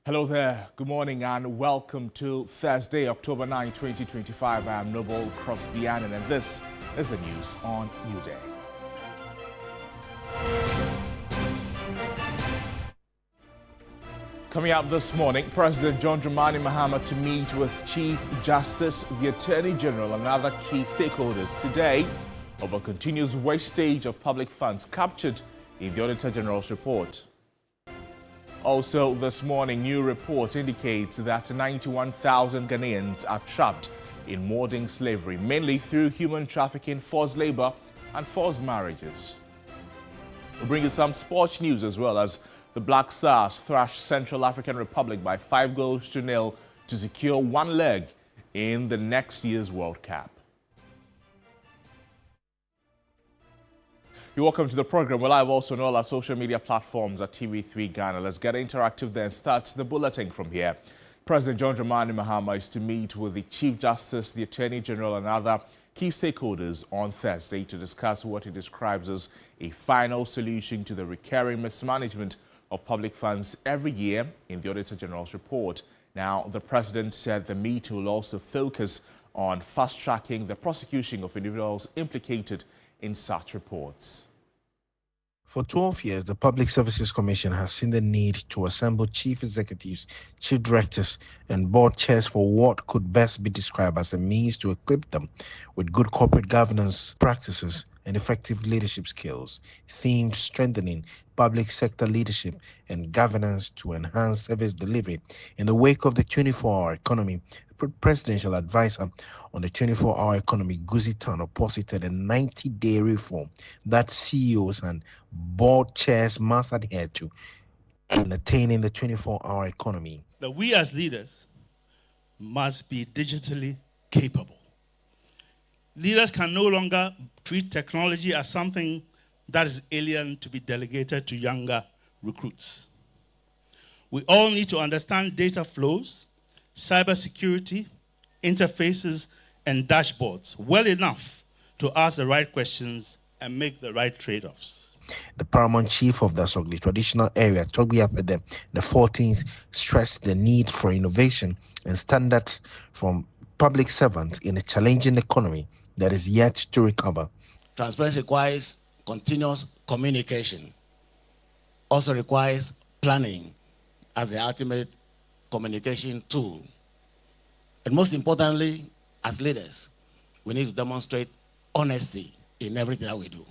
Hello there, good morning and welcome to Thursday, October 9, 2025. I am Noble Crosbyanan and this is the news on Newday. Coming up this morning, President John Dramani Mahama to meet with Chief Justice, the Attorney General and other key stakeholders today over continuous wastage of public funds captured in the Auditor General's report. Also this morning, new report indicates that 91,000 Ghanaians are trapped in modern slavery, mainly through human trafficking, forced labor and forced marriages. We'll bring you some sports news as well as the Black Stars thrashed Central African Republic by 5-0 to secure one leg in the next year's World Cup. You're welcome to the program. We're live also on all our social media platforms at TV3 Ghana. Let's get interactive there and start the bulletin from here. President John Dramani Mahama is to meet with the Chief Justice, the Attorney General and other key stakeholders on Thursday to discuss what he describes as a final solution to the recurring mismanagement of public funds every year in the Auditor General's report. Now, the President said the meeting will also focus on fast-tracking the prosecution of individuals implicated in such reports. For 12 years, the Public Services Commission has seen the need to assemble chief executives, chief directors, and board chairs for what could best be described as a means to equip them with good corporate governance practices and effective leadership skills, themed strengthening public sector leadership and governance to enhance service delivery. In the wake of the 24-hour economy, presidential advisor on the 24-hour economy, Guzi Tano, posited a 90-day reform that CEOs and board chairs must adhere to in attaining the 24-hour economy. That we as leaders must be digitally capable. Leaders can no longer treat technology as something that is alien to be delegated to younger recruits. We all need to understand data flows, cybersecurity, interfaces, and dashboards well enough to ask the right questions and make the right trade-offs. The paramount chief of the Sogli traditional area, Togbi Apede, the 14th, stressed the need for innovation and standards from public servants in a challenging economy that is yet to recover. Transparency requires continuous communication, also requires planning as the ultimate communication tool. And most importantly, as leaders, we need to demonstrate honesty in everything that we do.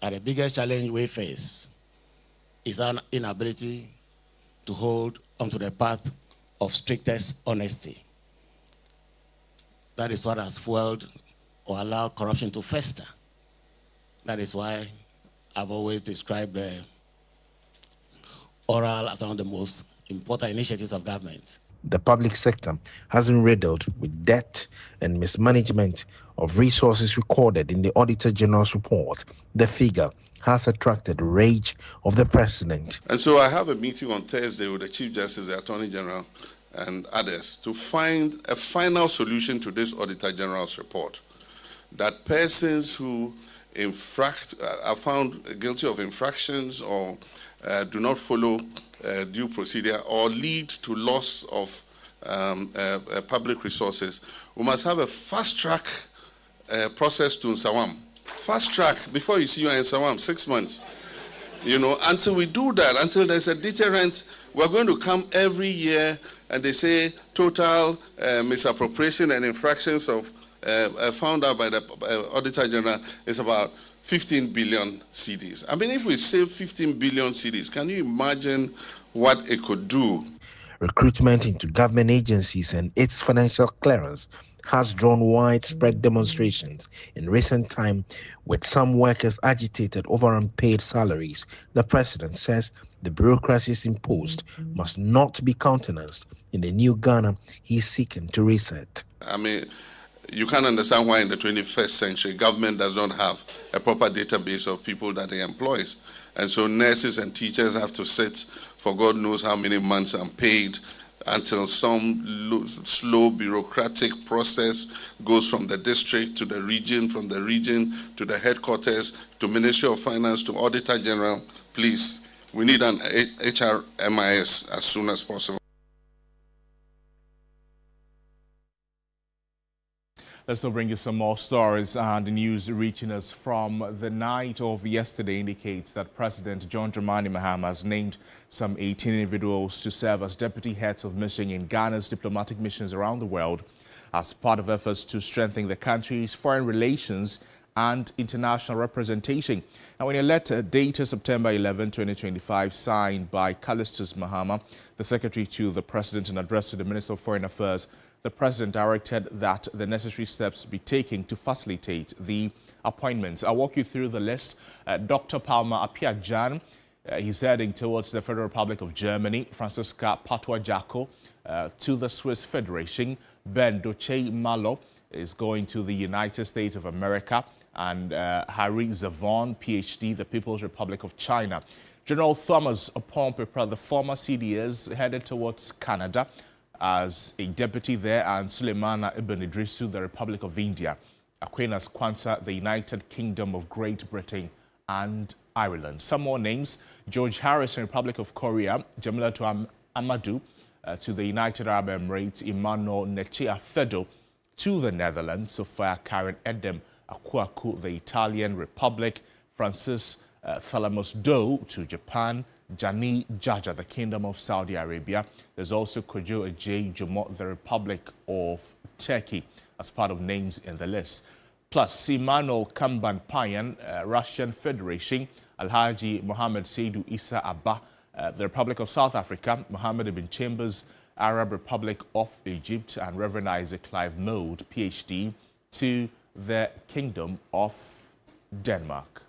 And the biggest challenge we face is our inability to hold onto the path of strictest honesty. That is what has fueled or allowed corruption to fester. That is why I've always described the oral as one of the most important initiatives of government. The public sector has been riddled with debt and mismanagement of resources recorded in the Auditor General's report. The figure has attracted the rage of the President. And so I have a meeting on Thursday with the Chief Justice, the Attorney General, and others to find a final solution to this Auditor General's report. That persons who are found guilty of infractions or do not follow due procedure or lead to loss of public resources, we must have a fast-track process to Nsawam. Fast-track, before you see you in Nsawam, 6 months. You know, until we do that, until there's a deterrent, we're going to come every year and they say total misappropriation and infractions of found out by the Auditor General is about 15 billion cedis. I mean, if we save 15 billion cedis, can you imagine what it could do? Recruitment into government agencies and its financial clearance has drawn widespread demonstrations in recent time, with some workers agitated over unpaid salaries. The President says the bureaucracies imposed must not be countenanced in the new Ghana he's seeking to reset. I mean, you can't understand why in the 21st century government does not have a proper database of people that it employs. And so nurses and teachers have to sit for God knows how many months unpaid until some slow bureaucratic process goes from the district to the region, from the region to the headquarters, to Ministry of Finance, to Auditor General. Please, we need an HRMIS as soon as possible. Let's now bring you some more stories, and the news reaching us from the night of yesterday indicates that President John Dramani Mahama has named some 18 individuals to serve as deputy heads of mission in Ghana's diplomatic missions around the world as part of efforts to strengthen the country's foreign relations and international representation. Now, in a letter dated September 11, 2025, signed by Callistus Mahama, the secretary to the president, and addressed to the Minister of Foreign Affairs, the president directed that the necessary steps be taken to facilitate the appointments. I'll walk you through the list. Dr. Palma Apiajan, he's heading towards the Federal Republic of Germany. Francisca Patwa-Jacko to the Swiss Federation. Ben Doche Malo is going to the United States of America. And Harry Zavon, PhD, the People's Republic of China. General Thomas Opompepra, the former CDS, headed towards Canada as a deputy there, and Suleimana Ibn Idrisu, the Republic of India. Aquinas Kwanzaa, the United Kingdom of Great Britain and Ireland. Some more names: George Harrison, Republic of Korea. Jamilatu Amadou to the United Arab Emirates. Emmanuel Nechea Fedo to the Netherlands. Sophia Karen Edem Akwaku, the Italian Republic. Francis Thalamos Doe to Japan. Jani Jaja, the Kingdom of Saudi Arabia. There's also Kojo J. Jumot, the Republic of Turkey, as part of names in the list. Plus, Simanol Kamban Payan, Russian Federation. Alhaji Mohammed Seidu Isa Abba, the Republic of South Africa. Mohammed Ibn Chambers, Arab Republic of Egypt. And Reverend Isaac Clive Mode, PhD, to the Kingdom of Denmark.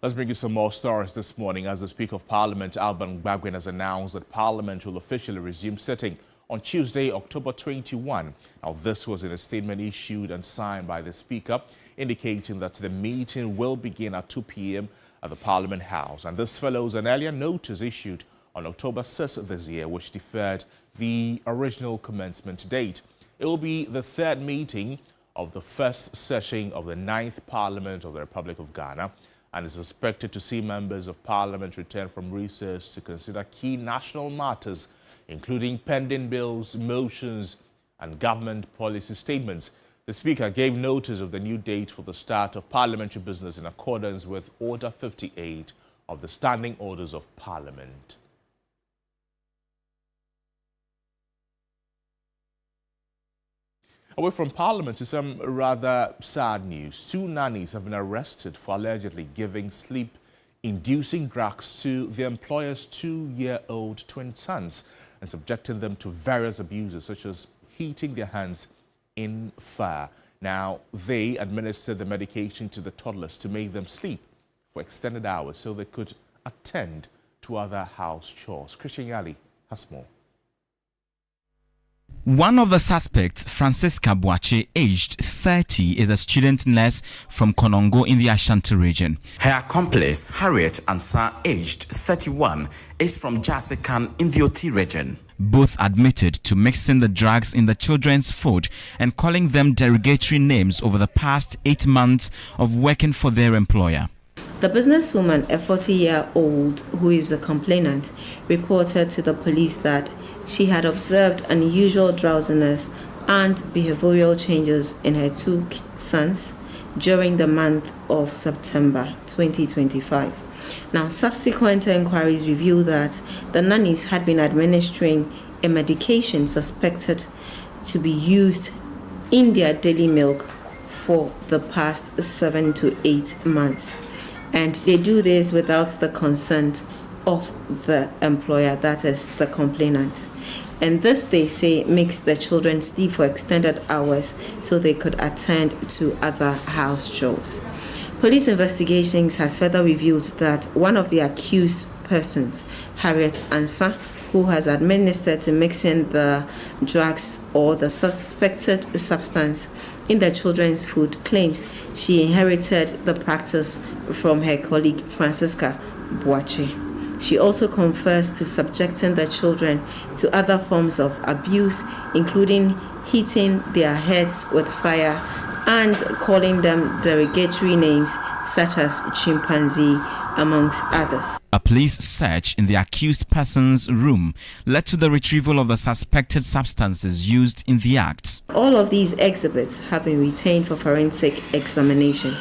Let's bring you some more stories this morning as the Speaker of Parliament, Alban Gbagwin, has announced that Parliament will officially resume sitting on Tuesday, October 21. Now, this was in a statement issued and signed by the Speaker, indicating that the meeting will begin at 2 p.m. at the Parliament House. And this follows an earlier notice issued on October 6th this year, which deferred the original commencement date. It will be the third meeting of the first session of the 9th Parliament of the Republic of Ghana, and is expected to see members of Parliament return from recess to consider key national matters, including pending bills, motions, and government policy statements. The Speaker gave notice of the new date for the start of parliamentary business in accordance with Order 58 of the Standing Orders of Parliament. Away from Parliament to some rather sad news. 2 nannies have been arrested for allegedly giving sleep-inducing drugs to their employer's 2-year-old twin sons and subjecting them to various abuses, such as heating their hands in fire. Now, they administered the medication to the toddlers to make them sleep for extended hours so they could attend to other house chores. Christian Yali has more. One of the suspects, Francisca Boache, aged 30, is a student nurse from Konongo in the Ashanti region. Her accomplice, Harriet Ansah, aged 31, is from Jasikan in the Oti region. Both admitted to mixing the drugs in the children's food and calling them derogatory names over the past 8 months of working for their employer. The businesswoman, a 40-year-old who is a complainant, reported to the police that she had observed unusual drowsiness and behavioral changes in her 2 sons during the month of September 2025. Now, subsequent inquiries revealed that the nannies had been administering a medication suspected to be used in their daily milk for the past 7 to 8 months. And they do this without the consent of the employer, that is the complainant. And this, they say, makes the children sleep for extended hours so they could attend to other house chores. Police investigations has further revealed that one of the accused persons, Harriet Ansah, who has administered to mixing the drugs or the suspected substance in the children's food, claims she inherited the practice from her colleague Francisca Boache. She also confessed to subjecting the children to other forms of abuse, including hitting their heads with fire and calling them derogatory names such as chimpanzee, amongst others. A police search in the accused person's room led to the retrieval of the suspected substances used in the act. All of these exhibits have been retained for forensic examination.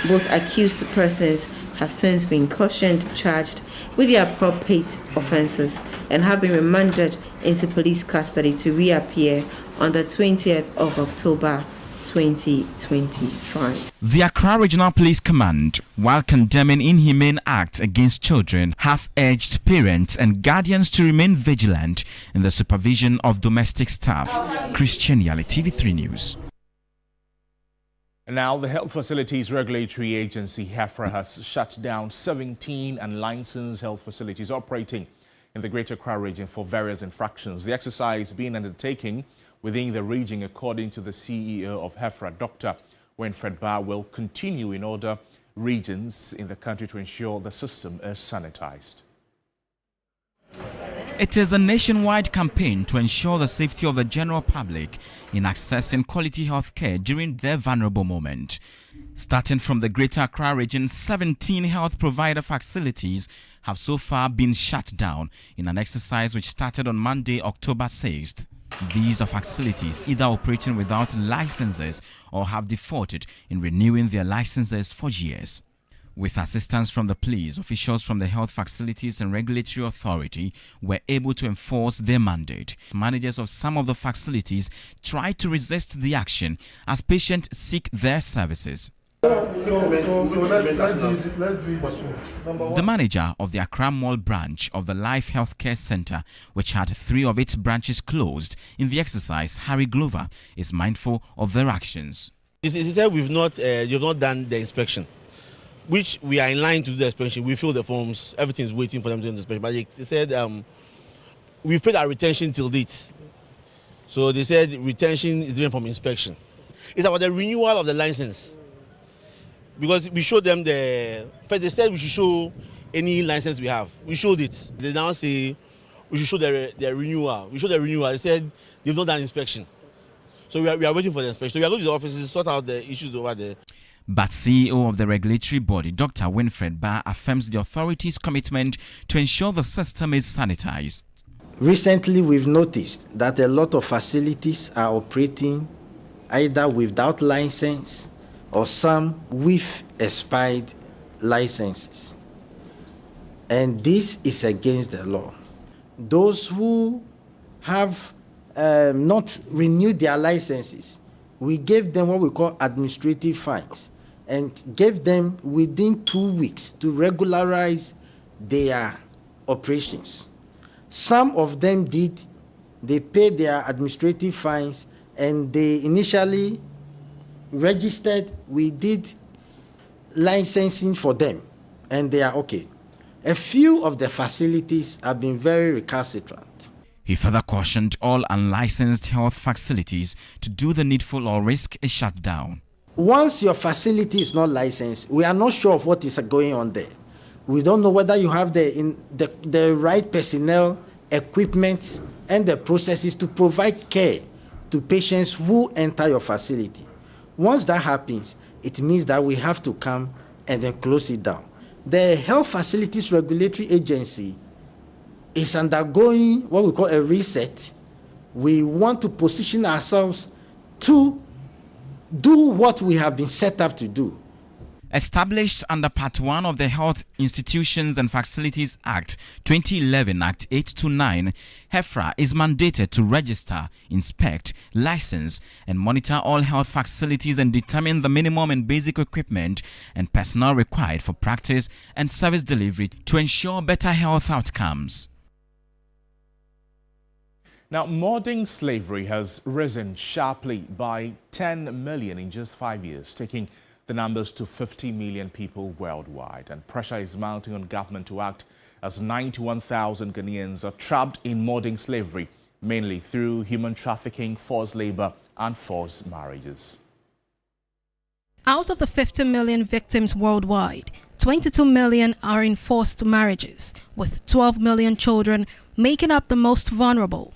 Both accused persons have since been cautioned, charged with the appropriate offences, and have been remanded into police custody to reappear on the 20th of October 2025. The Accra Regional Police Command, while condemning inhumane acts against children, has urged parents and guardians to remain vigilant in the supervision of domestic staff. Christian Yali, TV3 News. Now, the Health Facilities Regulatory Agency, HEFRA, has shut down 17 unlicensed health facilities operating in the Greater Accra region for various infractions. The exercise being undertaken within the region, according to the CEO of HEFRA, Dr. Winfred Barr, will continue in other regions in the country to ensure the system is sanitized. It is a nationwide campaign to ensure the safety of the general public in accessing quality health care during their vulnerable moment. Starting from the Greater Accra region, 17 health provider facilities have so far been shut down in an exercise which started on Monday, October 6th. These are facilities either operating without licenses or have defaulted in renewing their licenses for years. With assistance from the police, officials from the Health Facilities and Regulatory Authority were able to enforce their mandate. Managers of some of the facilities tried to resist the action as patients seek their services. The manager of the Accra Mall branch of the Life Healthcare Center, which had 3 of its branches closed in the exercise, Harry Glover, is mindful of their actions. He said you've not done the inspection, which we are in line to do the inspection. We fill the forms, everything is waiting for them to do the inspection. But they said we've paid our retention till date. So they said retention is different from inspection. It's about the renewal of the license. Because we showed them first they said we should show any license we have. We showed it. They now say we should show the renewal. We showed the renewal. They said they've not done inspection. So we are waiting for the inspection. We are going to the offices to sort out the issues over there. But CEO of the regulatory body, Dr. Winfred Barr, affirms the authority's commitment to ensure the system is sanitized. Recently, we've noticed that a lot of facilities are operating either without license or some with expired licenses. And this is against the law. Those who have not renewed their licenses, we gave them what we call administrative fines and gave them within 2 weeks to regularize their operations. Some of them did, they paid their administrative fines and they initially registered, we did licensing for them and they are okay. A few of the facilities have been very recalcitrant. He further cautioned all unlicensed health facilities to do the needful or risk a shutdown. Once your facility is not licensed, we are not sure of what is going on there. We don't know whether you have the right personnel, equipment, and the processes to provide care to patients who enter your facility. Once that happens, it means that we have to come and then close it down. The Health Facilities Regulatory Agency is undergoing what we call a reset. We want to position ourselves to do what we have been set up to do. Established under Part 1 of the Health Institutions and Facilities Act 2011, Act 829, HEFRA is mandated to register, inspect, license, and monitor all health facilities and determine the minimum and basic equipment and personnel required for practice and service delivery to ensure better health outcomes. Now, modern slavery has risen sharply by 10 million in just 5 years, taking the numbers to 50 million people worldwide. And pressure is mounting on government to act as 91,000 Ghanaians are trapped in modern slavery, mainly through human trafficking, forced labor, and forced marriages. Out of the 50 million victims worldwide, 22 million are in forced marriages, with 12 million children making up the most vulnerable.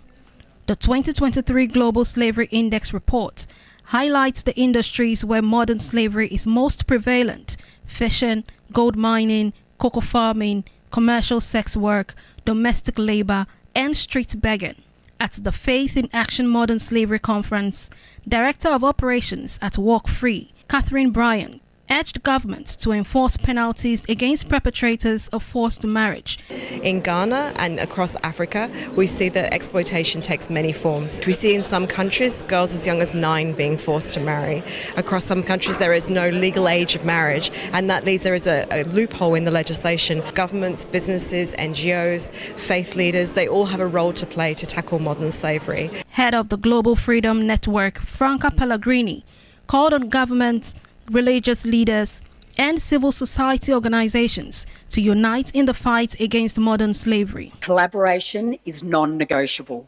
The 2023 Global Slavery Index report highlights the industries where modern slavery is most prevalent: fishing, gold mining, cocoa farming, commercial sex work, domestic labor, and street begging. At the Faith in Action Modern Slavery Conference, Director of Operations at Walk Free, Catherine Bryan, urged governments to enforce penalties against perpetrators of forced marriage. In Ghana and across Africa, we see that exploitation takes many forms. We see in some countries girls as young as 9 being forced to marry. Across some countries there is no legal age of marriage, and that leaves there is a loophole in the legislation. Governments, businesses, NGOs, faith leaders, they all have a role to play to tackle modern slavery. Head of the Global Freedom Network, Franca Pellegrini, called on governments, religious leaders, and civil society organizations to unite in the fight against modern slavery. Collaboration is non-negotiable.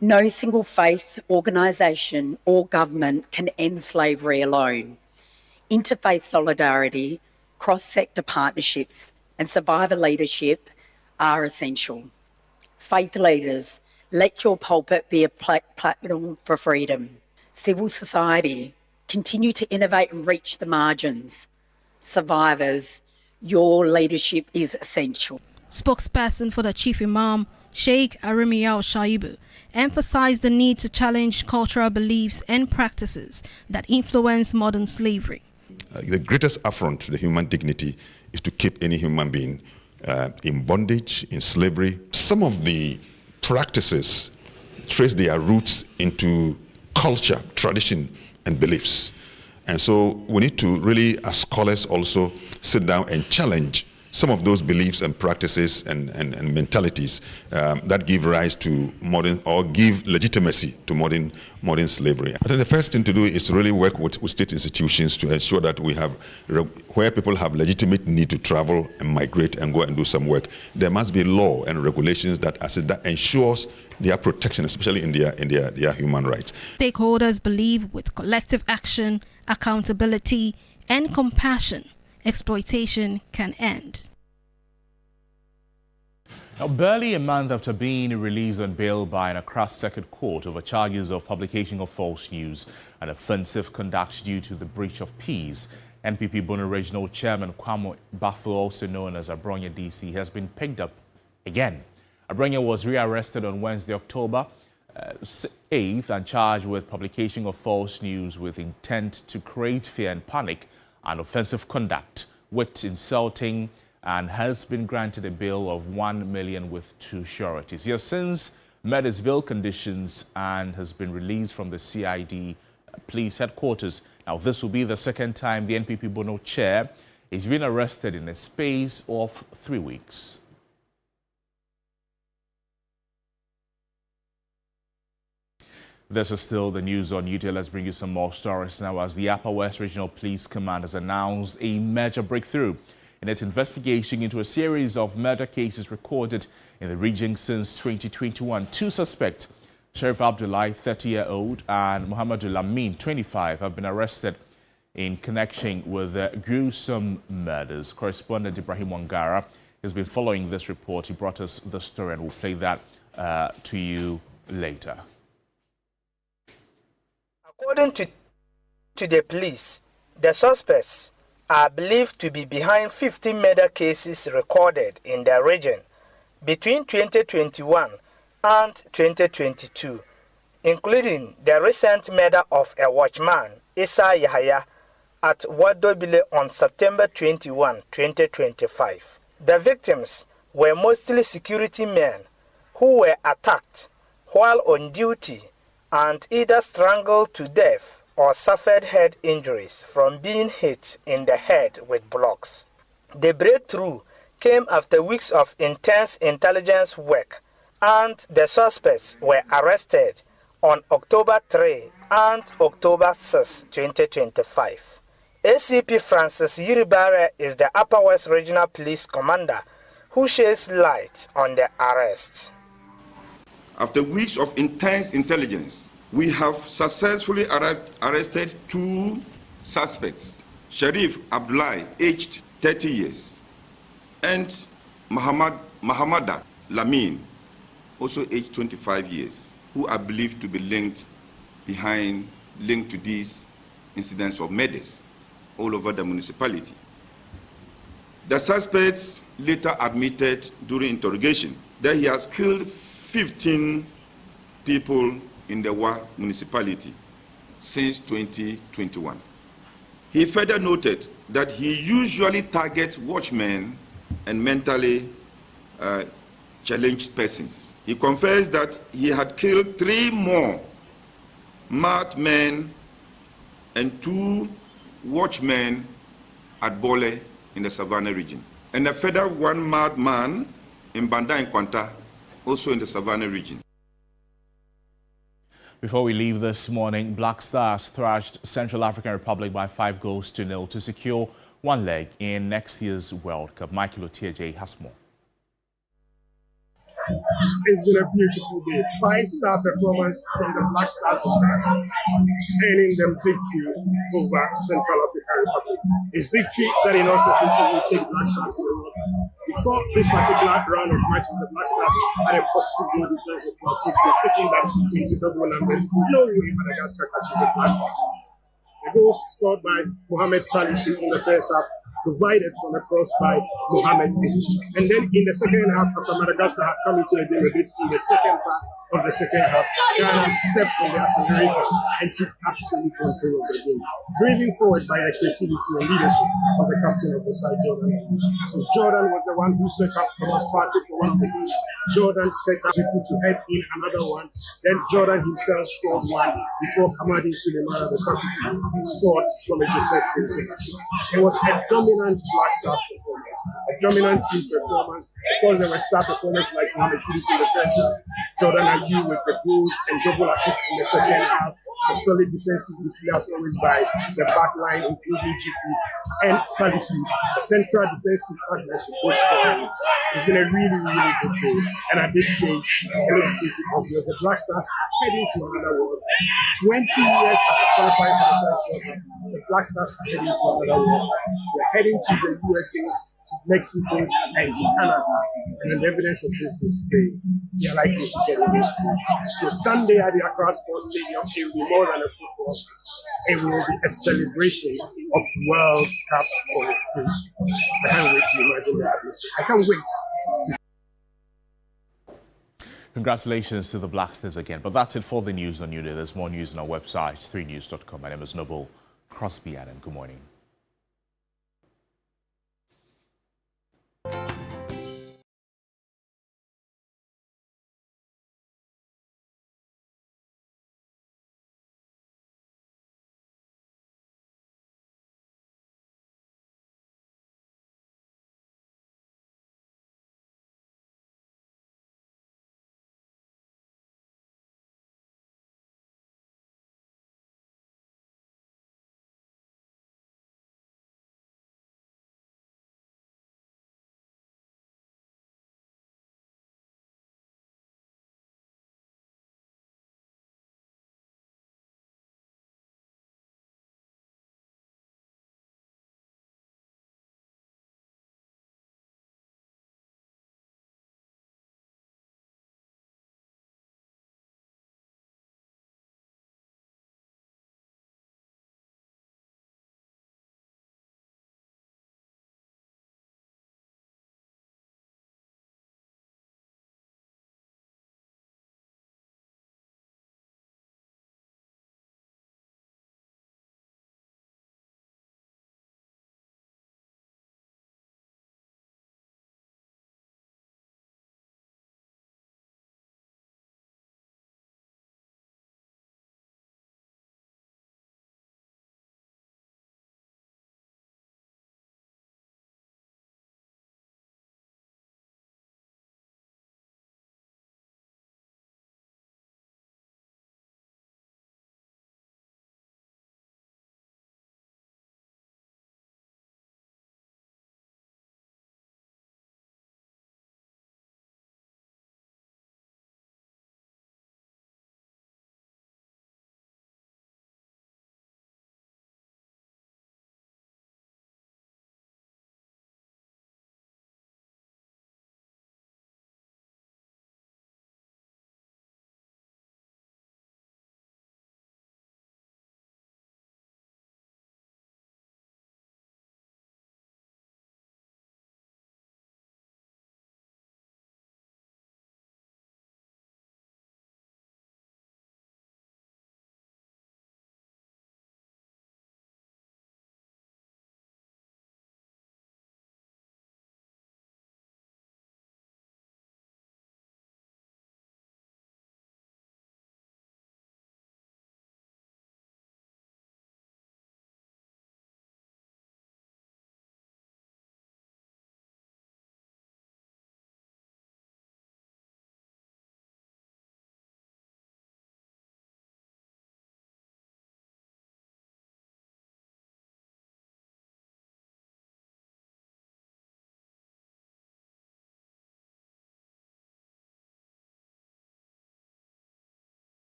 No single faith, organisation or government can end slavery alone. Interfaith solidarity, cross-sector partnerships and survivor leadership are essential. Faith leaders, let your pulpit be a platform for freedom. Civil society, continue to innovate and reach the margins. Survivors, your leadership is essential. Spokesperson for the Chief Imam, Sheikh Arimiyao Shaibu, emphasized the need to challenge cultural beliefs and practices that influence modern slavery. The greatest affront to the human dignity is to keep any human being in bondage, in slavery. Some of the practices trace their roots into culture, tradition, and beliefs. And so we need to really, as scholars, also sit down and challenge some of those beliefs and practices and mentalities that give rise to modern, or give legitimacy to modern slavery. I think the first thing to do is to really work with state institutions to ensure that we have, where people have legitimate need to travel and migrate and go and do some work, there must be law and regulations that ensures their protection, especially in their human rights. Stakeholders believe with collective action, accountability, and compassion, exploitation can end. Now, barely a month after being released on bail by an Accra Circuit Court over charges of publication of false news and offensive conduct due to the breach of peace, NPP Bono Regional Chairman Kwame Bafo, also known as Abronya DC, has been picked up again. Abronya was rearrested on Wednesday, October 8th, and charged with publication of false news with intent to create fear and panic and offensive conduct with insulting, and has been granted a bail of 1 million with 2 sureties. He has since met his bail conditions and has been released from the CID police headquarters. Now, this will be the second time the NPP Bono chair is being arrested in a space of 3 weeks. This is still the news on Newday. Let's bring you some more stories now, as the Upper West Regional Police Command has announced a major breakthrough in its investigation into a series of murder cases recorded in the region since 2021. 2 suspects, Sheriff Abdullahi, 30-year-old, and Muhammadu Lamin, 25, have been arrested in connection with the gruesome murders. Correspondent Ibrahim Wangara has been following this report. He brought us the story, and we'll play that to you later. According to the police, the suspects are believed to be behind 50 murder cases recorded in the region between 2021 and 2022, including the recent murder of a watchman, Issa Yahaya, at Wadobile on September 21, 2025. The victims were mostly security men who were attacked while on duty and either strangled to death or suffered head injuries from being hit in the head with blocks. The breakthrough came after weeks of intense intelligence work, and the suspects were arrested on October 3 and October 6, 2025. ACP Francis Yiribare is the Upper West Regional Police Commander who sheds light on the arrest. After weeks of intense intelligence, we have successfully arrested 2 suspects, Sharif Abdullahi, aged 30 years, and Muhammadu Lamin, also aged 25 years, who are believed to be linked to these incidents of murders all over the municipality. The suspects later admitted during interrogation that he has killed 15 people in the Wa municipality since 2021. He further noted that he usually targets watchmen and mentally challenged persons. He confessed that he had killed 3 more mad men and 2 watchmen at Bole in the Savannah region, and a further 1 mad man in Banda and Kwanta, also in the Savannah region. Before we leave this morning, Black Stars thrashed Central African Republic by 5-0 to secure 1 leg in next year's World Cup. Michael Otieje has more. It's been a beautiful day. 5-star performance from the Black Stars, earning them victory over Central African Republic. It's victory that in all certainty will take Black Stars to the World Cup. Before this particular round of matches, the Black Stars had a positive goal difference of +6. They're taking that into double numbers. No way Madagascar catches the Black Stars. The goals scored by Mohamed Salisu in the first half, provided from a cross by Mohamed Kudus. And then in the second half, after Madagascar had come into the game a bit, in the second part of the second half, Ghana stepped on the accelerator and took absolute control of the game, driven forward by the creativity and leadership of the captain of the side, Jordan. So Jordan was the one who set up Thomas Partey for one of the goals. Jordan set up people to head in another one. Then Jordan himself scored one before Kamadi Sulemana, the substitute, scored from a Joseph Benson assist. It was a dominant Black Stars performance, a dominant team performance. Of course, there were star performers like Mohamed Kudus in the first half, Jordan Ayew with the goals and double assist in the second half, a solid defensive display as always by the back line, including GP and Salisu, a central defensive partnership, both scoring. It's been a really, really good goal. And at this stage, it looks pretty obvious. The Black Stars heading to another World Cup. 20 years after qualifying for the first World Cup, the Black Stars are heading to another World Cup. They're heading to the USA, to Mexico, and to Canada. And on evidence of this display, they are likely to get in this too. So Sunday at the Accra Sports Stadium, it will be more than a football match. It will be a celebration of World Cup qualification. I can't wait to imagine the atmosphere. I can't wait to. Congratulations to the Black Stars again. But that's it for the news on Newday. There's more news on our website, 3news.com. My name is Noble Crosby Adam. Good morning.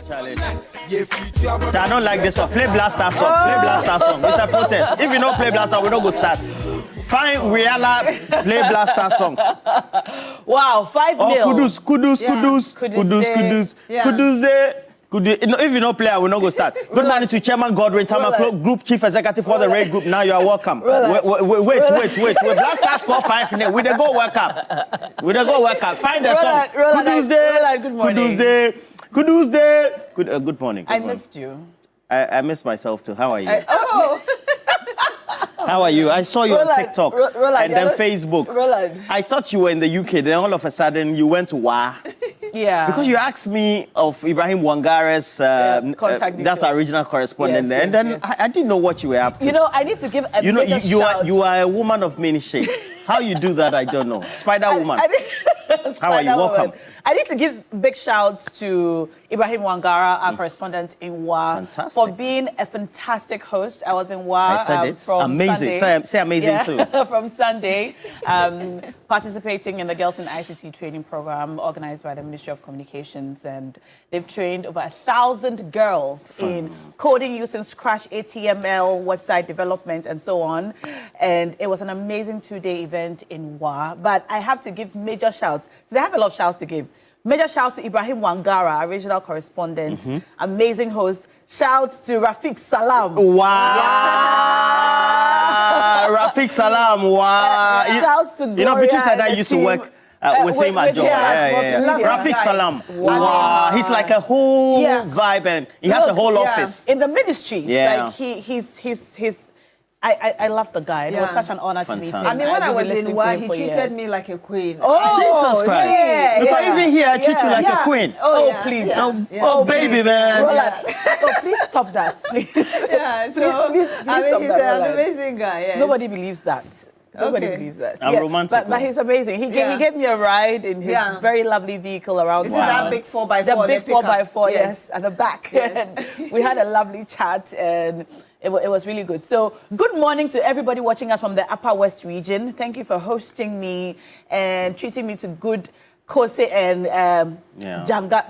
Charlie. I don't like this one. Play Blaster song. Play Blaster song. It's a protest. If you don't play Blaster, we don't go start. Find Rihanna, play Blaster song. Wow, 5 mil. Kudus. If you don't play, I will not go start. Good morning to Chairman Godwin, Tama Group Chief Executive for the Red Group. Now you are welcome. Wait. Blaster score 5-0. We dey go work up. Find the song. Kudus Day. Good morning. I missed you. I missed myself too. How are you? How are you? I saw you on TikTok and then Facebook. I thought you were in the UK. Then all of a sudden you went to WA. Yeah. Because you asked me of Ibrahim Wangare's contact details. That's our original correspondent there. And then I didn't know what you were up to. You know, I need to give a major shout. You are a woman of many shades. How you do that, I don't know. Spider Woman. How are you? Welcome. I need to give big shouts to Ibrahim Wangara, our correspondent in WA, for being a fantastic host. I was in WA I said it's amazing. Sunday. Say amazing too. From Sunday, participating in the Girls in ICT training program organized by the Ministry of Communications, and they've trained over 1,000 girls in coding using Scratch, HTML, website development, and so on. And it was an amazing 2-day event in WA. But I have to give major shouts. So they have a lot of shouts to give. Major shouts to Ibrahim Wangara, original correspondent, amazing host. Shouts to Rafiq Salam. Wow. Rafiq Salam. Wow. Shouts to Gloria. You know, Beatrice and I used to work with him at Joe. Rafiq Salam. Wow. He's like a whole vibe, and he has a whole office. In the ministries. Like he's I love the guy. It was such an honor to meet him. I mean, when I was in WA, he treated me like a queen. Oh, Jesus Christ. Because even here, I treat you like a queen. Oh, please. Oh, baby, man. Oh, please stop that. Please. Please I mean, stop he's that. an amazing guy. Yes. Nobody believes that. Nobody believes that. I'm romantic. But he's amazing. He gave me a ride in his very lovely vehicle around town. Is it that big 4x4? The big 4x4, yes, at the back. Yes. We had a lovely chat, and it was really good. So good morning to everybody watching us from the Upper West region. Thank you for hosting me and treating me to good kose and janjaga.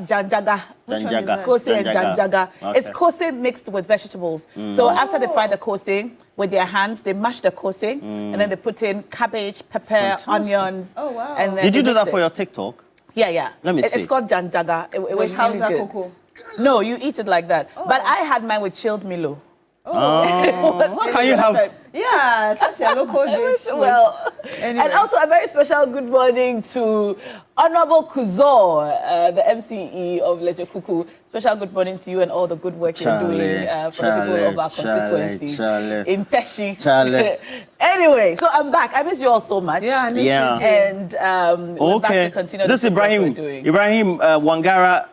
Kose and janjaga. Okay. It's kose mixed with vegetables. So after they fry the kose with their hands, they mash the kose and then they put in cabbage, pepper, onions. Oh, wow. And then Did you do that for your TikTok? Yeah. Let me see. It's called janjaga. It was how's really that good. cocoa? No, you eat it like that. But I had mine with chilled Milo. How can you have? Yeah, such a local dish. Well, and also a very special good morning to Honorable Kuzor, the MCE of Leje Kuku. Special good morning to you and all the good work you're doing for the people of our constituency in Teshi. Anyway, so I'm back. I miss you all so much. Yeah, I miss you too. And we're back to continue this the good work Ibrahim we're doing. Wangara.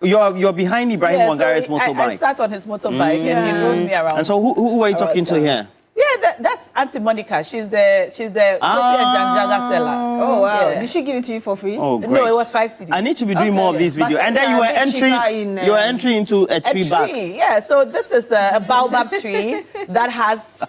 You're behind Ibrahim Wangara's motorbike. I sat on his motorbike and he drove me around. And so who were you talking to here? Yeah, that's Auntie Monica. She's the Kosi and Janjaga seller. Oh wow! Yeah. Did she give it to you for free? Oh, great. No, it was 5 CDs. I need to be doing more of these videos. And then you were entering into a tree back. Yeah, so this is a baobab tree that has.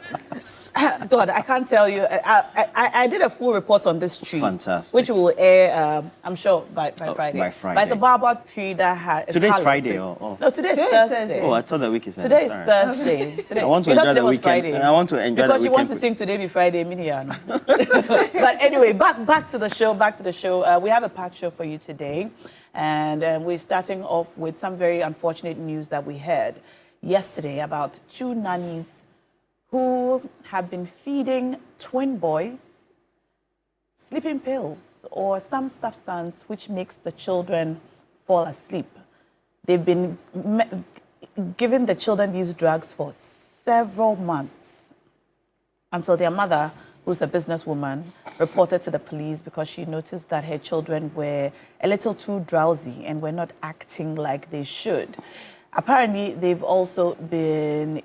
God, I can't tell you. I did a full report on this tree. Fantastic. Which will air, I'm sure, by Friday. By Friday. But it's a baobab tree that has. Today's Friday, No, today's Thursday. Oh, I thought the week is Today is Thursday. I want to enjoy the weekend. I want to enjoy the weekend. Because you want to sing Today Be Friday, Miniano. But anyway, back to the show. We have a packed show for you today. And we're starting off with some very unfortunate news that we heard yesterday about 2 nannies who have been feeding twin boys sleeping pills or some substance which makes the children fall asleep. They've been giving the children these drugs for several months until their mother, who's a businesswoman, reported to the police because she noticed that her children were a little too drowsy and were not acting like they should. Apparently, they've also been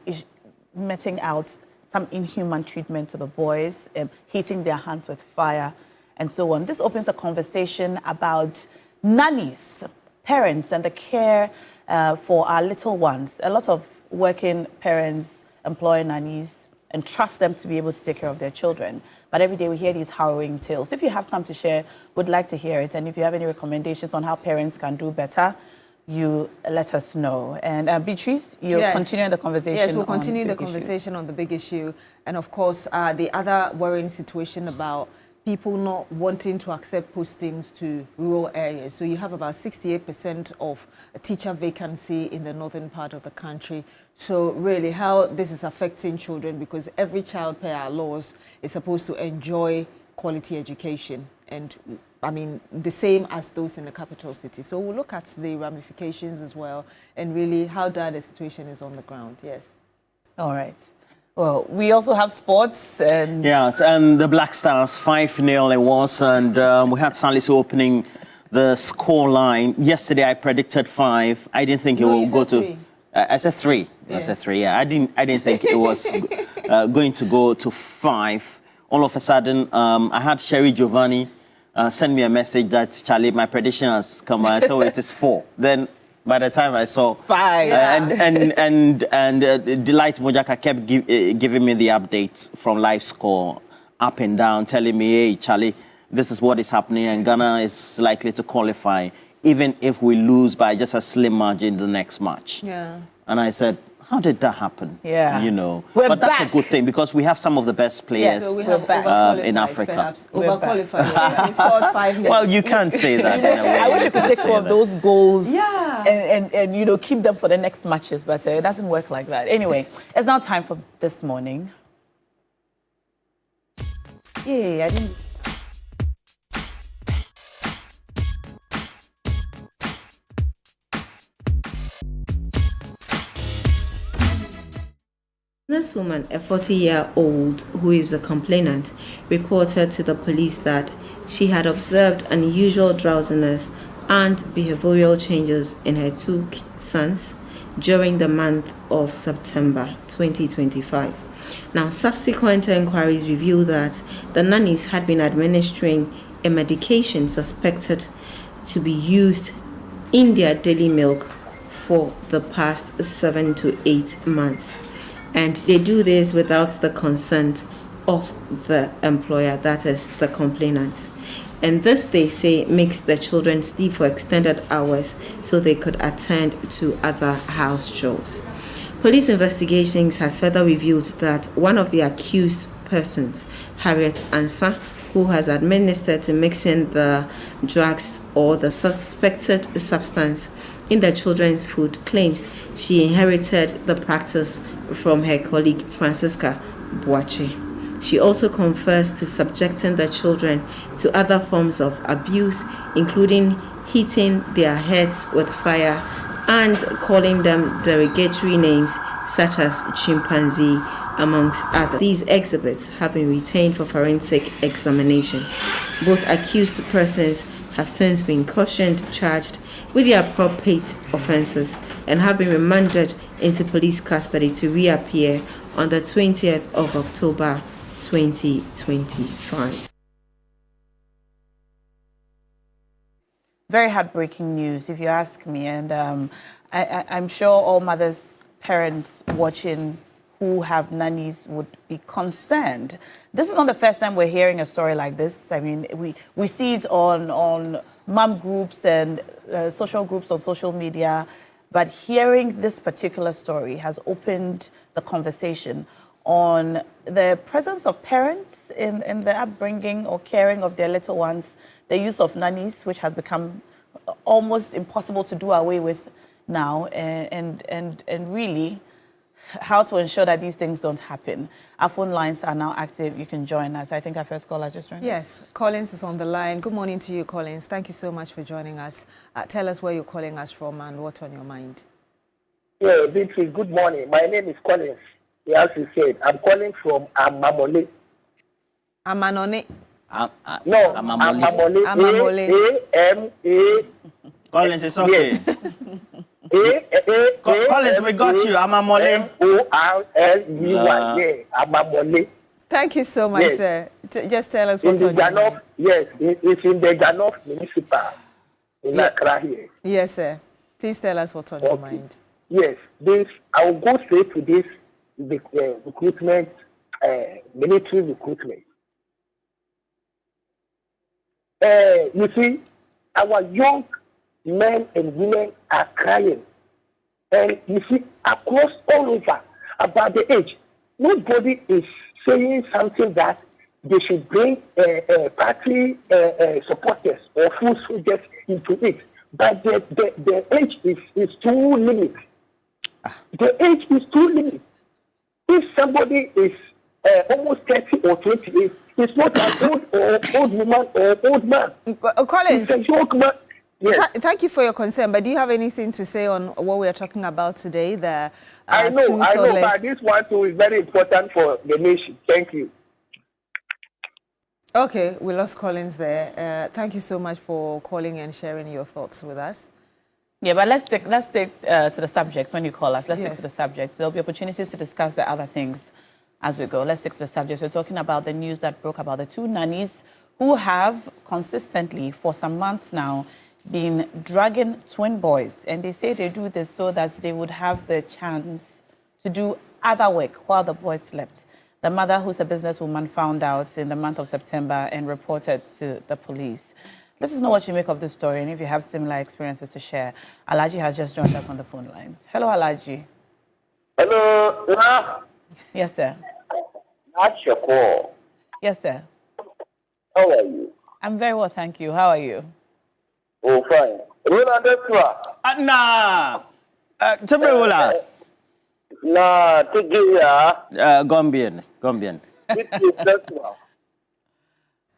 meting out some inhuman treatment to the boys, heating their hands with fire, and so on. This opens a conversation about nannies, parents, and the care for our little ones. A lot of working parents employ nannies and trust them to be able to take care of their children. But every day we hear these harrowing tales. If you have some to share, would like to hear it. And if you have any recommendations on how parents can do better, you let us know. And Beatrice, you're continuing the conversation. Yes, we'll continue the conversation on the big issue. And of course, the other worrying situation about people not wanting to accept postings to rural areas. So you have about 68% of teacher vacancy in the northern part of the country. So really how this is affecting children, because every child per our laws is supposed to enjoy quality education. And I mean, the same as those in the capital city. So we'll look at the ramifications as well and really how dire the situation is on the ground. Yes. All right. Well, we also have sports. And yes, and the Black Stars, 5-0 it was, and we had Salis opening the score line. Yesterday I predicted 5. I didn't think it would go to... I said 3. Yes. I said 3, yeah. I didn't think it was going to go to 5. All of a sudden, I had Sherry Giovanni send me a message that, Charlie, my prediction has come. I saw it is 4. Then by the time I saw 5, and Delight Mojaka kept giving me the updates from Live Score up and down, telling me, hey, Charlie, this is what is happening, and Ghana is likely to qualify, even if we lose by just a slim margin the next match. Yeah. And I said, how did that happen? Yeah. You know, but that's a good thing because we have some of the best players in Africa. Overqualified. Since we scored 5 minutes. Well, you can't say that. In a way. I wish you could take some of those goals yeah. and you know, keep them for the next matches, but it doesn't work like that. Anyway, it's now time for This Morning. Yeah, I didn't... This woman, a 40-year-old who is a complainant, reported to the police that she had observed unusual drowsiness and behavioral changes in her 2 sons during the month of September 2025. Now, subsequent inquiries revealed that the nannies had been administering a medication suspected to be used in their daily milk for the past 7 to 8 months. And they do this without the consent of the employer, that is the complainant. And this, they say, makes the children sleep for extended hours so they could attend to other house chores. Police investigations has further revealed that one of the accused persons, Harriet Ansah, who has administered to mixing the drugs or the suspected substance in the children's food, claims she inherited the practice from her colleague Francisca Boache. She also confessed to subjecting the children to other forms of abuse, including hitting their heads with fire and calling them derogatory names such as chimpanzee, amongst others. These exhibits have been retained for forensic examination. Both accused persons have since been cautioned, charged with the appropriate offences, and have been remanded into police custody to reappear on the 20th of October 2025. Very heartbreaking news, if you ask me, and I'm sure all mothers, parents watching who have nannies would be concerned. This is not the first time we're hearing a story like this. I mean, we see it on mom groups and social groups on social media, but hearing this particular story has opened the conversation on the presence of parents in the upbringing or caring of their little ones, the use of nannies, which has become almost impossible to do away with now, and really how to ensure that these things don't happen. Our phone lines are now active. You can join us. I think our first caller just joined us. Yes, Collins is on the line. Good morning to you, Collins. Thank you so much for joining us. Tell us where you're calling us from and what's on your mind. Yeah, Beatrice, good morning. My name is Collins. As you said, I'm calling from Amamole. Amanone? No, Amamole. A-M-A. Collins, it's okay. Collins, we got you. Amamole. M-O-R-L-E-Y. Yeah, Amamole. Thank you so much, sir. Just tell us what's on your mind. Yes, it's in the Ganof Municipal in Accra here. Yes, sir. Please tell us what's on your mind. Yes, I will go straight to this recruitment, military recruitment. You see, our young men and women are crying. And you see, across all over about the age, nobody is saying something that they should bring party supporters or full soldiers into it. But the age is too limited. The age is too limited. If somebody is almost 30 or 28, it's not an old woman or old man. Collins, it's a young man. Yes. Thank you for your concern, but do you have anything to say on what we are talking about today? I know, but this one too is very important for the nation. Thank you. Okay, we lost Collins there. Thank you so much for calling and sharing your thoughts with us. Yeah, but let's take to the subjects when you call us. Let's stick to the subjects. There'll be opportunities to discuss the other things as we go. Let's stick to the subjects. We're talking about the news that broke about the two nannies who have consistently, for some months now, been drugging twin boys. And they say they do this so that they would have the chance to do other work while the boys slept. The mother, who's a businesswoman, found out in the month of September and reported to the police. Let us know what you make of this story and if you have similar experiences to share. Alaji has just joined us on the phone lines. Hello, Alaji. Hello, Ma. Yes, sir. That's your call. Yes, sir. How are you? I'm very well, thank you. How are you? Oh, fine. Nah. Tabrewola. Nah, Tigia. Gombian.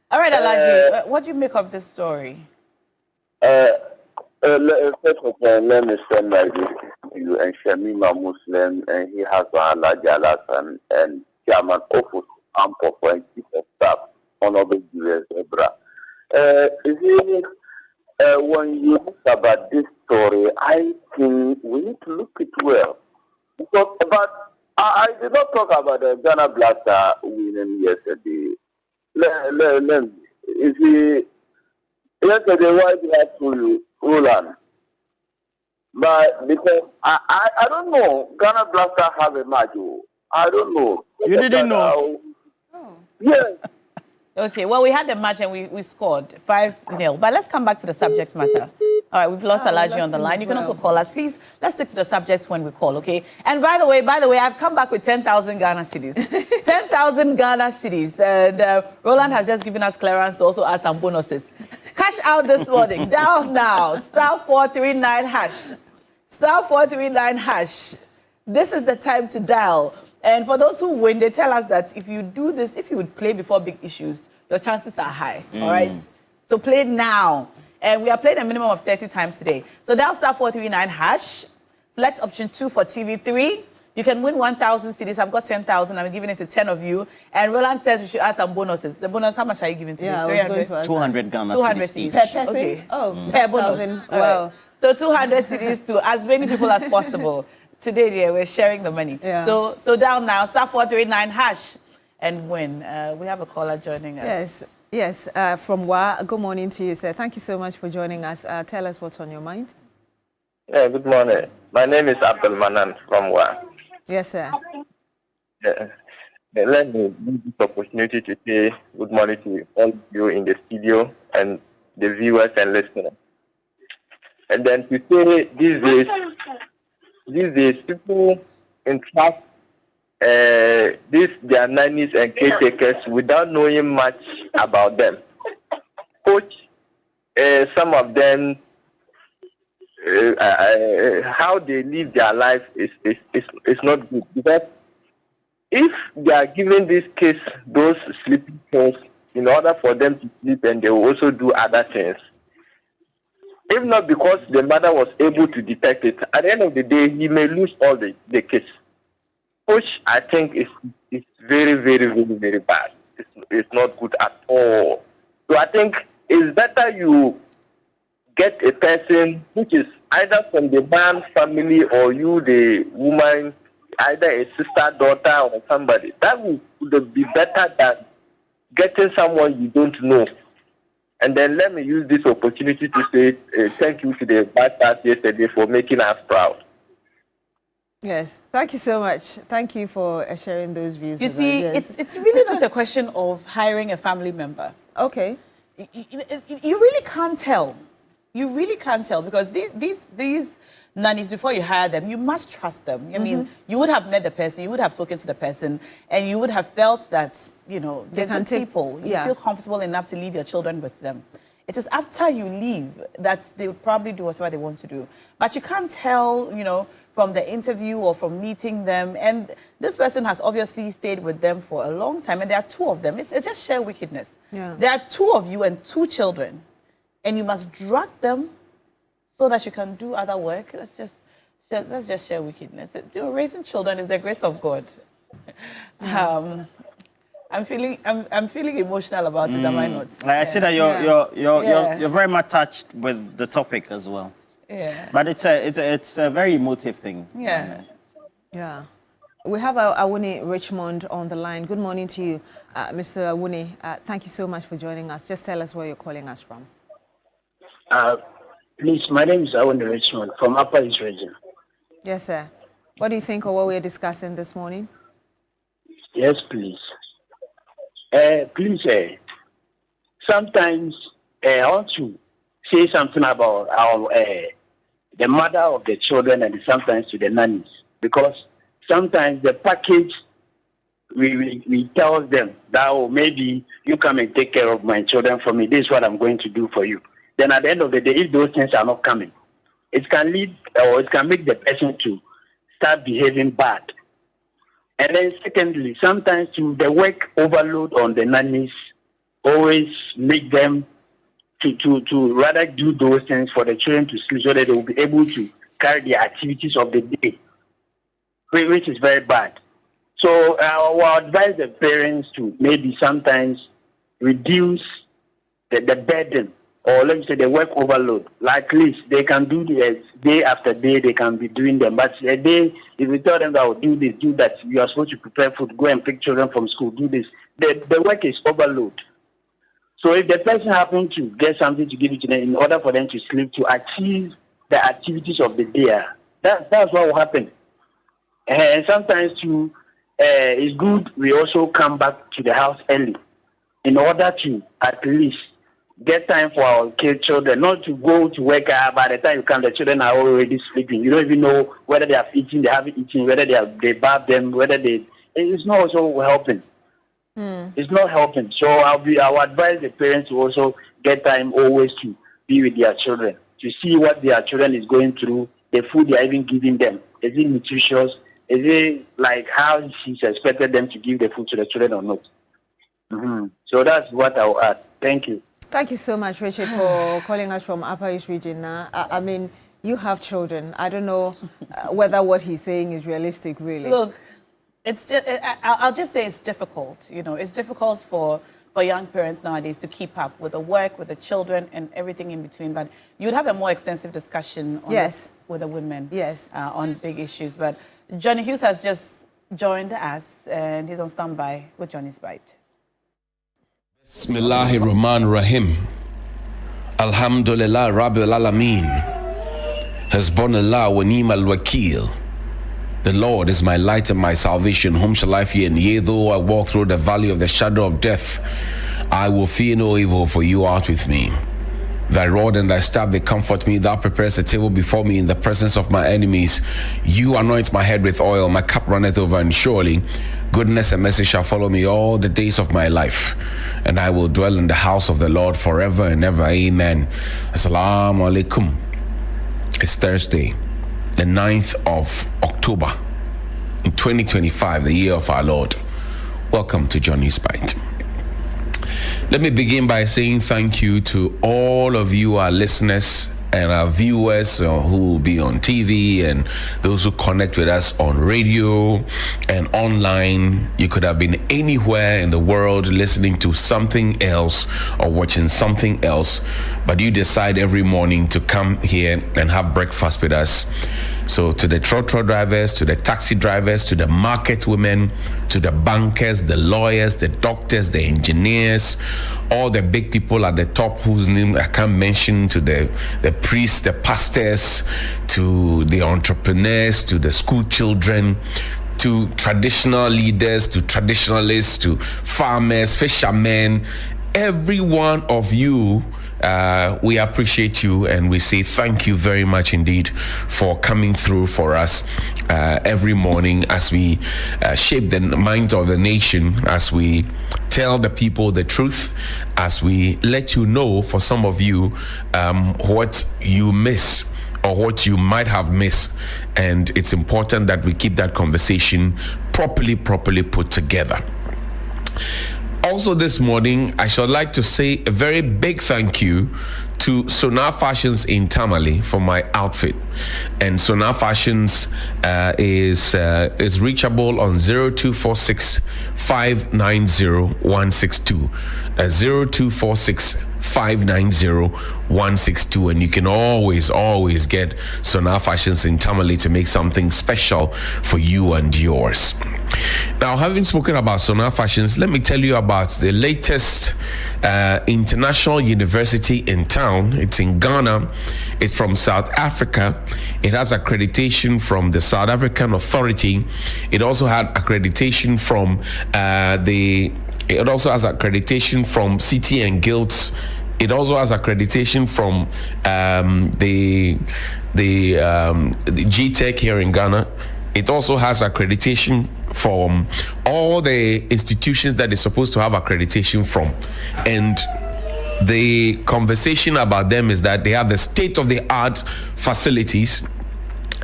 All right, Alaji, what do you make of this story? First of all, let me send my greetings to you and Shamima Muslim, and he has Alaji Alasan and Chairman Ofus Ampo and Chief of Staff, Honorable Julius Ebra. When you look about this story, I think we need to look it well. Because I did not talk about the Ghana Blaster winning yesterday. Yesterday, why did I tell you, Roland? But because I don't know, Ghana Blaster have a match. I don't know. You didn't know? Yes. Okay, well, we had the match and we scored 5-0. But let's come back to the subject matter. All right, we've lost Alaji on the line. You can also call us. Please, let's stick to the subjects when we call, okay? And by the way, I've come back with 10,000 Ghana cedis. 10,000 Ghana cedis. And Roland has just given us clearance to also add some bonuses. Cash out this morning. Down now. *439#. *439#. This is the time to dial. And for those who win, they tell us that if you do this, if you would play before big issues, your chances are high, all right? So play now. And we are playing a minimum of 30 times today. So dial *439#. Select option 2 for TV3. You can win 1,000 cedis. I've got 10,000. I'm giving it to 10 of you. And Roland says we should add some bonuses. The bonus, how much are you giving to me? 300? 200 Ghana 200 cedis. cedis. Per person? Okay. Oh, per bonus. Wow. Right. So 200 cedis to as many people as possible. Today, dear, we're sharing the money. Yeah. So down now, *439# and win. We have a caller joining us. Yes, from WA. Good morning to you, sir. Thank you so much for joining us. Tell us what's on your mind. Yeah, good morning. My name is Abdul Manan from WA. Yes, sir. Yeah. Let me use this opportunity to say good morning to all of you in the studio and the viewers and listeners. And then to say these days people entrust their nannies and caretakers without knowing much about them. Coach, some of them, how they live their life is not good. Because if they are giving this case those sleeping pills in order for them to sleep, and they will also do other things, if not because the mother was able to detect it, at the end of the day, he may lose all the case. Which I think is very, very, very, very bad. It's not good at all. So I think it's better you get a person which is either from the man's family or you, the woman, either a sister, daughter, or somebody. That would be better than getting someone you don't know. And then let me use this opportunity to say thank you to the Bastards yesterday for making us proud. Yes, thank you so much. Thank you for sharing those views. You see, it's really not a question of hiring a family member. Okay. You really can't tell. You really can't tell because these nannies, before you hire them, you must trust them. I mean, you would have met the person, you would have spoken to the person, and you would have felt that, you know, they're good people. You feel comfortable enough to leave your children with them. It is after you leave that they would probably do whatever they want to do. But you can't tell, you know, from the interview or from meeting them. And this person has obviously stayed with them for a long time, and there are two of them. It's just sheer wickedness. There are two of you and two children, and you must drag them so that you can do other work. That's just sheer wickedness. You know, raising children is the grace of God. I'm feeling emotional about it. Am I not? Like I see that you're very much touched with the topic as well. Yeah. But it's a very emotive thing. Yeah. Yeah. We have Awuni Richmond on the line. Good morning to you, Mr. Awuni. Thank you so much for joining us. Just tell us where you're calling us from. Please, my name is Awuni Richmond from Upper East Region. Yes, sir. What do you think of what we're discussing this morning? Yes, please. Sometimes I want to say something about our the mother of the children and sometimes to the nannies, because sometimes the package we tell them that, oh, maybe you come and take care of my children for me. This is what I'm going to do for you. Then at the end of the day, if those things are not coming, it can lead or it can make the person to start behaving bad. And then secondly, sometimes the work overload on the nannies always make them to rather do those things for the children to sleep so that they will be able to carry the activities of the day, which is very bad. So I will advise the parents to maybe sometimes reduce the burden, or let me say the work overload. Like at least they can do this day after day, they can be doing them. But a day, if we tell them that, oh, do this, do that, you are supposed to prepare food, go and pick children from school, do this. The work is overload. So if the person happens to get something to give it to them in order for them to sleep, to achieve the activities of the day, that's what will happen. And sometimes too, it's good we also come back to the house early in order to at least get time for our children, not to go to work. By the time you come, the children are already sleeping. You don't even know whether they have eaten, they haven't eaten, whether they bath them, whether it's not also helping. It's not helping. So I will advise the parents to also get time always to be with their children, to see what their children is going through, the food they are even giving them. Is it nutritious? Is it like how she's expected them to give the food to the children or not? So that's what I will add. Thank you. Thank you so much, Richard, for calling us from Upper East Region. I mean, you have children. I don't know whether what he's saying is realistic, really. Look, I'll just say it's difficult. You know, it's difficult for young parents nowadays to keep up with the work, with the children, and everything in between. But you'd have a more extensive discussion on this with the women on big issues. But Johnny Hughes has just joined us, and he's on standby with Johnny's Bite. Bismillahir Rahmanir Rahim. Alhamdulillah Rabbil Alameen. Hasbunallah wa ni'mal wakeel. The Lord is my light and my salvation. Whom shall I fear? And yea, though I walk through the valley of the shadow of death, I will fear no evil, for you art with me. Thy rod and thy staff, they comfort me. Thou preparest a table before me in the presence of my enemies. You anoint my head with oil, my cup runneth over, and surely goodness and mercy shall follow me all the days of my life, and I will dwell in the house of the Lord forever and ever. Amen. Assalamu alaikum. It's Thursday, the 9th of October in 2025, the year of our Lord. Welcome to Johnny's Bite. Let me begin by saying thank you to all of you, our listeners and our viewers who will be on TV and those who connect with us on radio and online. You could have been anywhere in the world listening to something else or watching something else, but you decide every morning to come here and have breakfast with us. So to the trotro drivers, to the taxi drivers, to the market women, to the bankers, the lawyers, the doctors, the engineers, all the big people at the top whose name I can't mention, to the priests, the pastors, to the entrepreneurs, to the school children, to traditional leaders, to traditionalists, to farmers, fishermen, every one of you, we appreciate you and we say thank you very much indeed for coming through for us every morning as we shape the minds of the nation, as we tell the people the truth, as we let you know, for some of you, what you miss or what you might have missed. And it's important that we keep that conversation properly put together. Also this morning, I should like to say a very big thank you to Sonar Fashions in Tamale for my outfit. And Sonar Fashions is reachable on 0246 590 162. 0246 590 162, and you can always get Sonar Fashions in Tamale to make something special for you and yours. Now, having spoken about Sonar Fashions, let me tell you about the latest international university in town. It's in Ghana. It's from South Africa. It has accreditation from the South African Authority. It also had accreditation from It also has accreditation from City and Guilds. It also has accreditation from the GTech here in Ghana. It also has accreditation from all the institutions that is supposed to have accreditation from. And the conversation about them is that they have the state-of-the-art facilities,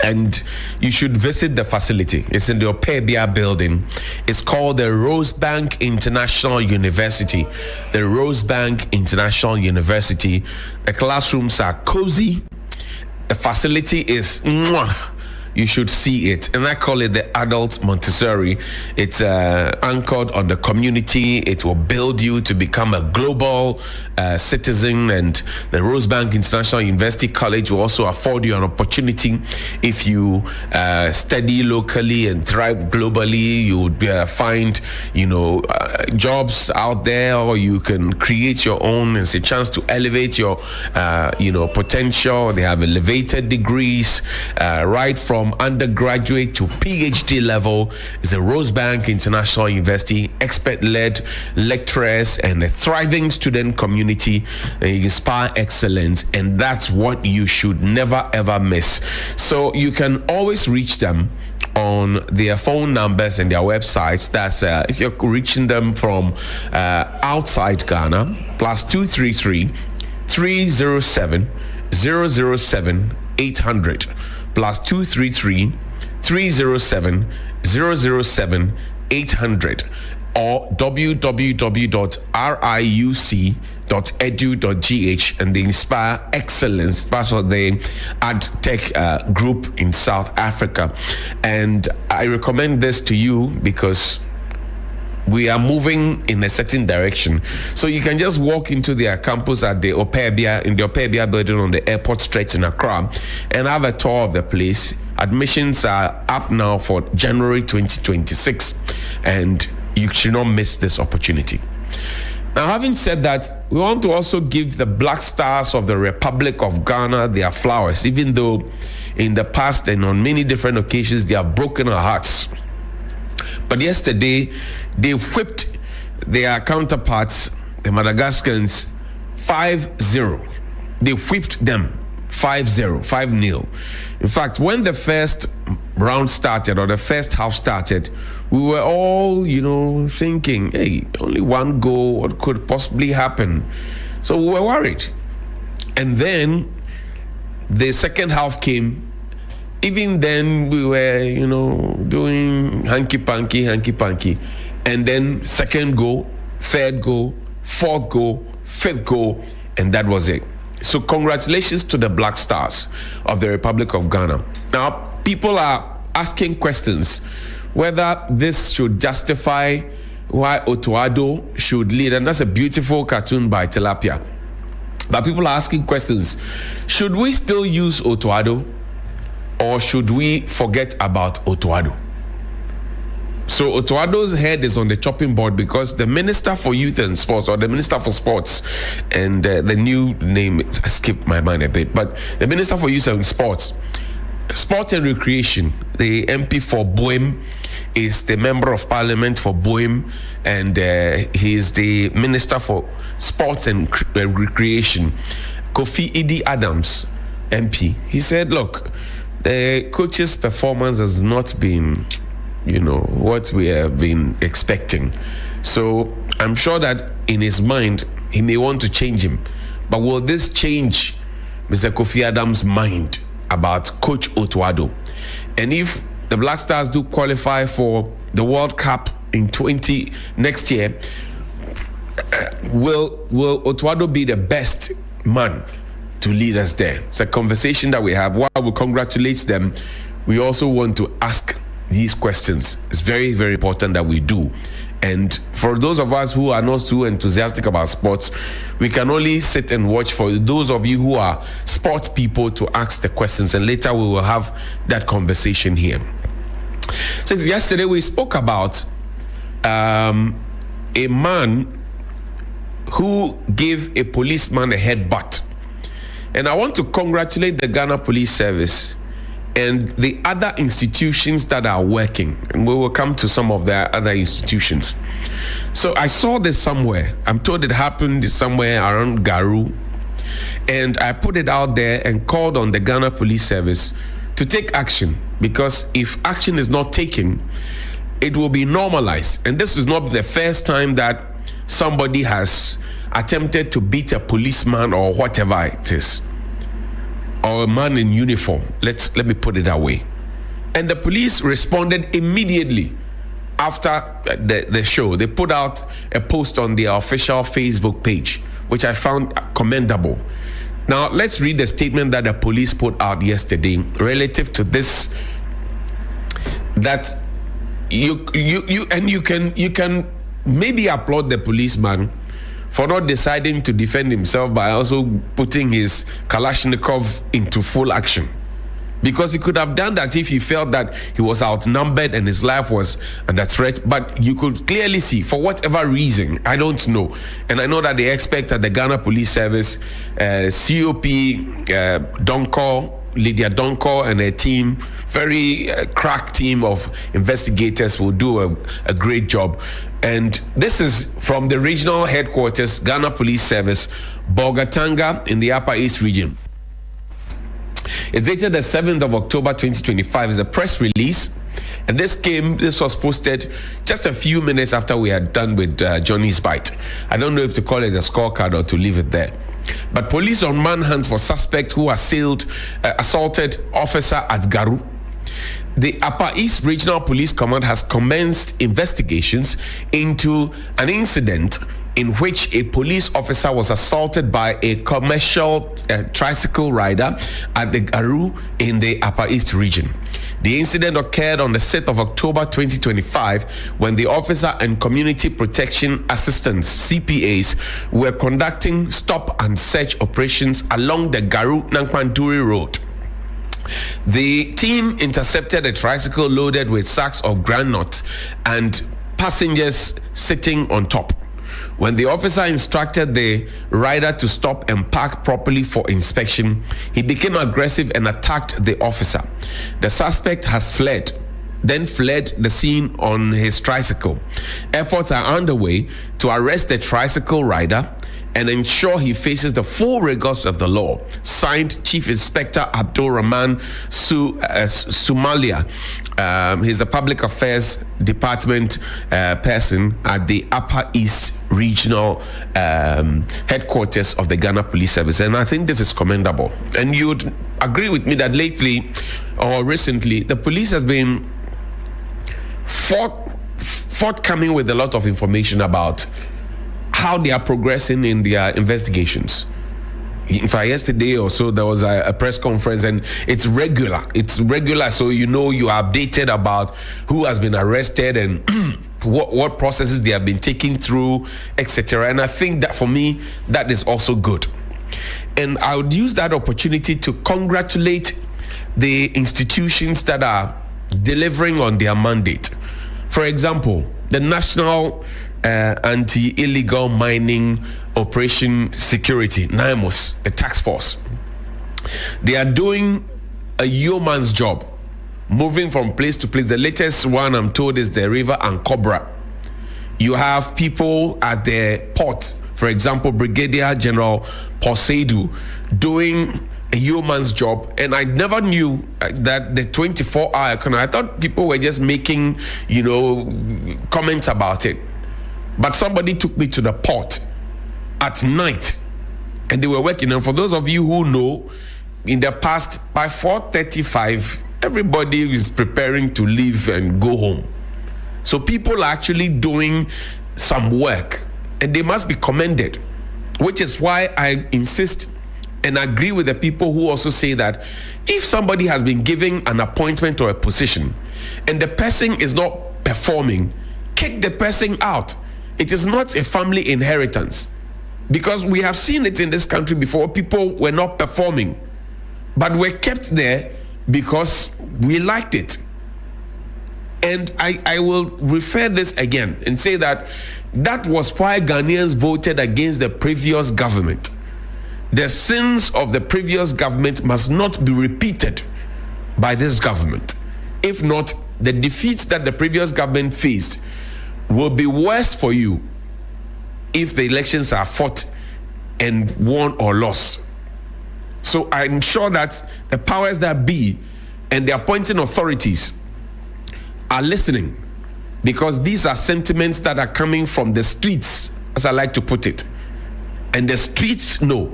and you should visit the facility. It's in the Opebia building. It's called the Rosebank International University. The Rosebank International University. The classrooms are cozy. The facility is you should see it. And I call it the adult Montessori. It's anchored on the community. It will build you to become a global citizen. And the Rosebank International University College will also afford you an opportunity. If you study locally and thrive globally, you would find, jobs out there, or you can create your own. It's a chance to elevate your, potential. They have elevated degrees, right from undergraduate to PhD level. Is a Rosebank International University, expert-led lecturers and a thriving student community. They inspire excellence, and that's what you should never ever miss. So you can always reach them on their phone numbers and their websites. That's if you're reaching them from outside Ghana, +233 307 007 800. +233 307 007 800, or www.riuc.edu.gh, and the Inspire Excellence. That's what the AdTech group in South Africa. And I recommend this to you because we are moving in a certain direction. So you can just walk into their campus at the Opebia building on the airport stretch in Accra and have a tour of the place. Admissions are up now for January 2026, and you should not miss this opportunity. Now, having said that, we want to also give the Black Stars of the Republic of Ghana their flowers, even though in the past and on many different occasions they have broken our hearts. But yesterday, they whipped their counterparts, the Madagascans, 5-0. They whipped them 5-0. In fact, when the first round started, or the first half started, we were all, thinking, hey, only one goal, what could possibly happen? So we were worried. And then the second half came. Even then, we were, doing hanky-panky. And then second goal, third goal, fourth goal, fifth goal, and that was it. So congratulations to the Black Stars of the Republic of Ghana. Now, people are asking questions whether this should justify why Otoado should lead. And that's a beautiful cartoon by Tilapia. But people are asking questions. Should we still use Otoado? Or should we forget about Otoado? So Otoado's head is on the chopping board because the Minister for Youth and Sports, or the Minister for Sports, and the new name, I skipped my mind a bit, but the Minister for Youth and Sports Sport and Recreation, the MP for Boehm, is the Member of Parliament for Boehm, and he is the Minister for Sports and Recreation, Kofi Idi Adams, MP. He said, look, the coach's performance has not been, what we have been expecting. So I'm sure that in his mind, he may want to change him. But will this change Mr. Kofi Adams' mind about Coach Otuado? And if the Black Stars do qualify for the World Cup in next year, will Otuado be the best man to lead us there? It's a conversation that we have. While we congratulate them, we also want to ask these questions. It's very, very important that we do. And for those of us who are not too enthusiastic about sports, we can only sit and watch. For those of you who are sports people, to ask the questions, and later we will have that conversation here. Since yesterday we spoke about a man who gave a policeman a headbutt. And I want to congratulate the Ghana Police Service and the other institutions that are working. And we will come to some of the other institutions. So I saw this somewhere. I'm told it happened somewhere around Garu. And I put it out there and called on the Ghana Police Service to take action. Because if action is not taken, it will be normalized. And this is not the first time that somebody has attempted to beat a policeman or whatever it is, or a man in uniform. Let me put it that way. And the police responded immediately after the show. They put out a post on their official Facebook page, which I found commendable. Now let's read the statement that the police put out yesterday relative to this. That you can maybe applaud the policeman for not deciding to defend himself by also putting his Kalashnikov into full action. Because he could have done that if he felt that he was outnumbered and his life was under threat. But you could clearly see, for whatever reason, I don't know. And I know that the experts at the Ghana Police Service, COP Donko, Lydia Donko and her team, very crack team of investigators, will do a great job. And this is from the regional headquarters, Ghana Police Service, Bolgatanga in the Upper East region. It's dated the 7th of October 2025. It's a press release. And this was posted just a few minutes after we had done with Johnny's Bite. I don't know if to call it a scorecard or to leave it there. But police on manhunt for suspect who assaulted officer at Garu. The Upper East Regional Police Command has commenced investigations into an incident in which a police officer was assaulted by a commercial tricycle rider at the Garu in the Upper East region. The incident occurred on the 6th of October 2025 when the officer and community protection assistants, CPAs, were conducting stop and search operations along the Garu-Nankpanturi road. The team intercepted a tricycle loaded with sacks of groundnuts and passengers sitting on top. When the officer instructed the rider to stop and park properly for inspection, he became aggressive and attacked the officer. The suspect has fled the scene on his tricycle. Efforts are underway to arrest the tricycle rider and ensure he faces the full rigors of the law. Signed, Chief Inspector Abdul Rahman Sumalia. He's a Public Affairs Department person at the Upper East Regional headquarters of the Ghana Police Service. And I think this is commendable. And you'd agree with me that lately or recently, the police has been forthcoming with a lot of information about how they are progressing in their investigations. In fact, yesterday or so, there was a press conference, and it's regular. So you are updated about who has been arrested and what processes they have been taking through, etc. And I think that for me, that is also good. And I would use that opportunity to congratulate the institutions that are delivering on their mandate. For example, the National Anti-Illegal Mining Operation Security, NIMOS, a task force. They are doing a yeoman's job, moving from place to place. The latest one I'm told is the River and Cobra. You have people at the port, for example, Brigadier General Poseidu, doing a yeoman's job, and I never knew that the 24-hour economy. I thought people were just making, comments about it. But somebody took me to the port at night, and they were working. And for those of you who know, in the past, by 4:35, everybody is preparing to leave and go home. So people are actually doing some work, and they must be commended, which is why I insist and agree with the people who also say that if somebody has been given an appointment or a position and the person is not performing, kick the person out. It is not a family inheritance, because we have seen it in this country before. People were not performing, but were kept there because we liked it. And I will refer this again and say that was why Ghanaians voted against the previous government. The sins of the previous government must not be repeated by this government. If not, the defeats that the previous government faced will be worse for you if the elections are fought and won or lost. So I'm sure that the powers that be and the appointing authorities are listening, because these are sentiments that are coming from the streets, as I like to put it, and the streets know.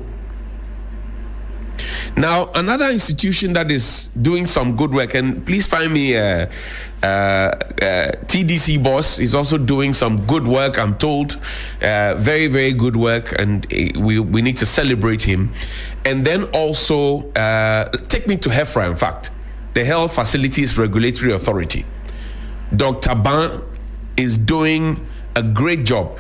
Now, another institution that is doing some good work, and please find me TDC boss, is also doing some good work, I'm told. Very, very good work, and we need to celebrate him. And then also, take me to HEFRA, in fact, the Health Facilities Regulatory Authority. Dr. Ban is doing a great job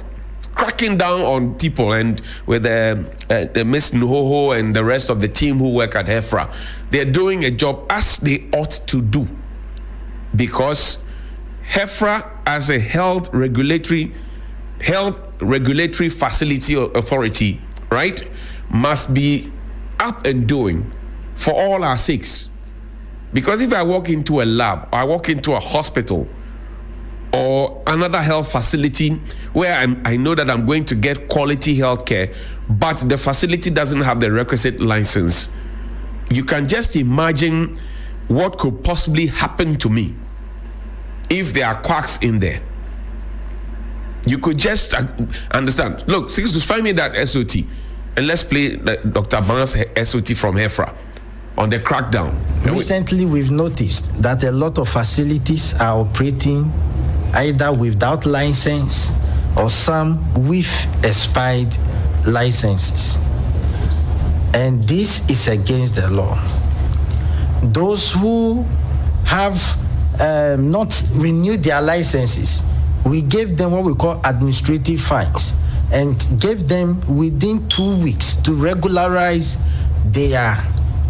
cracking down on people, and with Miss Nuhoho and the rest of the team who work at HEFRA, they're doing a job as they ought to do, because HEFRA, as a health regulatory facility authority, right, must be up and doing for all our sakes. Because if I walk into a lab, I walk into a hospital or another health facility where I know that I'm going to get quality health care, but the facility doesn't have the requisite license, you can just imagine what could possibly happen to me if there are quacks in there. You could just understand. Look, just find me that SOT, and let's play Dr. Ban's SOT from HEFRA on the crackdown. Recently, we've noticed that a lot of facilities are operating either without license or some with expired licenses. And this is against the law. Those who have not renewed their licenses, we gave them what we call administrative fines and gave them within 2 weeks to regularize their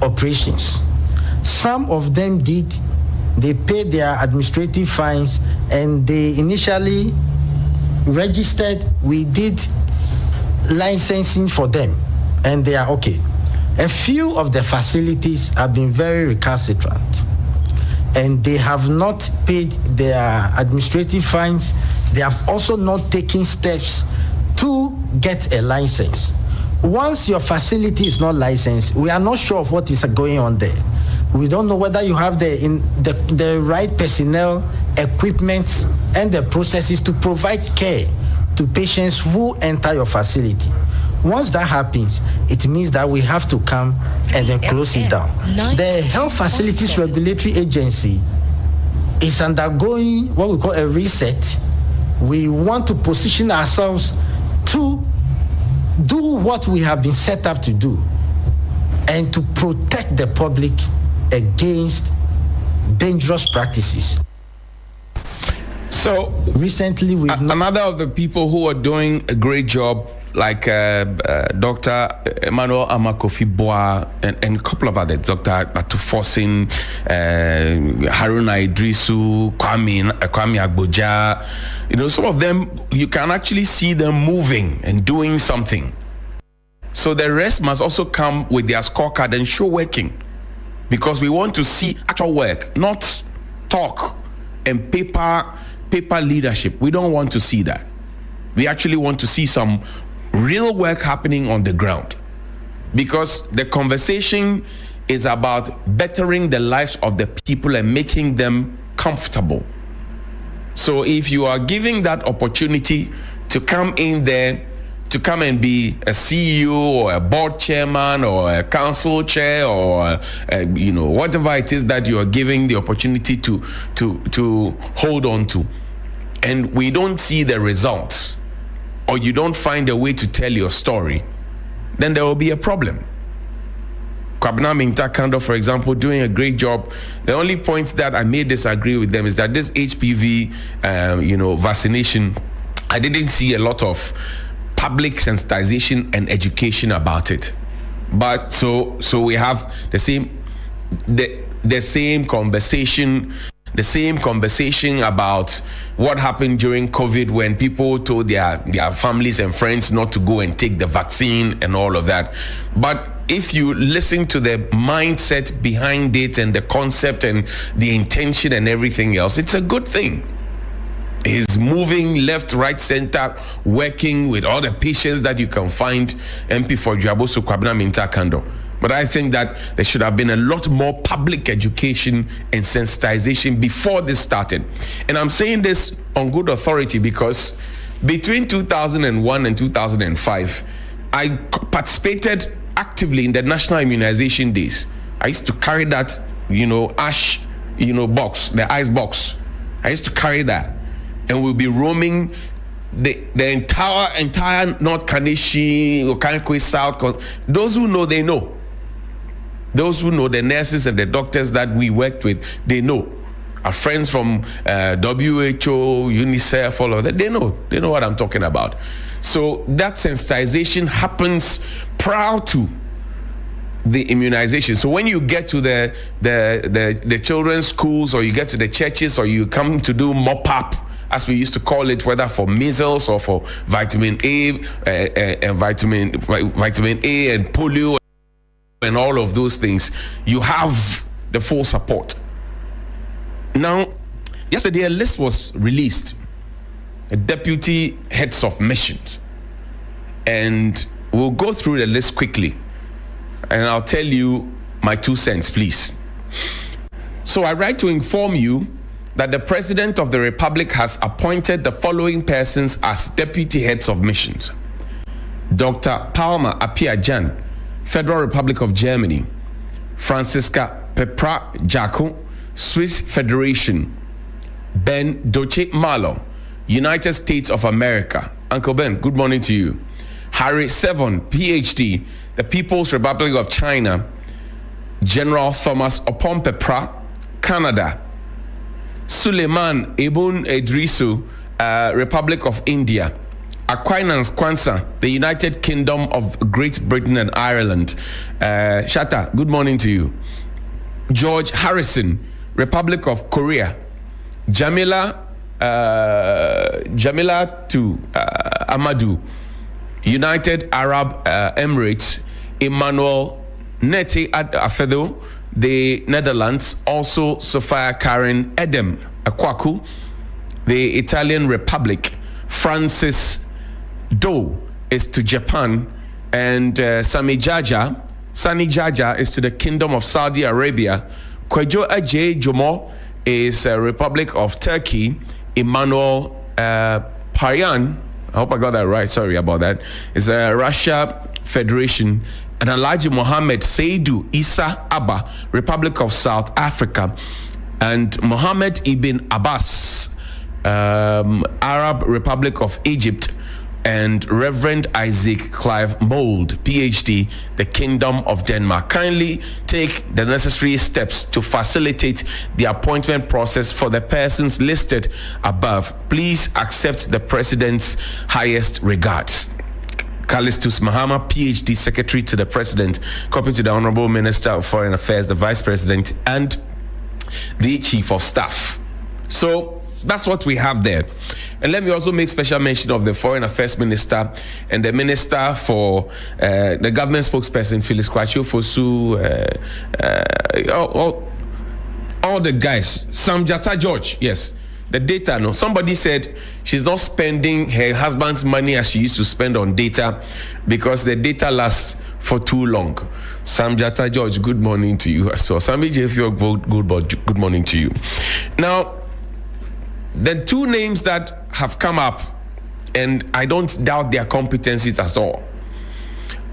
operations. Some of them did. They paid their administrative fines and they initially registered. We did licensing for them and they are okay. A few of the facilities have been very recalcitrant and they have not paid their administrative fines. They have also not taken steps to get a license. Once your facility is not licensed, we are not sure of what is going on there. We don't know whether you have the right personnel, equipment, and the processes to provide care to patients who enter your facility. Once that happens, it means that we have to come and then close it down. The Health Facilities Regulatory Agency is undergoing what we call a reset. We want to position ourselves to do what we have been set up to do and to protect the public against dangerous practices. So recently, another of the people who are doing a great job, like Dr. Emmanuel Amakofi-Boa and a couple of others, Dr. Atufosin, Haruna Idrisu, Kwame Agboja, some of them, you can actually see them moving and doing something. So the rest must also come with their scorecard and show working. because we want to see actual work, not talk and paper leadership. We don't want to see that. We actually want to see some real work happening on the ground, because the conversation is about bettering the lives of the people and making them comfortable. So if you are giving that opportunity to come in there, to come and be a CEO or a board chairman or a council chair or whatever it is that you are giving the opportunity to hold on to, and we don't see the results, or you don't find a way to tell your story, then there will be a problem. Kwabena Mintah Kando, for example, doing a great job. The only point that I may disagree with them is that this HPV, vaccination, I didn't see a lot of public sensitization and education about it. But so we have the same conversation about what happened during COVID when people told their families and friends not to go and take the vaccine and all of that. But if you listen to the mindset behind it and the concept and the intention and everything else, it's a good thing. He's moving left, right, center, working with all the patients that you can find. MP for Dwaboso Kwabena Mintah Kando. But I think that there should have been a lot more public education and sensitization before this started. And I'm saying this on good authority because between 2001 and 2005, I participated actively in the National Immunization Days. I used to carry that, ash, box, the ice box. I used to carry that. And we'll be roaming the entire North Kaneshie, Okankwe South. Those who know, they know. Those who know, the nurses and the doctors that we worked with, they know. Our friends from WHO, UNICEF, all of that, they know what I'm talking about. So that sensitization happens prior to the immunization. So when you get to the children's schools, or you get to the churches, or you come to do mop-up, as we used to call it, whether for measles or for vitamin A and vitamin A and polio and all of those things, you have the full support. Now, yesterday a list was released, a deputy heads of missions, and we'll go through the list quickly, and I'll tell you my 2 cents, please. So I write to inform you that the President of the Republic has appointed the following persons as deputy heads of missions: Dr. Palma Apia-Jan, Federal Republic of Germany; Francisca Pepra Jaco, Swiss Federation; Ben Doche Malo, United States of America. Uncle Ben, good morning to you. Harry Sevon, PhD, the People's Republic of China; General Thomas Opon Pepra, Canada; Suleiman Ibn Idrisu, Republic of India; Aquinas Kwanzaa, the United Kingdom of Great Britain and Ireland. Shatta, good morning to you. George Harrison, Republic of Korea; Jamila Amadou, United Arab Emirates; Emmanuel Neti Afedo, the Netherlands; also Sophia Karen Edem Akwaku, the Italian Republic; Francis Do is to Japan; and Sani Jaja is to the Kingdom of Saudi Arabia. Kwejo Ajay Jomo is Republic of Turkey. Emmanuel Payan, I hope I got that right, sorry about that, is Russia Federation. And Alhaji Mohammed Seidu Isa Abba, Republic of South Africa. And Mohammed Ibn Abbas, Arab Republic of Egypt. And Reverend Isaac Clive Mould, PhD, the Kingdom of Denmark. Kindly take the necessary steps to facilitate the appointment process for the persons listed above. Please accept the President's highest regards. Callistus Mahama, PhD, Secretary to the President. Copy to the Honorable Minister of Foreign Affairs, the Vice President, and the Chief of Staff. So That's what we have there. And let me also make special mention of the Foreign Affairs Minister and the Minister for the government spokesperson, Phyllis Kwachio Fosu, all the guys. Samjata George, yes. The data, no. Somebody said she's not spending her husband's money as she used to spend on data because the data lasts for too long. Samjata George, good morning to you as well. Sammy Jeffio, good morning to you. Now, the two names that have come up, and I don't doubt their competencies at all,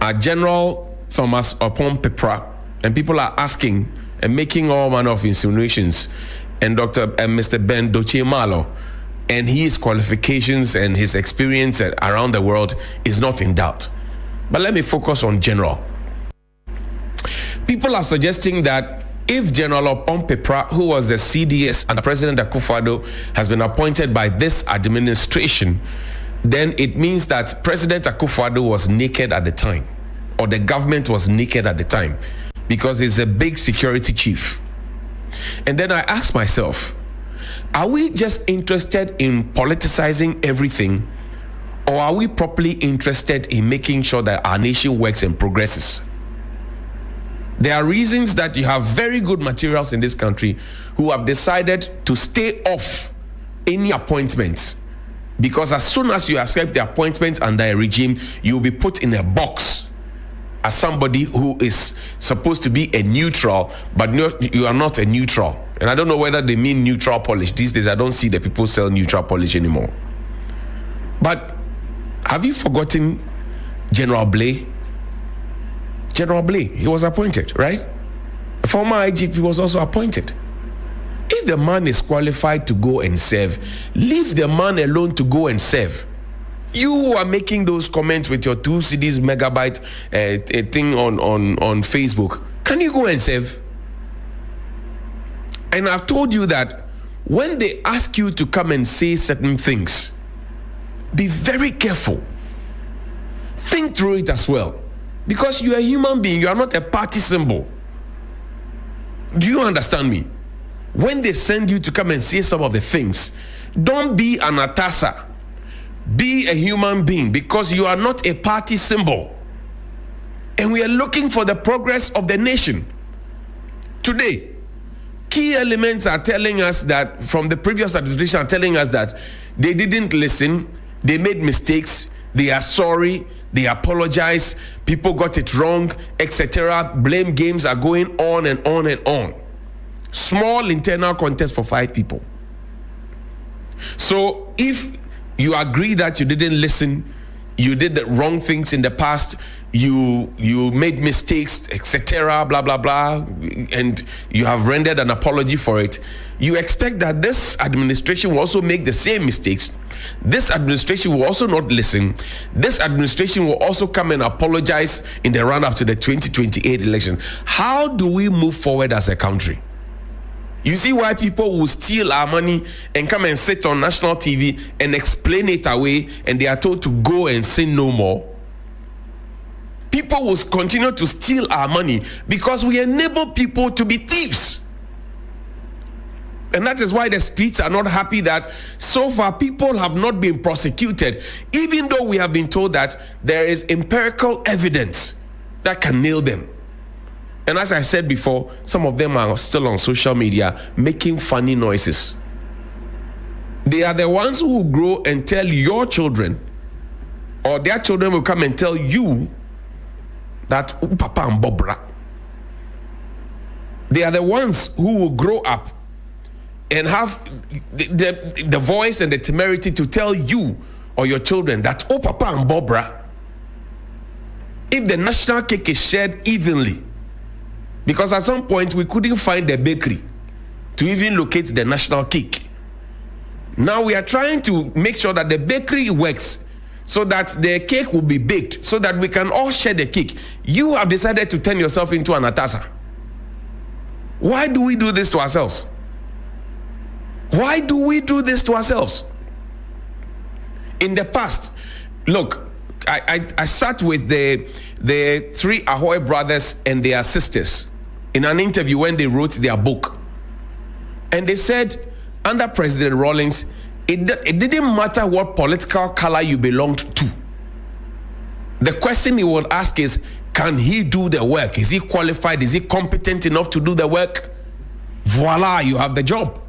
are General Thomas Opon Pepra, and people are asking and making all manner of insinuations, and Mr. Ben Doche Malo, and his qualifications and his experience around the world is not in doubt. But let me focus on General. People are suggesting that if General Opon Pepra, who was the CDS under President Akufo-Addo, has been appointed by this administration, then it means that President Akufo-Addo was naked at the time, or the government was naked at the time, because he's a big security chief. And then I ask myself, are we just interested in politicizing everything, or are we properly interested in making sure that our nation works and progresses? There are reasons that you have very good materials in this country who have decided to stay off any appointments, because as soon as you accept the appointment under a regime, you'll be put in a box as somebody who is supposed to be a neutral, but you are not a neutral. And I don't know whether they mean neutral polish. These days, I don't see the people sell neutral polish anymore. But have you forgotten General Blay? General Blay, he was appointed, right? The former IGP was also appointed. If the man is qualified to go and serve, leave the man alone to go and serve. You who are making those comments with your 2 CDs megabyte thing on Facebook, can you go and serve? And I've told you that when they ask you to come and say certain things, be very careful. Think through it as well. Because you are a human being, you are not a party symbol. Do you understand me? When they send you to come and say some of the things, don't be an atassa. Be a human being, because you are not a party symbol. And we are looking for the progress of the nation. Today, key elements are telling us that, from the previous administration, are telling us that they didn't listen, they made mistakes, they are sorry, they apologize, people got it wrong, etc. Blame games are going on and on and on. Small internal contest for 5 people. So if you agree that you didn't listen, you did the wrong things in the past, you made mistakes, etc., blah, blah, blah, and you have rendered an apology for it, you expect that this administration will also make the same mistakes. This administration will also not listen. This administration will also come and apologize in the run-up to the 2028 election. How do we move forward as a country? You see why people will steal our money and come and sit on national TV and explain it away, and they are told to go and sin no more? People will continue to steal our money because we enable people to be thieves. And that is why the streets are not happy that so far people have not been prosecuted, even though we have been told that there is empirical evidence that can nail them. And as I said before, some of them are still on social media making funny noises. They are the ones who will grow and tell your children, or their children will come and tell you that Papa and Bobra. They are the ones who will grow up and have the voice and the temerity to tell you or your children that Papa and Bobra, if the national cake is shared evenly, because at some point we couldn't find the bakery to even locate the national cake. Now we are trying to make sure that the bakery works so that the cake will be baked so that we can all share the cake. You have decided to turn yourself into an atassa. Why do we do this to ourselves? Why do we do this to ourselves? In the past, look, I sat with the 3 Ahoy brothers and their sisters in an interview when they wrote their book. And they said, under President Rawlings, it didn't matter what political color you belonged to. The question he would ask is, can he do the work? Is he qualified? Is he competent enough to do the work? Voila, you have the job.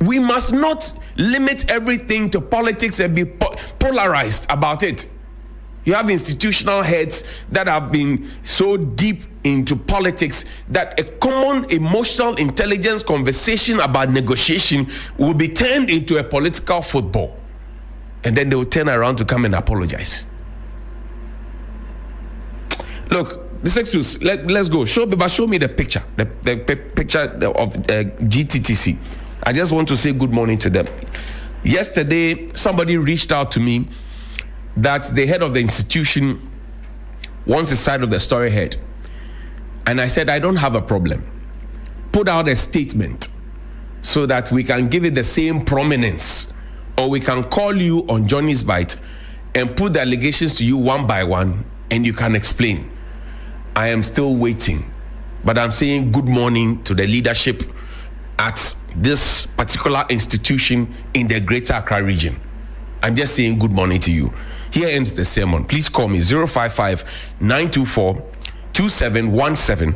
We must not limit everything to politics and be polarized about it. You have institutional heads that have been so deep into politics that a common emotional intelligence conversation about negotiation will be turned into a political football. And then they will turn around to come and apologize. Look, the sextus, let's go. Show me the picture, the picture of GTTC. I just want to say good morning to them. Yesterday, somebody reached out to me that the head of the institution wants the side of the story head. And I said, I don't have a problem. Put out a statement so that we can give it the same prominence, or we can call you on Johnny's Bite and put the allegations to you one by one, and you can explain. I am still waiting, but I'm saying good morning to the leadership at this particular institution in the Greater Accra region. I'm just saying good morning to you. Here ends the sermon. Please call me 055-924-2717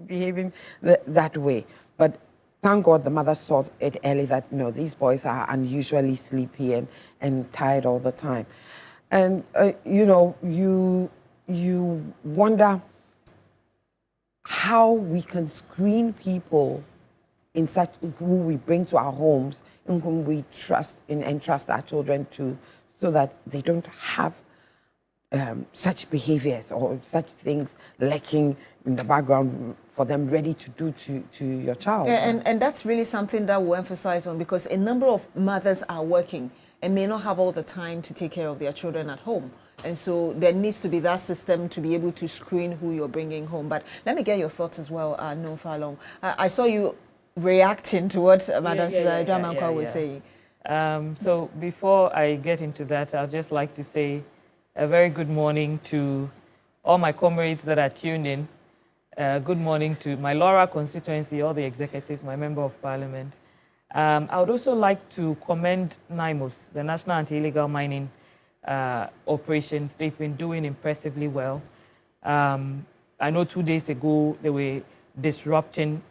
behaving that way. But thank God the mother saw it early that, no, these boys are unusually sleepy and tired all the time. And, you know, you wonder how we can screen people in such who we bring to our homes and whom we trust and entrust our children to, so that they don't have such behaviors or such things lurking in the background for them ready to do to your child. Yeah, and that's really something that we'll emphasize on, because a number of mothers are working and may not have all the time to take care of their children at home. And so there needs to be that system to be able to screen who you're bringing home. But let me get your thoughts as well, No Falong. I saw you reacting to what Madam Dramankwa was saying. So before I get into that, I'd just like to say a very good morning to all my comrades that are tuned in. Good morning to my Laura constituency, all the executives, my member of parliament. I would also like to commend NIMOS, the National Anti-Illegal Mining Operations. They've been doing impressively well. I know 2 days ago they were disrupting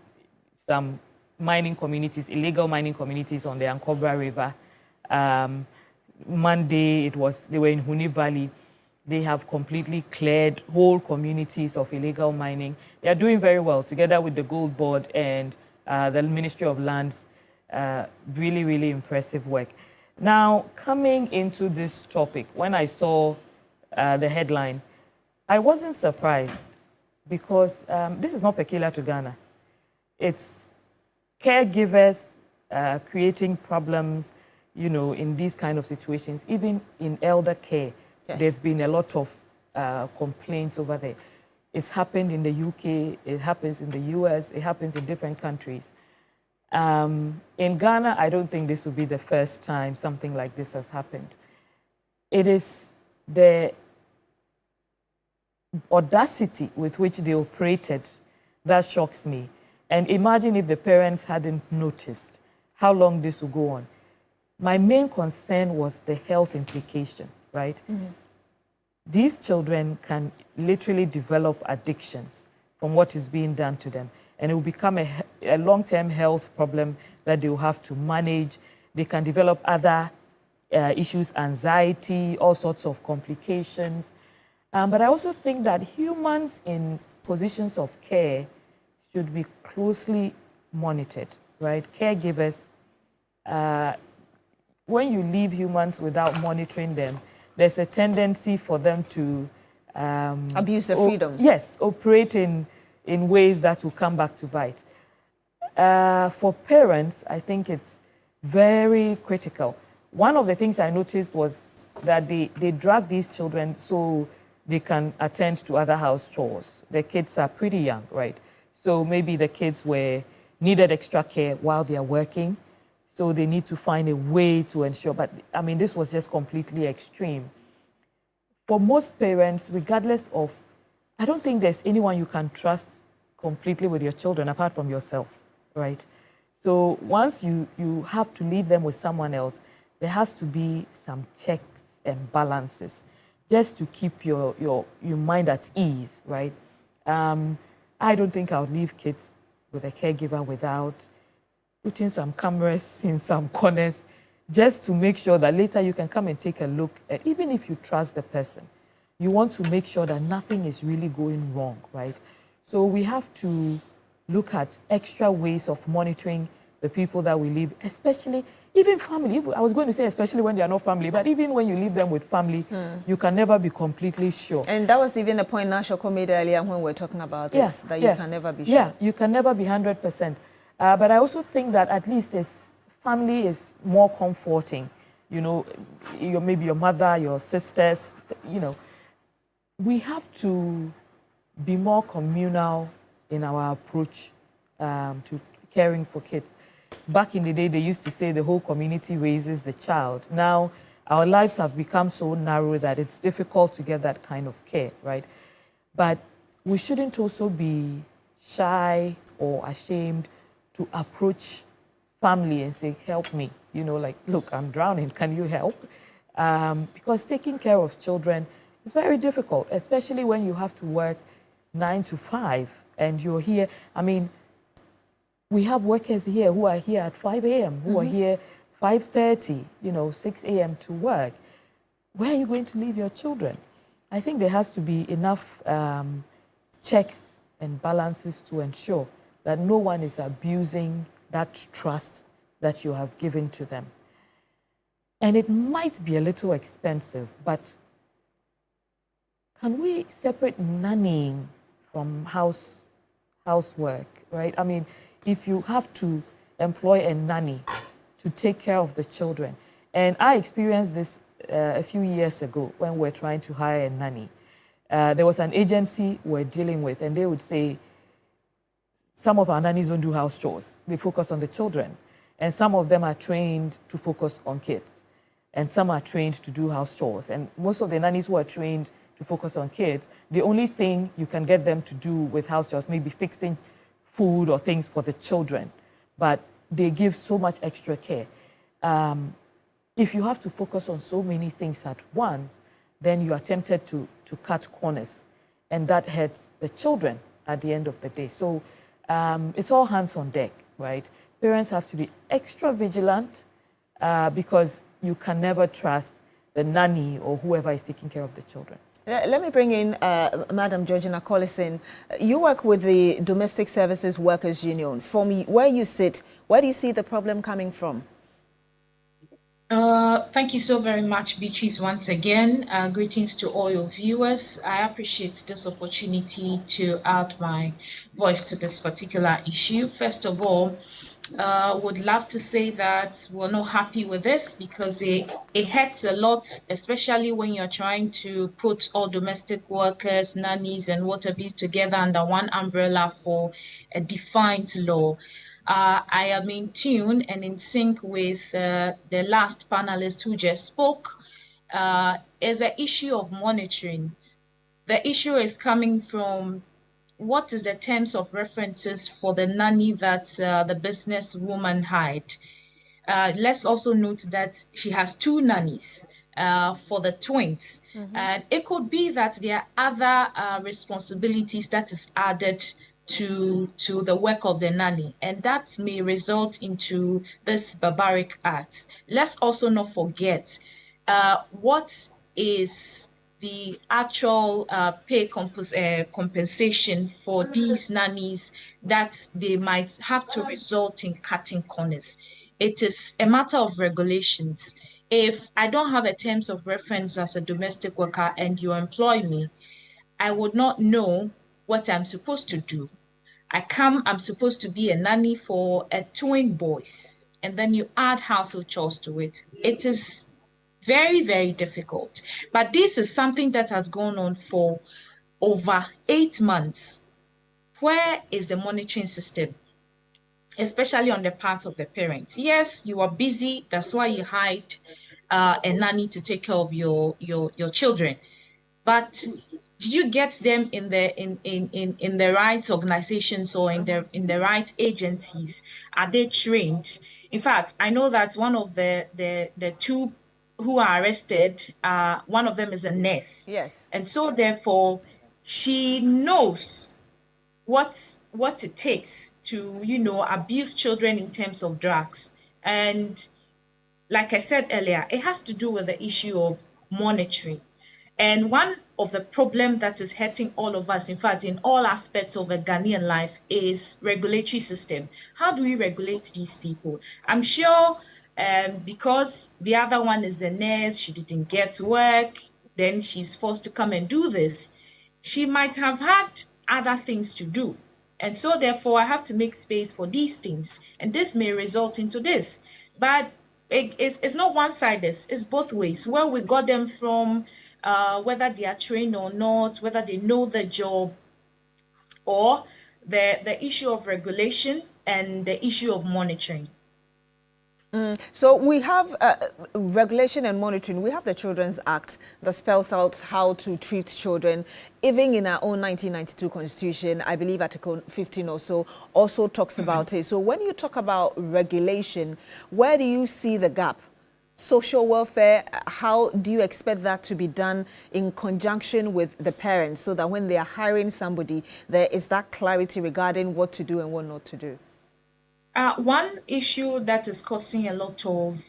some mining communities, illegal mining communities on the Ankobra River. Monday, they were in Huni Valley. They have completely cleared whole communities of illegal mining. They are doing very well together with the Gold Board and the Ministry of Lands. Really, really impressive work. Now, coming into this topic, when I saw the headline, I wasn't surprised, because this is not peculiar to Ghana. It's caregivers creating problems, you know, in these kind of situations. Even in elder care, there's been a lot of complaints over there. It's happened in the UK, it happens in the US, it happens in different countries. In Ghana, I don't think this will be the first time something like this has happened. It is the audacity with which they operated that shocks me. And imagine if the parents hadn't noticed how long this would go on. My main concern was the health implication, right? Mm-hmm. These children can literally develop addictions from what is being done to them. And it will become a long-term health problem that they will have to manage. They can develop other issues, anxiety, all sorts of complications. But I also think that humans in positions of care should be closely monitored, right? Caregivers, when you leave humans without monitoring them, there's a tendency for them to abuse their freedom. Yes, operate in ways that will come back to bite. For parents, I think it's very critical. One of the things I noticed was that they drag these children so they can attend to other house chores. The kids are pretty young, right? So maybe the kids needed extra care while they are working. So they need to find a way to ensure. But I mean, this was just completely extreme. For most parents, regardless of, I don't think there's anyone you can trust completely with your children apart from yourself, right? So once you have to leave them with someone else, there has to be some checks and balances just to keep your mind at ease, right? I don't think I would leave kids with a caregiver without putting some cameras in some corners just to make sure that later you can come and take a look at, even if you trust the person, you want to make sure that nothing is really going wrong, right? So we have to look at extra ways of monitoring the people that we leave, especially, even family. I was going to say especially when they are not family, but even when you leave them with family, you can never be completely sure. And that was even a point Nashoko made earlier when we were talking about this, that you can never be sure. Yeah, you can never be 100%. But I also think that at least family is more comforting. You know, maybe your mother, your sisters, you know. We have to be more communal in our approach to caring for kids. Back in the day, they used to say the whole community raises the child. Now, our lives have become so narrow that it's difficult to get that kind of care, right? But we shouldn't also be shy or ashamed to approach family and say, help me. You know, like, look, I'm drowning, can you help? Because taking care of children is very difficult, especially when you have to work 9 to 5 and you're here. I mean, we have workers here who are here at 5 a.m., who are here 5:30, 6 a.m. to work. Where are you going to leave your children? I think there has to be enough checks and balances to ensure that no one is abusing that trust that you have given to them. And it might be a little expensive, but can we separate nannying from housework, right? I mean, if you have to employ a nanny to take care of the children, and I experienced this a few years ago when we're trying to hire a nanny. There was an agency we're dealing with, and they would say, some of our nannies don't do house chores. They focus on the children. And some of them are trained to focus on kids. And some are trained to do house chores. And most of the nannies who are trained to focus on kids, the only thing you can get them to do with house chores may be fixing food or things for the children. But they give so much extra care. If you have to focus on so many things at once, then you are tempted to cut corners. And that hurts the children at the end of the day. So it's all hands on deck, right? Parents have to be extra vigilant because you can never trust the nanny or whoever is taking care of the children. Let me bring in Madam Georgina Collison. You work with the Domestic Services Workers Union. From where you sit, where do you see the problem coming from? Thank you so very much, Beatrice, once again. Greetings to all your viewers. I appreciate this opportunity to add my voice to this particular issue. First of all, would love to say that we're not happy with this because it hurts a lot, especially when you're trying to put all domestic workers, nannies, and what have you together under one umbrella for a defined law. I am in tune and in sync with the last panelist who just spoke. Is an issue of monitoring. The issue is coming from what is the terms of references for the nanny that the businesswoman hired. Let's also note that she has two nannies for the twins. And it could be that there are other responsibilities that is added to the work of the nanny, and that may result into this barbaric act. Let's also not forget what is the actual pay compensation for these nannies that they might have to result in cutting corners. It is a matter of regulations. If I don't have a terms of reference as a domestic worker and you employ me, I would not know what I'm supposed to do. I'm supposed to be a nanny for twin boys, and then you add household chores to it. It is very, very difficult. But this is something that has gone on for over 8 months. Where is the monitoring system, especially on the part of the parents? Yes, you are busy. That's why you hired a nanny to take care of your children. But did you get them in the right organizations or in the right agencies? Are they trained? In fact, I know that one of the two who are arrested, one of them is a nurse. Yes. And so therefore, she knows what it takes to, abuse children in terms of drugs. And like I said earlier, it has to do with the issue of monitoring. And one of the problems that is hurting all of us, in fact, in all aspects of a Ghanaian life, is regulatory system. How do we regulate these people? I'm sure because the other one is a nurse, she didn't get to work, then she's forced to come and do this. She might have had other things to do. And so therefore, I have to make space for these things. And this may result into this. But it's not one-sided, it's both ways. Where we got them from, whether they are trained or not, whether they know the job, or the issue of regulation and the issue of monitoring. So we have regulation and monitoring. We have the Children's Act that spells out how to treat children. Even in our own 1992 Constitution, I believe Article 15 or so also talks about it. So when you talk about regulation, where do you see the gap? social welfare, how do you expect that to be done in conjunction with the parents so that when they are hiring somebody, there is that clarity regarding what to do and what not to do? One issue that is causing a lot of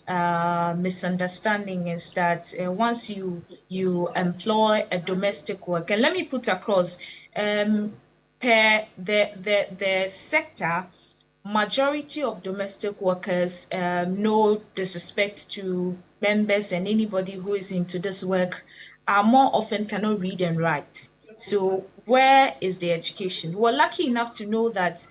misunderstanding is that once you employ a domestic worker, and let me put across, per the sector, majority of domestic workers, no disrespect to members and anybody who is into this work, are more often cannot read and write. So where is the education? We're lucky enough to know that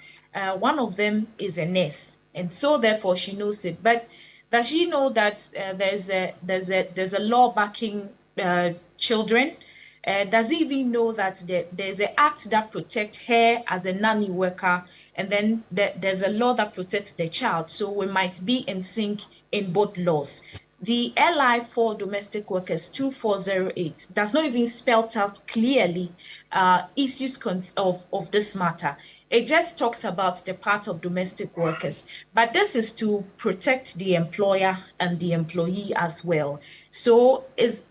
one of them is a nurse, and so therefore she knows it. But does she know that there's a law backing children? Does he even know that there's an act that protects her as a nanny worker, and then there's a law that protects the child? So we might be in sync in both laws. The LI for domestic workers 2408 does not even spell out clearly issues of this matter. It just talks about the part of domestic workers, but this is to protect the employer and the employee as well. So it's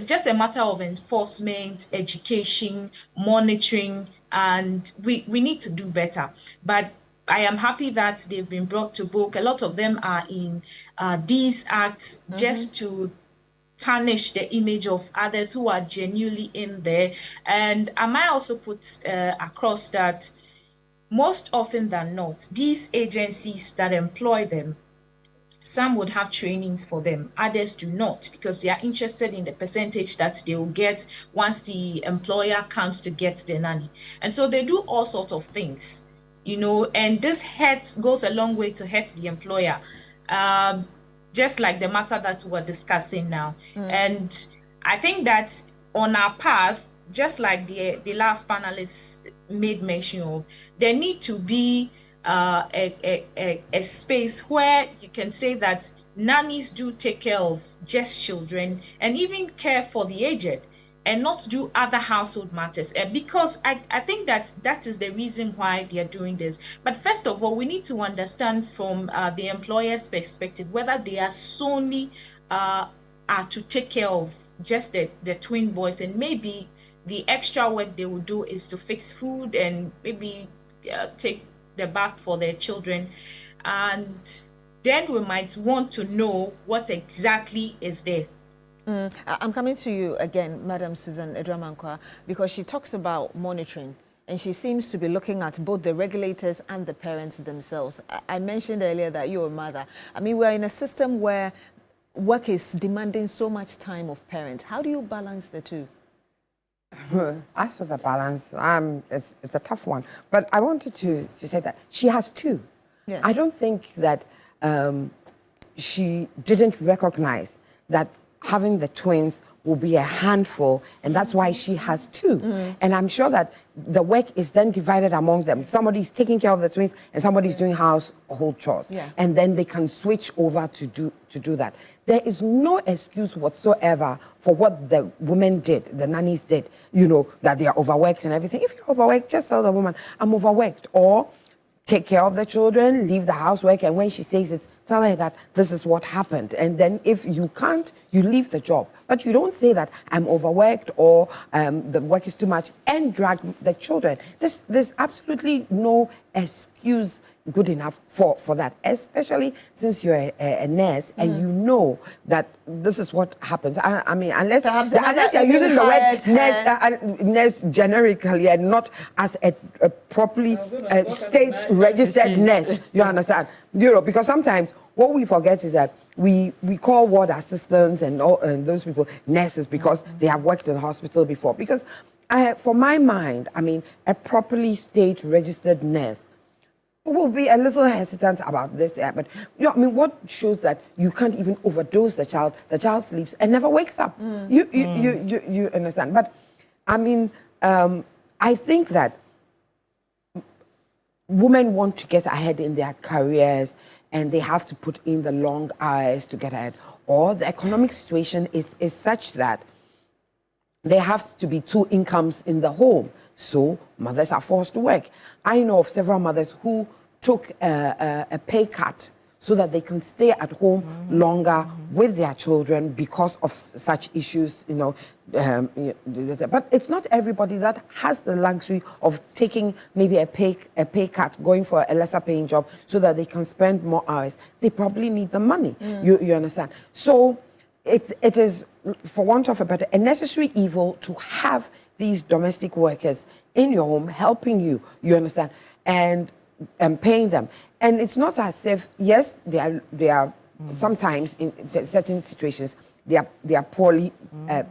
just a matter of enforcement, education, monitoring, and we need to do better. But I am happy that they've been brought to book. A lot of them are in these acts just to tarnish the image of others who are genuinely in there. And I might also put across that most often than not, these agencies that employ them, some would have trainings for them, others do not, because they are interested in the percentage that they will get once the employer comes to get the nanny. And so they do all sorts of things, and this goes a long way to hurt the employer, just like the matter that we're discussing now. And I think that on our path, just like the last panelist made mention of, there need to be a space where you can say that nannies do take care of just children and even care for the aged and not do other household matters. Because I think that is the reason why they are doing this. But first of all, we need to understand from the employer's perspective whether they are solely are to take care of just the twin boys, and maybe the extra work they will do is to fix food and maybe take the bath for their children. And then we might want to know what exactly is there. I'm coming to you again, Madam Susan Edramankwa, because she talks about monitoring and she seems to be looking at both the regulators and the parents themselves. I mentioned earlier that you're a mother. I mean, we're in a system where work is demanding so much time of parents. How do you balance the two? As for the balance, it's a tough one. But I wanted to say that she has two. Yes. I don't think that she didn't recognize that having the twins will be a handful, and that's why she has two. And I'm sure that the work is then divided among them. Somebody's taking care of the twins and somebody's doing household chores. Yeah. And then they can switch over to do that. There is no excuse whatsoever for what the women did, the nannies did, that they are overworked and everything. If you're overworked, just tell the woman, I'm overworked. Or take care of the children, leave the housework, and when she says it, tell her that this is what happened. And then if you can't, you leave the job. But you don't say that I'm overworked or the work is too much and drag the children. There's absolutely no excuse good enough for that, especially since you're a nurse and you know that this is what happens. I mean, unless they're using the word nurse generically and not as a properly state-registered nurse, you understand? Because sometimes what we forget is that we call ward assistants and those people nurses because they have worked in the hospital before. Because for my mind, I mean, a properly state-registered nurse will be a little hesitant about this, but I mean, what shows that you can't even overdose the child sleeps and never wakes up. You understand? But I mean, I think that women want to get ahead in their careers and they have to put in the long hours to get ahead, or the economic situation is such that there have to be two incomes in the home. So mothers are forced to work. I know of several mothers who took a pay cut so that they can stay at home longer with their children because of such issues, But it's not everybody that has the luxury of taking maybe a pay cut, going for a lesser paying job so that they can spend more hours. They probably need the money. You understand? So it is, for want of a better, a necessary evil to have these domestic workers in your home helping you. You understand? And paying them. And it's not as if, yes, they are sometimes in certain situations they are poorly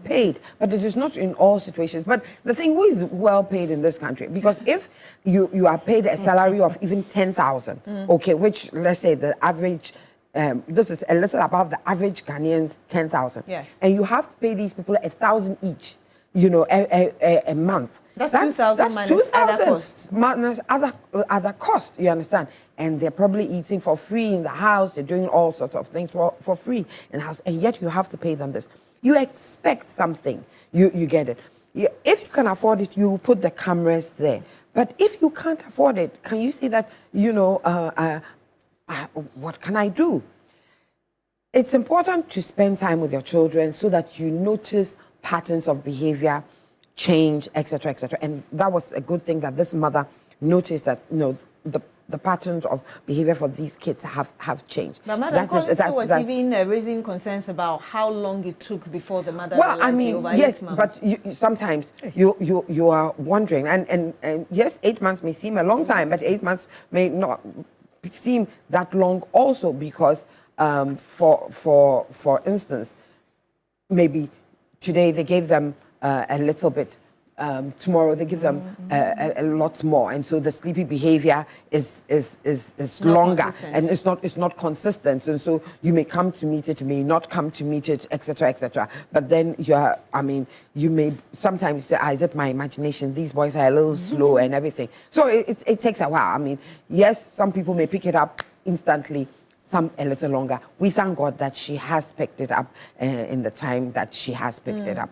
paid, but it is not in all situations. But the thing, who is well paid in this country? Because if you are paid a salary of even 10,000, okay, which let's say the average, this is a little above the average Ghanaian's 10,000, yes, and you have to pay these people 1,000 each, a month. That's 2,000 minus 2,000 other costs. Minus other costs, you understand? And they're probably eating for free in the house. They're doing all sorts of things for free in the house. And yet you have to pay them this. You expect something. You get it. If you can afford it, you put the cameras there. But if you can't afford it, can you say that, what can I do? It's important to spend time with your children so that you notice patterns of behavior, change, etc., etc. And that was a good thing that this mother noticed, that the patterns of behavior for these kids have changed. But Madam Collins was even raising concerns about how long it took before the mother realized yes, but sometimes you are wondering, and yes, 8 months may seem a long time, but 8 months may not seem that long also, because for instance, maybe today they gave them a little bit, tomorrow they give them a lot more, and so the sleepy behavior is longer, and it's not consistent, and so you may come to meet it, you may not come to meet it, etc., etc. But then you may sometimes say, is it my imagination? These boys are a little slow and everything. So it takes a while. Yes, some people may pick it up instantly, some a little longer. We thank God that she has picked it up in the time that she has picked it up.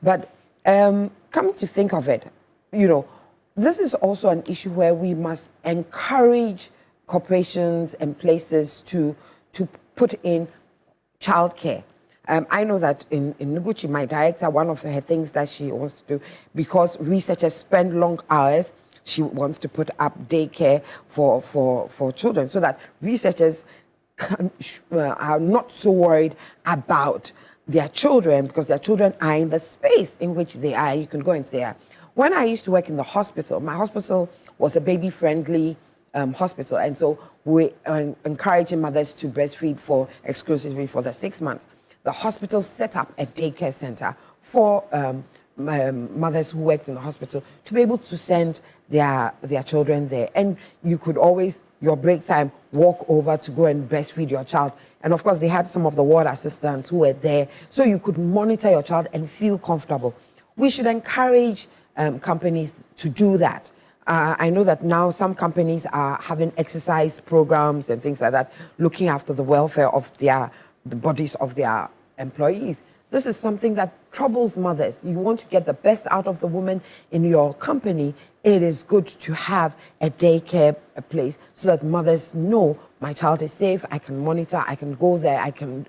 But come to think of it, this is also an issue where we must encourage corporations and places to put in childcare. I know that in Noguchi, my director, one of her things that she wants to do, because researchers spend long hours, she wants to put up daycare for children, so that researchers are not so worried about their children, because their children are in the space in which they are. You can go and say, when I used to work in the hospital, my hospital was a baby-friendly hospital, and so we encouraging mothers to breastfeed exclusively for the 6 months. The hospital set up a daycare center for mothers who worked in the hospital to be able to send their children there. And you could always, your break time, walk over to go and breastfeed your child. And of course, they had some of the ward assistants who were there, so you could monitor your child and feel comfortable. We should encourage companies to do that. I know that now some companies are having exercise programs and things like that, looking after the welfare of the bodies of their employees. This is something that troubles mothers. You want to get the best out of the woman in your company. It is good to have a daycare place so that mothers know my child is safe. I can monitor. I can go there. I can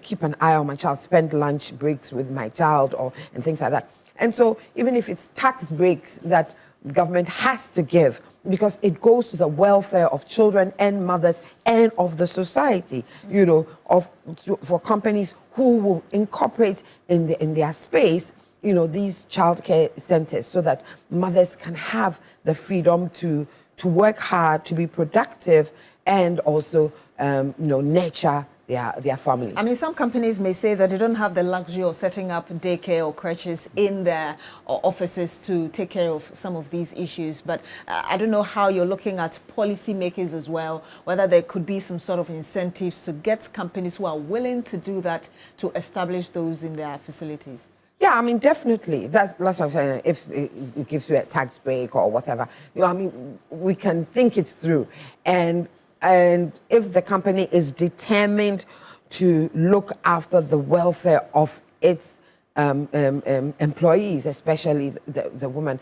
keep an eye on my child. Spend lunch breaks with my child and things like that. And so even if it's tax breaks that the government has to give, because it goes to the welfare of children and mothers and of the society, for companies who will incorporate in their space, these childcare centers, so that mothers can have the freedom to work hard, to be productive, and also, nurture their families. Some companies may say that they don't have the luxury of setting up daycare or crèches in their offices to take care of some of these issues. But I don't know how you're looking at policymakers as well, whether there could be some sort of incentives to get companies who are willing to do that to establish those in their facilities. Yeah, definitely. That's what I'm saying. If it gives you a tax break or whatever, we can think it through. And if the company is determined to look after the welfare of its employees, especially the woman,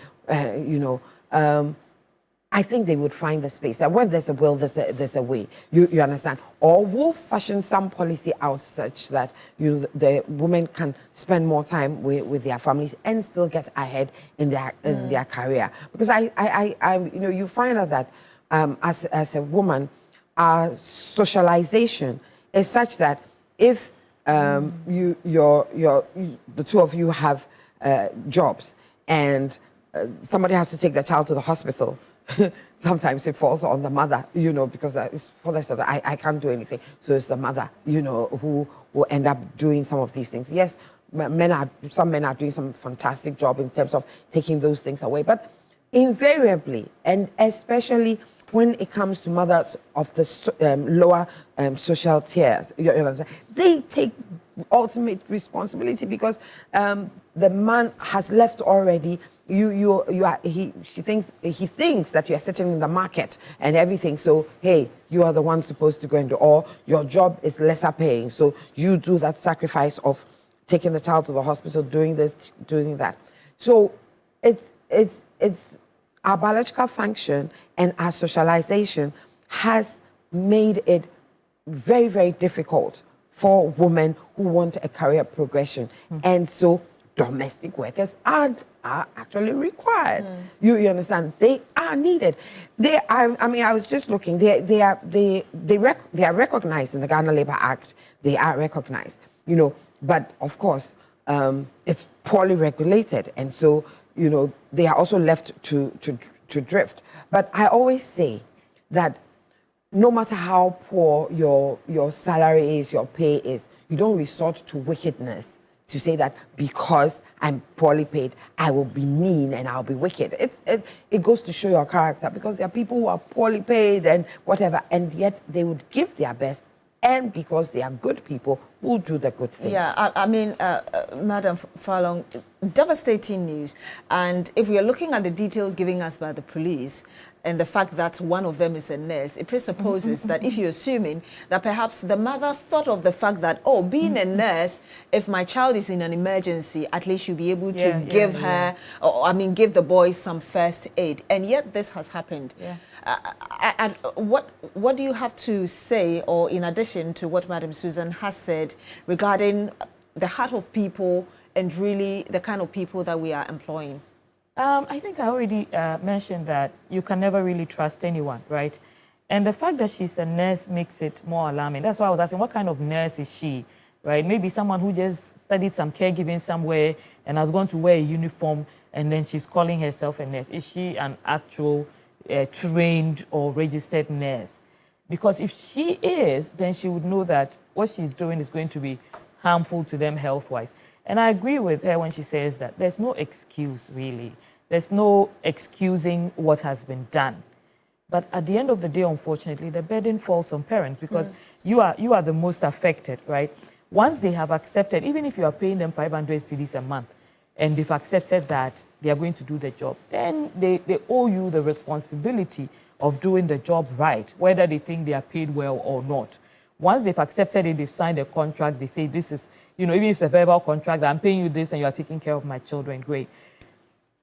I think they would find the space. And when there's a will, there's a way. You understand? Or we'll fashion some policy out such that the women can spend more time with their families and still get ahead in their career. Because you find out that as a woman, our socialization is such that if the two of you have jobs and somebody has to take the child to the hospital, sometimes it falls on the mother, because it's for the son. I can't do anything. So it's the mother, who will end up doing some of these things. Yes, some men are doing some fantastic job in terms of taking those things away. But invariably, and especially when it comes to mothers of the lower social tiers, they take ultimate responsibility because the man has left already. He thinks that you are sitting in the market and everything. So hey, you are the one supposed to go and do, or your job is lesser paying. So you do that sacrifice of taking the child to the hospital, doing this, doing that. So it's our biological function and our socialization has made it very, very difficult for women who want a career progression. And so domestic workers are actually required. You understand? They are needed. I was just looking. They are recognized in the Ghana Labour Act. They are recognized. But of course, it's poorly regulated, and so they are also left to drift. But I always say that no matter how poor your salary is, your pay is, you don't resort to wickedness to say that because I'm poorly paid, I will be mean and I'll be wicked. It goes to show your character, because there are people who are poorly paid and whatever, and yet they would give their best, and because they are good people who do the good things. Yeah, Madam Falong, devastating news. And if we are looking at the details given us by the police, and the fact that one of them is a nurse, it presupposes that if you're assuming that perhaps the mother thought of the fact that, being a nurse, if my child is in an emergency, at least you'll be able to give her, give the boy some first aid. And yet this has happened. Yeah. And what do you have to say, or in addition to what Madam Susan has said regarding the heart of people and really the kind of people that we are employing? I think I already mentioned that you can never really trust anyone, right? And the fact that she's a nurse makes it more alarming. That's why I was asking, what kind of nurse is she, right? Maybe someone who just studied some caregiving somewhere and has gone to wear a uniform, and then she's calling herself a nurse. Is she an actual trained or registered nurse? Because if she is, then she would know that what she's doing is going to be harmful to them health-wise. And I agree with her when she says that there's no excuse, really. There's no excusing what has been done. But at the end of the day, unfortunately, the burden falls on parents, because you are the most affected, right? Once they have accepted, even if you are paying them 500 cedis a month, and they've accepted that they are going to do the job, then they owe you the responsibility of doing the job right, whether they think they are paid well or not. Once they've accepted it, they've signed a contract, they say this is, even if it's a verbal contract, I'm paying you this and you are taking care of my children, great.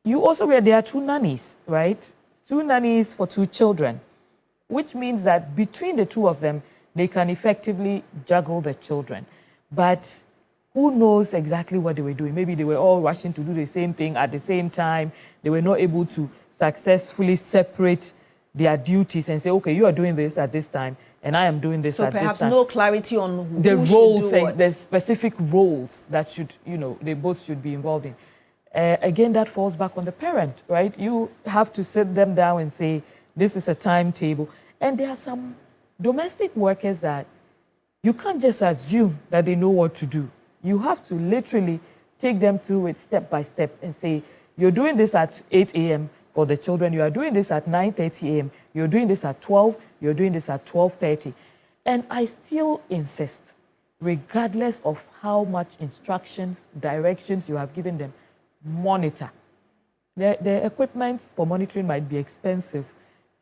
You also, there are 2 nannies, right? 2 nannies for 2 children, which means that between the 2 of them, they can effectively juggle the children. But who knows exactly what they were doing? Maybe they were all rushing to do the same thing at the same time. They were not able to successfully separate their duties and say, okay, you are doing this at this time, and I am doing this at this time. So perhaps no clarity on the roles, and the specific roles that should, they both should be involved in. Again, that falls back on the parent, right? You have to sit them down and say, this is a timetable. And there are some domestic workers that you can't just assume that they know what to do. You have to literally take them through it step by step and say, you're doing this at 8 a.m. for the children, you are doing this at 9:30 a.m., you're doing this at 12, you're doing this at 12:30. And I still insist, regardless of how much instructions, directions you have given them, monitor. The equipment for monitoring might be expensive,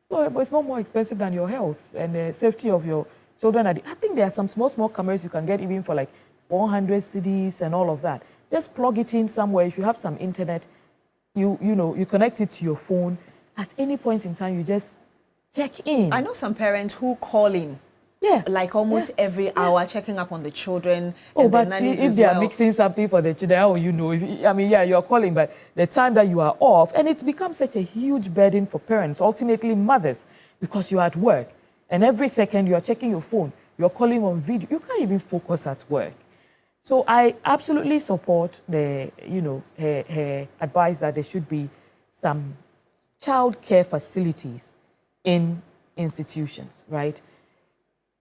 but it's not more expensive than your health and the safety of your children. I think there are some small cameras you can get even for like 400 cedis and all of that. Just plug it in somewhere. If you have some internet, you connect it to your phone, at any point in time, you just check in. I know some parents who call in. Yeah. Like almost every hour, checking up on the children. Oh, and but the nannies if as they well. are mixing something for the children, how will you know? I mean, yeah, you're calling, but the time that you are off, and it's become such a huge burden for parents, ultimately mothers, because you're at work. And every second you're checking your phone, you're calling on video. You can't even focus at work. So I absolutely support the, her advice that there should be some child care facilities in institutions, right?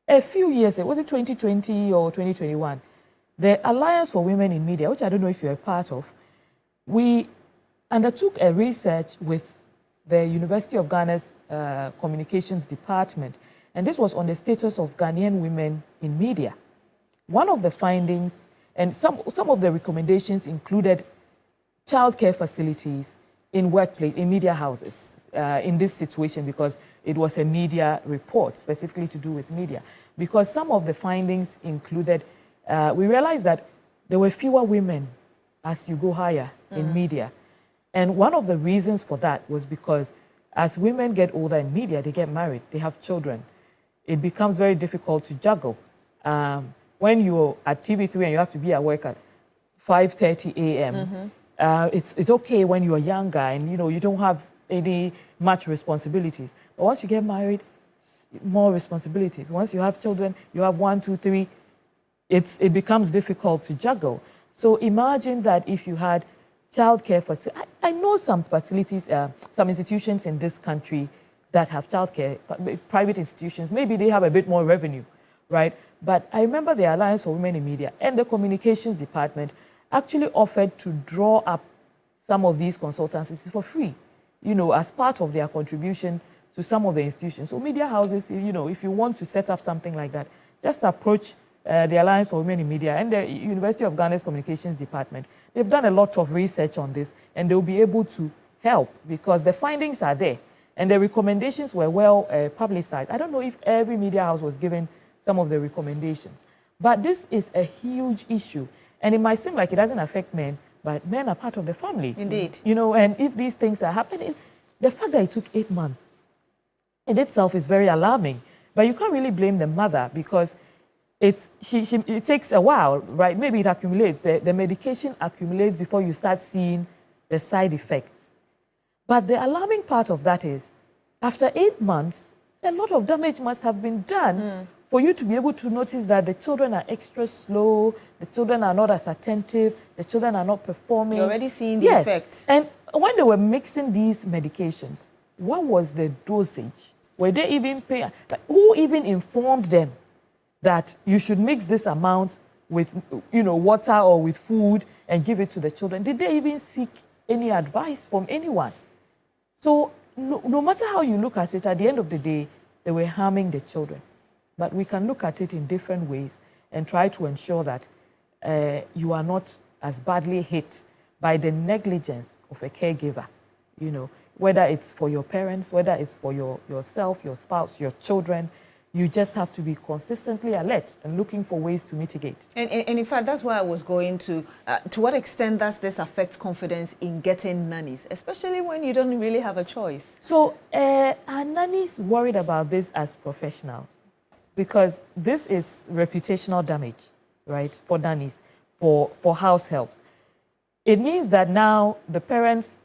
A few years ago, was it 2020 or 2021, the Alliance for Women in Media, which I don't know if you're a part of, we undertook a research with the University of Ghana's Communications Department, and this was on the status of Ghanaian women in media. One of the findings, and some of the recommendations included childcare facilities in workplace, in media houses, in this situation, because it was a media report specifically to do with media. Because some of the findings included, we realized that there were fewer women as you go higher in media. And one of the reasons for that was because as women get older in media, they get married, they have children. It becomes very difficult to juggle. When you're at TV3 and you have to be at work at 5:30 a.m., it's okay when you're younger and you don't have any much responsibilities. But once you get married, more responsibilities. Once you have children, you have 1, 2, 3. It becomes difficult to juggle. So imagine that if you had childcare facilities. I know some facilities, some institutions in this country that have childcare, private institutions. Maybe they have a bit more revenue, right? But I remember the Alliance for Women in Media and the Communications Department actually offered to draw up some of these consultancies for free, as part of their contribution to some of the institutions. So media houses, if you want to set up something like that, just approach the Alliance for Women in Media and the University of Ghana's Communications Department. They've done a lot of research on this, and they'll be able to help because the findings are there, and the recommendations were well publicized. I don't know if every media house was given some of the recommendations, but this is a huge issue. And it might seem like it doesn't affect men, but men are part of the family. Indeed. And if these things are happening, the fact that it took 8 months in itself is very alarming. But you can't really blame the mother because it takes a while, right? Maybe it accumulates. The medication accumulates before you start seeing the side effects. But the alarming part of that is, after 8 months, a lot of damage must have been done for you to be able to notice that the children are extra slow, the children are not as attentive, the children are not performing. You're already seeing the effect. And when they were mixing these medications, what was the dosage? Were they even paying? Who even informed them that you should mix this amount with, water or with food and give it to the children? Did they even seek any advice from anyone? So no matter how you look at it, at the end of the day, they were harming the children. But we can look at it in different ways and try to ensure that you are not as badly hit by the negligence of a caregiver, whether it's for your parents, whether it's for yourself, your spouse, your children. You just have to be consistently alert and looking for ways to mitigate. And in fact, that's why I was going to what extent does this affect confidence in getting nannies, especially when you don't really have a choice? So are nannies worried about this as professionals? Because this is reputational damage, right, for nannies, for house helps. It means that now the parents,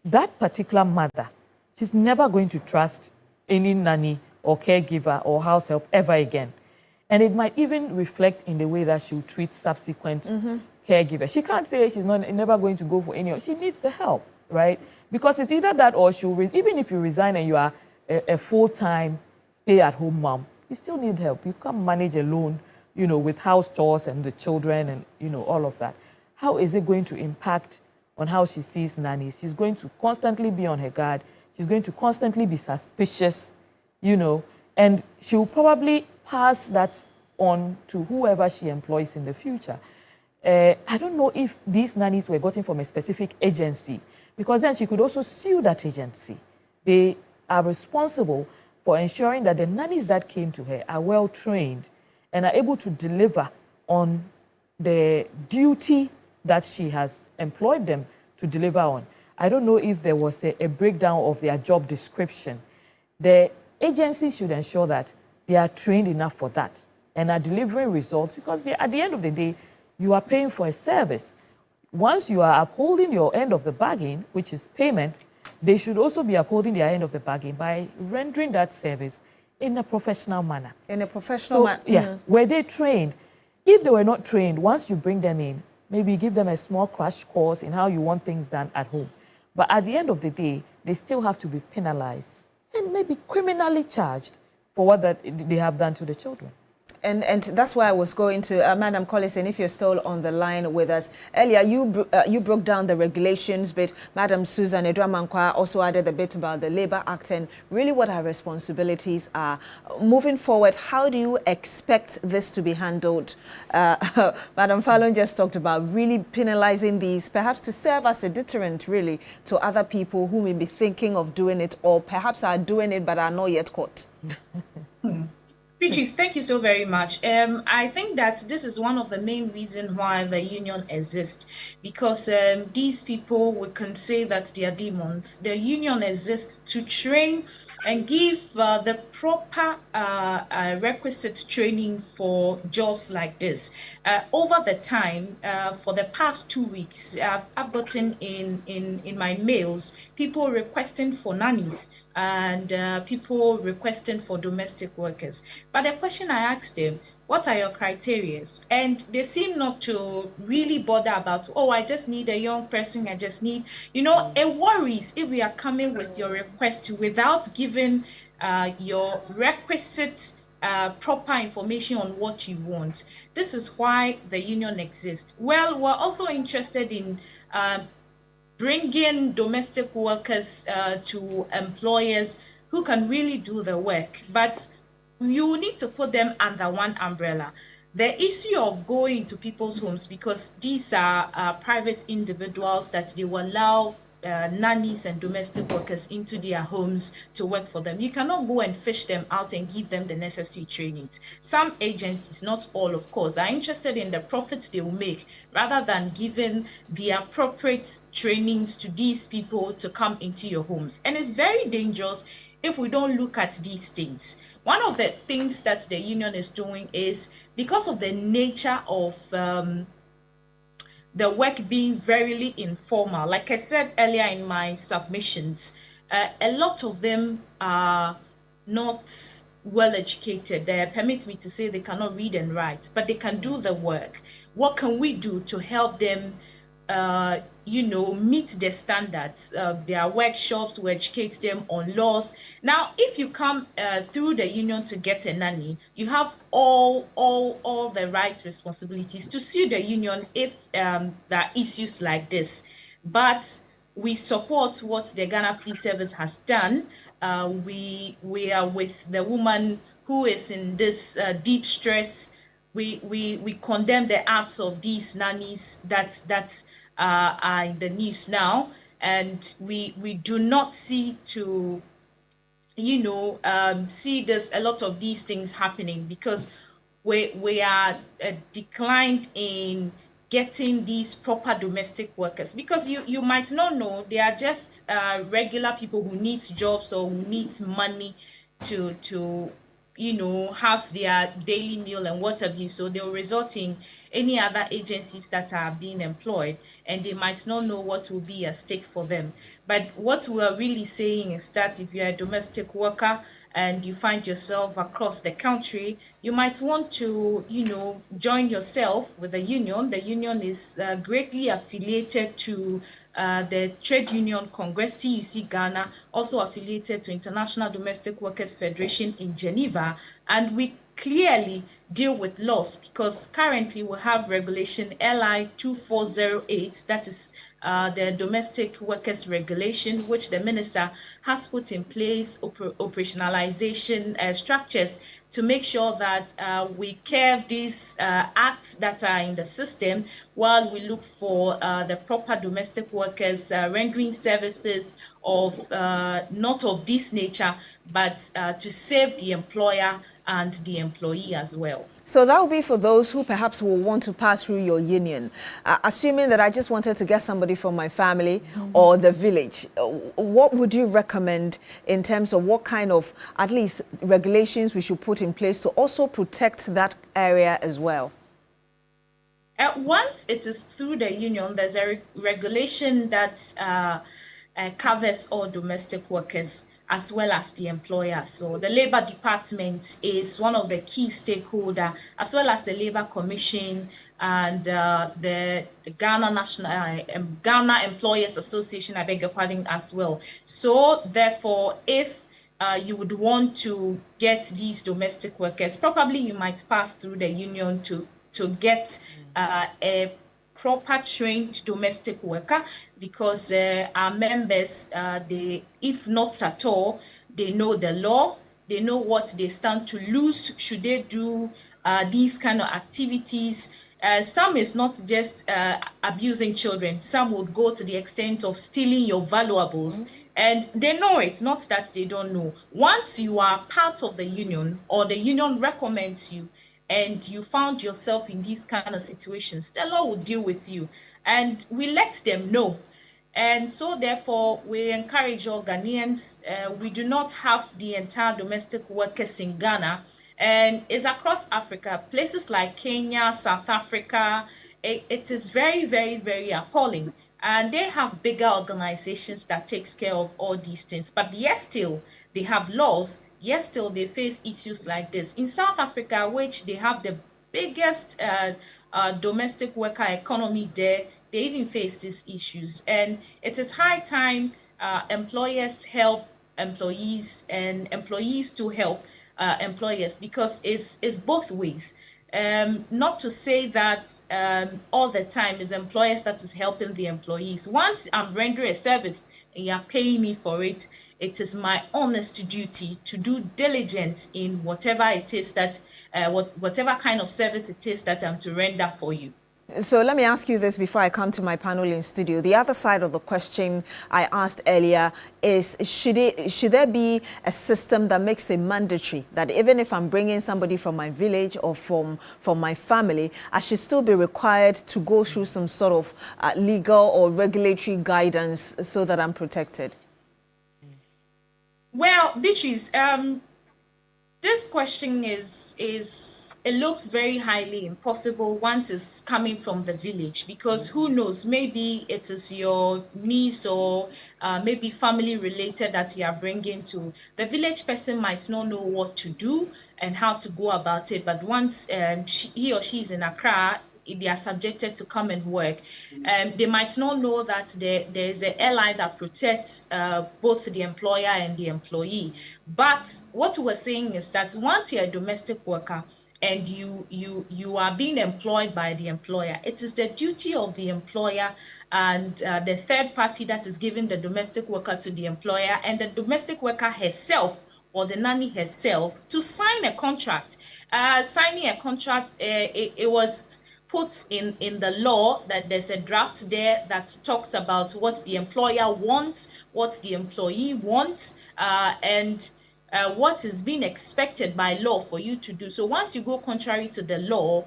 that particular mother, she's never going to trust any nanny or caregiver or house help ever again. And it might even reflect in the way that she'll treat subsequent caregivers. She can't say she's never going to go for any, she needs the help, right? Because it's either that or even if you resign and you are a full-time stay-at-home mom, you still need help. You can't manage alone, with house chores and the children and, all of that. How is it going to impact on how she sees nannies? She's going to constantly be on her guard. She's going to constantly be suspicious, and she'll probably pass that on to whoever she employs in the future. I don't know if these nannies were gotten from a specific agency, because then she could also sue that agency. They are responsible for ensuring that the nannies that came to her are well trained and are able to deliver on the duty that she has employed them to deliver on. I don't know if there was a breakdown of their job description. The agency should ensure that they are trained enough for that and are delivering results, because at the end of the day, you are paying for a service. Once you are upholding your end of the bargain, which is payment, they should also be upholding their end of the bargain by rendering that service in a professional manner. In a professional manner. Yeah. Were they trained? If they were not trained, once you bring them in, maybe give them a small crash course in how you want things done at home. But at the end of the day, they still have to be penalized and maybe criminally charged for what they have done to the children. And that's why I was going to, Madam Collison, if you're still on the line with us. Earlier, you broke down the regulations bit. Madam Susan Edramankwa also added a bit about the Labour Act and really what our responsibilities are. Moving forward, how do you expect this to be handled? Madam Fallon just talked about really penalizing these, perhaps to serve as a deterrent, really, to other people who may be thinking of doing it or perhaps are doing it but are not yet caught. Beatrice, thank you so very much. I think that this is one of the main reasons why the union exists, because these people, we can say that they are demons. The union exists to train and give the proper requisite training for jobs like this. Over the time, for the past 2 weeks, I've gotten in my mails people requesting for nannies and people requesting for domestic workers. But the question I asked them, what are your criteria? And they seem not to really bother about, oh, I just need a young person, I just need, it worries if we are coming with your request without giving your requisite proper information on what you want. This is why the union exists. Well, we're also interested in bringing domestic workers to employers who can really do the work, but you need to put them under one umbrella. The issue of going to people's homes, because these are private individuals that they will allow nannies and domestic workers into their homes to work for them. You cannot go and fish them out and give them the necessary trainings. Some agencies, not all of course, are interested in the profits they will make rather than giving the appropriate trainings to these people to come into your homes. And it's very dangerous if we don't look at these things. One of the things that the union is doing is, because of the nature of the work being very informal, like I said earlier in my submissions, a lot of them are not well educated. They permit me to say they cannot read and write, but they can do the work. What can we do to help them meet the standards? There are workshops who educate them on laws. Now, if you come through the union to get a nanny, you have all the right responsibilities to sue the union if there are issues like this. But we support what the Ghana Police Service has done. We are with the woman who is in this deep stress. We condemn the acts of these nannies that are in the news now, and we do not see to see this, a lot of these things happening, because we are declined in getting these proper domestic workers, because you might not know they are just regular people who need jobs or who need money to have their daily meal and what have you. So they'll resort in any other agencies that are being employed, and they might not know what will be at stake for them. But what we are really saying is that if you're a domestic worker and you find yourself across the country, you might want to, join yourself with the union. The union is greatly affiliated to the Trade Union Congress, TUC Ghana, also affiliated to International Domestic Workers Federation in Geneva, and we clearly deal with laws, because currently we have regulation LI 2408, that is the domestic workers regulation, which the minister has put in place operationalization structures to make sure that we curb these acts that are in the system, while we look for the proper domestic workers rendering services of not of this nature, but to save the employer and the employee as well. So that will be for those who perhaps will want to pass through your union. Assuming that I just wanted to get somebody from my family or the village, what would you recommend in terms of what kind of, at least, regulations we should put in place to also protect that area as well? Once it is through the union, there's a regulation that covers all domestic workers as well as the employer. So the Labour Department is one of the key stakeholders, as well as the Labour Commission and the Ghana Employers Association, I beg your pardon, as well. So therefore, if you would want to get these domestic workers, probably you might pass through the union to get a proper trained domestic worker, because our members, they, if not at all, they know the law, they know what they stand to lose should they do these kind of activities. Some is not just abusing children. Some would go to the extent of stealing your valuables. And they know it, not that they don't know. Once you are part of the union or the union recommends you, and you found yourself in these kind of situations, the law will deal with you. And we let them know. And so therefore, we encourage all Ghanaians. We do not have the entire domestic workers in Ghana. And it's across Africa, places like Kenya, South Africa. It is very, very, very appalling. And they have bigger organizations that takes care of all these things. But yes, still, they have laws. Yes, still, they face issues like this. In South Africa, which they have the biggest domestic worker economy there, they even face these issues. And it is high time employers help employees and employees to help employers, because it's both ways. Not to say that all the time is employers that is helping the employees. Once I'm rendering a service and you're paying me for it, it is my honest duty to do diligence in whatever it is that, whatever kind of service it is that I'm to render for you. So let me ask you this before I come to my panel in studio. The other side of the question I asked earlier is, should there be a system that makes it mandatory that even if I'm bringing somebody from my village or from my family, I should still be required to go through some sort of legal or regulatory guidance so that I'm protected? Well, Beatrice, this question it looks very highly impossible once it's coming from the village, because who knows, maybe it is your niece or maybe family related that you are bringing to. The village person might not know what to do and how to go about it, but once he or she is in Accra, they are subjected to come and work. They might not know that there is an ally that protects both the employer and the employee. But what we're saying is that once you're a domestic worker and you are being employed by the employer, it is the duty of the employer and the third party that is giving the domestic worker to the employer and the domestic worker herself or the nanny herself to sign a contract. Signing a contract, it was put in the law that there's a draft there that talks about what the employer wants, what the employee wants, and what is being expected by law for you to do. So once you go contrary to the law,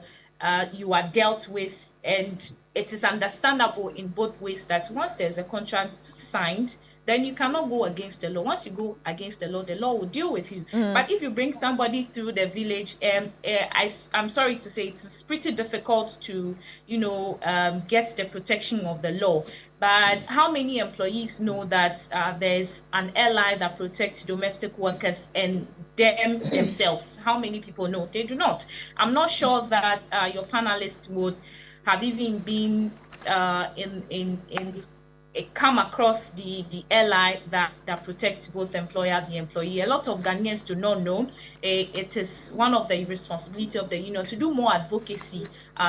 you are dealt with, and it is understandable in both ways that once there's a contract signed, then you cannot go against the law. Once you go against the law will deal with you. But if you bring somebody through the village, I'm sorry to say, it's pretty difficult to, get the protection of the law. But how many employees know that there's an ally that protects domestic workers and themselves? How many people know? They do not. I'm not sure that your panelists would have even been come across the ally that protects both employer and the employee. A lot of Ghanaians do not know. It is one of the responsibility of the union to do more advocacy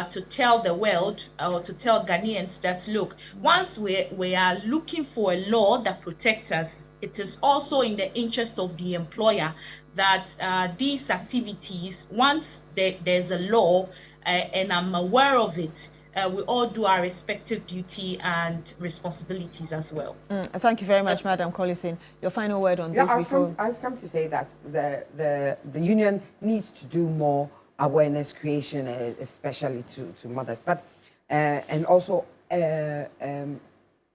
to tell the world or to tell Ghanaians that, look, once we are looking for a law that protects us, it is also in the interest of the employer that these activities, once there's a law and I'm aware of it, we all do our respective duty and responsibilities as well. Thank you very much, Madam Collison. Your final word on this before... I was come to say that the union needs to do more awareness creation, especially to mothers, but and also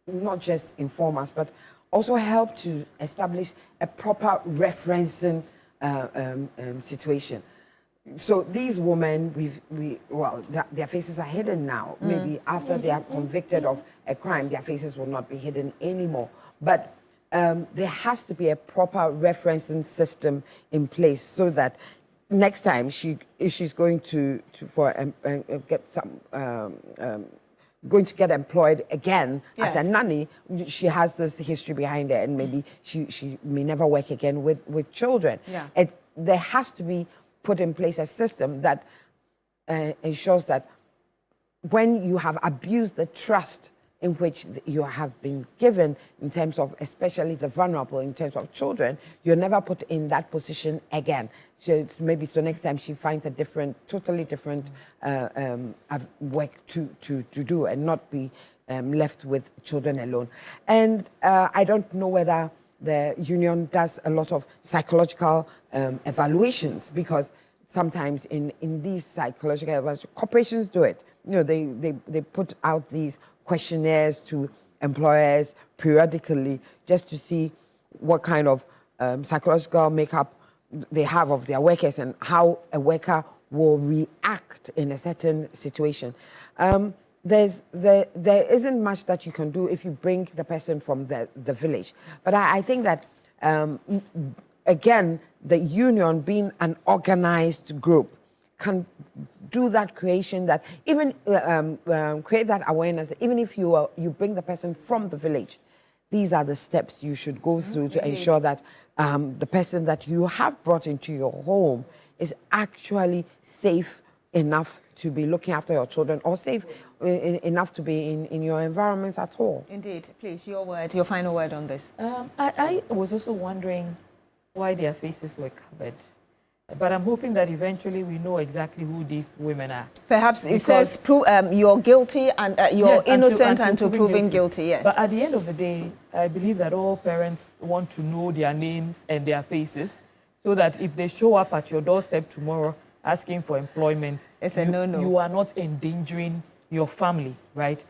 not just inform us, but also help to establish a proper referencing situation. So these women, their faces are hidden now. Maybe after they are convicted of a crime, their faces will not be hidden anymore. But there has to be a proper referencing system in place so that next time if she's going to get some going to get employed again as a nanny, she has this history behind her, and maybe she may never work again with children. Yeah. There has to be put in place a system that ensures that when you have abused the trust in which you have been given, in terms of especially the vulnerable, in terms of children, you're never put in that position again. So next time she finds a totally different work to do, and not be left with children alone. And I don't know whether the union does a lot of psychological evaluations, because sometimes in these psychological evaluations, corporations do it. They put out these questionnaires to employers periodically just to see what kind of psychological makeup they have of their workers and how a worker will react in a certain situation. There isn't much that you can do if you bring the person from the village. But I think that, again, the union being an organized group can do that creation, that even create that awareness, even if you bring the person from the village, these are the steps you should go through to ensure that the person that you have brought into your home is actually safe enough to be looking after your children, or safe enough to be in your environment at all. Indeed. Please, your final word on this. I was also wondering why their faces were covered. But I'm hoping that eventually we know exactly who these women are. Perhaps it says you're guilty and you're innocent until proven guilty. Yes. But at the end of the day, I believe that all parents want to know their names and their faces, so that if they show up at your doorstep tomorrow asking for employment, it's a no-no. You are not endangering your family, right?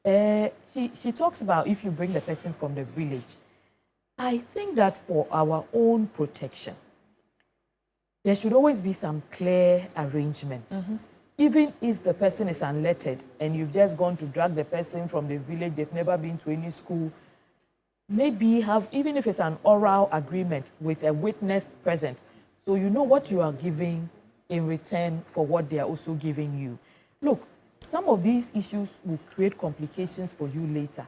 She talks about if you bring the person from the village. I think that for our own protection, there should always be some clear arrangement. Even if the person is unlettered and you've just gone to drag the person from the village, they've never been to any school, maybe have, even if it's an oral agreement with a witness present, so you know what you are giving in return for what they are also giving you. Look, some of these issues will create complications for you later.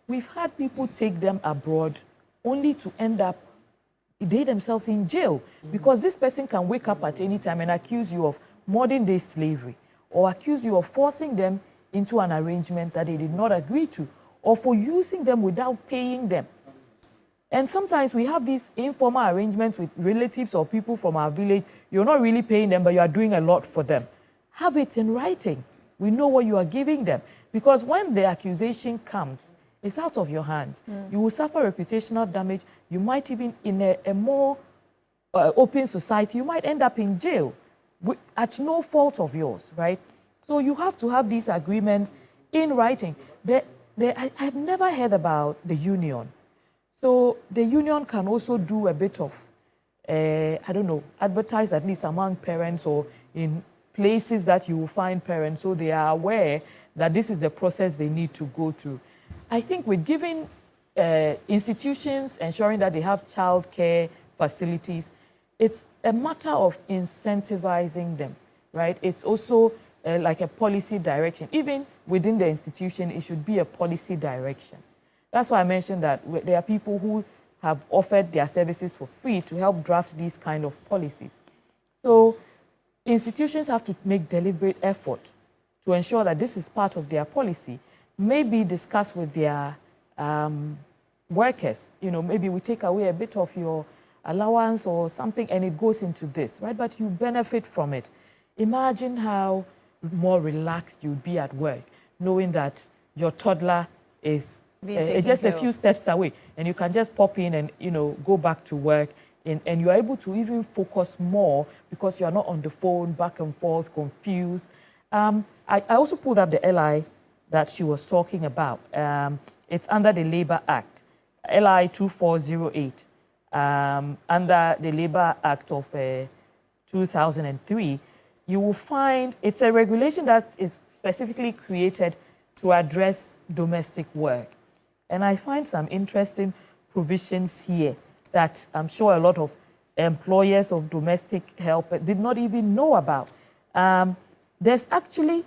We've had people take them abroad only to end up they themselves in jail, because this person can wake up at any time and accuse you of modern-day slavery, or accuse you of forcing them into an arrangement that they did not agree to, or for using them without paying them. And sometimes we have these informal arrangements with relatives or people from our village. You're not really paying them, but you are doing a lot for them. Have it in writing. We know what you are giving them, because when the accusation comes, it's out of your hands. You will suffer reputational damage. You might even, in a more open society, you might end up in jail at no fault of yours, right? So you have to have these agreements in writing. I've never heard about the union. So the union can also do a bit of, advertise at least among parents or in places that you will find parents, so they are aware that this is the process they need to go through. I think with giving institutions, ensuring that they have childcare facilities, it's a matter of incentivizing them, right? It's also like a policy direction. Even within the institution, it should be a policy direction. That's why I mentioned that there are people who have offered their services for free to help draft these kind of policies. So institutions have to make deliberate effort to ensure that this is part of their policy. Maybe discuss with their workers, maybe we take away a bit of your allowance or something and it goes into this, right? But you benefit from it. Imagine how more relaxed you'd be at work, knowing that your toddler is just a few steps away and you can just pop in and, go back to work and you're able to even focus more because you're not on the phone, back and forth, confused. I also pulled up the LI that she was talking about. It's under the Labour Act, LI 2408, under the Labour Act of 2003. You will find it's a regulation that is specifically created to address domestic work. And I find some interesting provisions here that I'm sure a lot of employers of domestic help did not even know about. There's actually,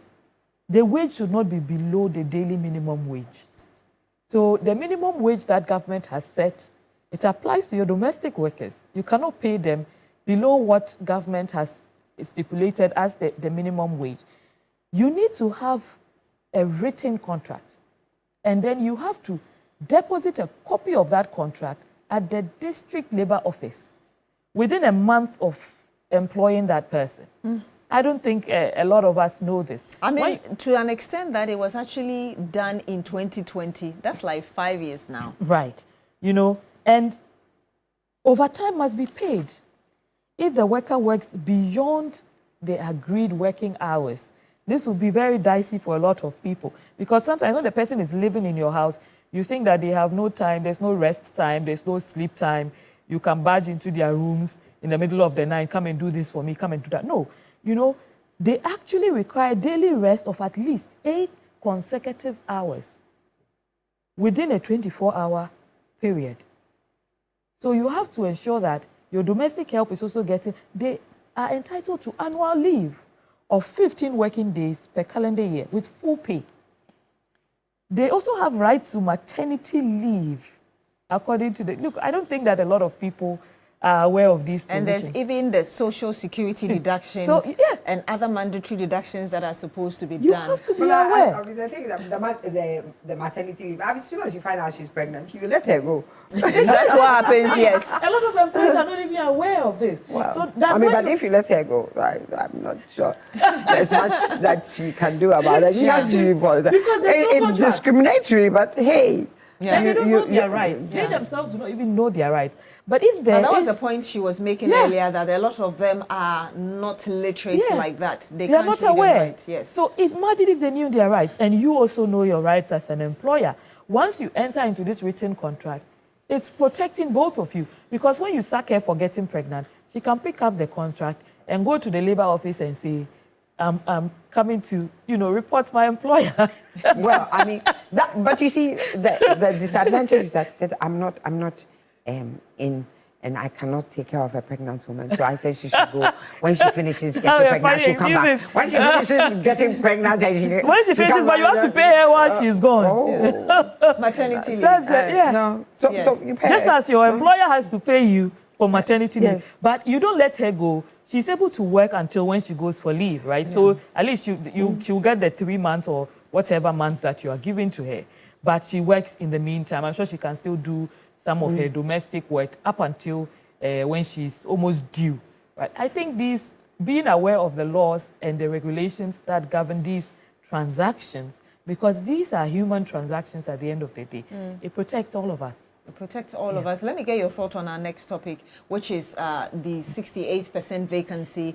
the wage should not be below the daily minimum wage. So the minimum wage that government has set, it applies to your domestic workers. You cannot pay them below what government has stipulated as the minimum wage. You need to have a written contract, and then you have to deposit a copy of that contract at the district labor office within a month of employing that person. I don't think a lot of us know this. I mean, to an extent that it was actually done in 2020. That's like 5 years now. Right. You know, and overtime must be paid. If the worker works beyond the agreed working hours, this will be very dicey for a lot of people. Because sometimes when the person is living in your house, you think that they have no time, there's no rest time, there's no sleep time. You can barge into their rooms in the middle of the night, come and do this for me, come and do that. No, you know, they actually require daily rest of at least 8 consecutive hours within a 24-hour period. So you have to ensure that your domestic help is also getting, they are entitled to annual leave of 15 working days per calendar year with full pay. They also have rights to maternity leave, according to the, look, I don't think that a lot of people are aware of these provisions. And there's even the social security deductions and other mandatory deductions that are supposed to be done. You have to be aware. I mean, the thing is that the maternity leave, as soon as you find out she's pregnant, you let her go. That's what happens, yes. A lot of employees are not even aware of this. Wow. So that but if you let her go, I'm not sure there's much that she can do about it. She has to for that. Because it's discriminatory, but hey. Yeah. They don't know their rights. They themselves do not even know their rights. But if there that was the point she was making earlier, that a lot of them are not literate like that. They are can't not read aware. their rights. Yes. So imagine if they knew their rights, and you also know your rights as an employer. Once you enter into this written contract, it's protecting both of you. Because when you sack her for getting pregnant, she can pick up the contract and go to the labor office and say, I'm coming to, report my employer. Well, I mean, but you see, the disadvantage is that I said, I'm not in, and I cannot take care of a pregnant woman. So I said she should go. When she finishes getting pregnant, she'll come back. When she finishes getting pregnant, when she finishes, but you have to pay her while she's gone. Oh. Maternity leave. That's it, yeah. No. So you pay just her. as your employer has to pay you for maternity leave, but you don't let her go. She's able to work until when she goes for leave, right? Yeah. So at least she'll get the 3 months or whatever months that you are giving to her. But she works in the meantime. I'm sure she can still do some of her domestic work up until when she's almost due, right? I think being aware of the laws and the regulations that govern these transactions, because these are human transactions at the end of the day, it protects all of us. It protects all of us. Let me get your thought on our next topic, which is the 68% vacancy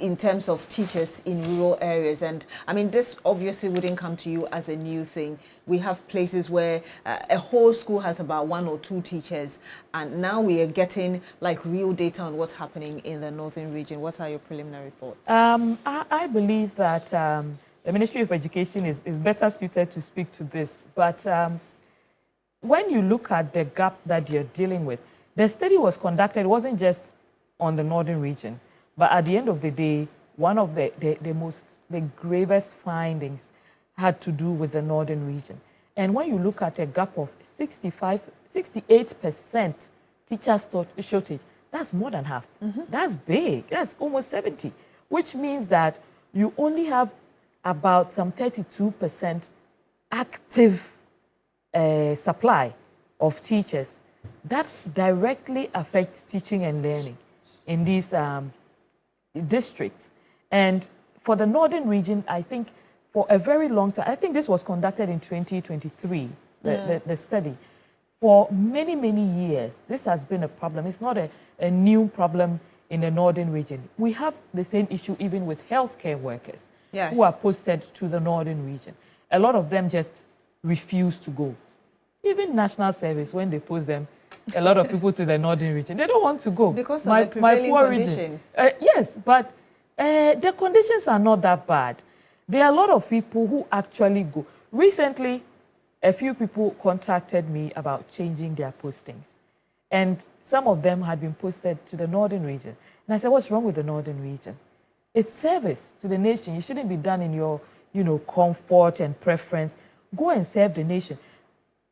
in terms of teachers in rural areas. And I mean, this obviously wouldn't come to you as a new thing. We have places where a whole school has about 1 or 2 teachers, and now we are getting like real data on what's happening in the northern region. What are your preliminary thoughts? I believe that the Ministry of Education is better suited to speak to this. But when you look at the gap that you're dealing with, the study was conducted, it wasn't just on the northern region, but at the end of the day, one of the gravest findings had to do with the northern region. And when you look at a gap of 68% teacher shortage, that's more than half. That's big. That's almost 70, which means that you only have about some 32% active supply of teachers. That directly affects teaching and learning in these districts. And for the northern region, I think for a very long time, I think this was conducted in 2023, the study. For many, many years, this has been a problem. It's not a new problem in the northern region. We have the same issue even with healthcare workers who are posted to the northern region. A lot of them just refuse to go. Even national service, when they post them, a lot of people to the northern region, they don't want to go. Because of the prevailing conditions. Yes, but the conditions are not that bad. There are a lot of people who actually go. Recently, a few people contacted me about changing their postings. And some of them had been posted to the northern region. And I said, what's wrong with the northern region? It's service to the nation. You shouldn't be done in your, comfort and preference. Go and serve the nation.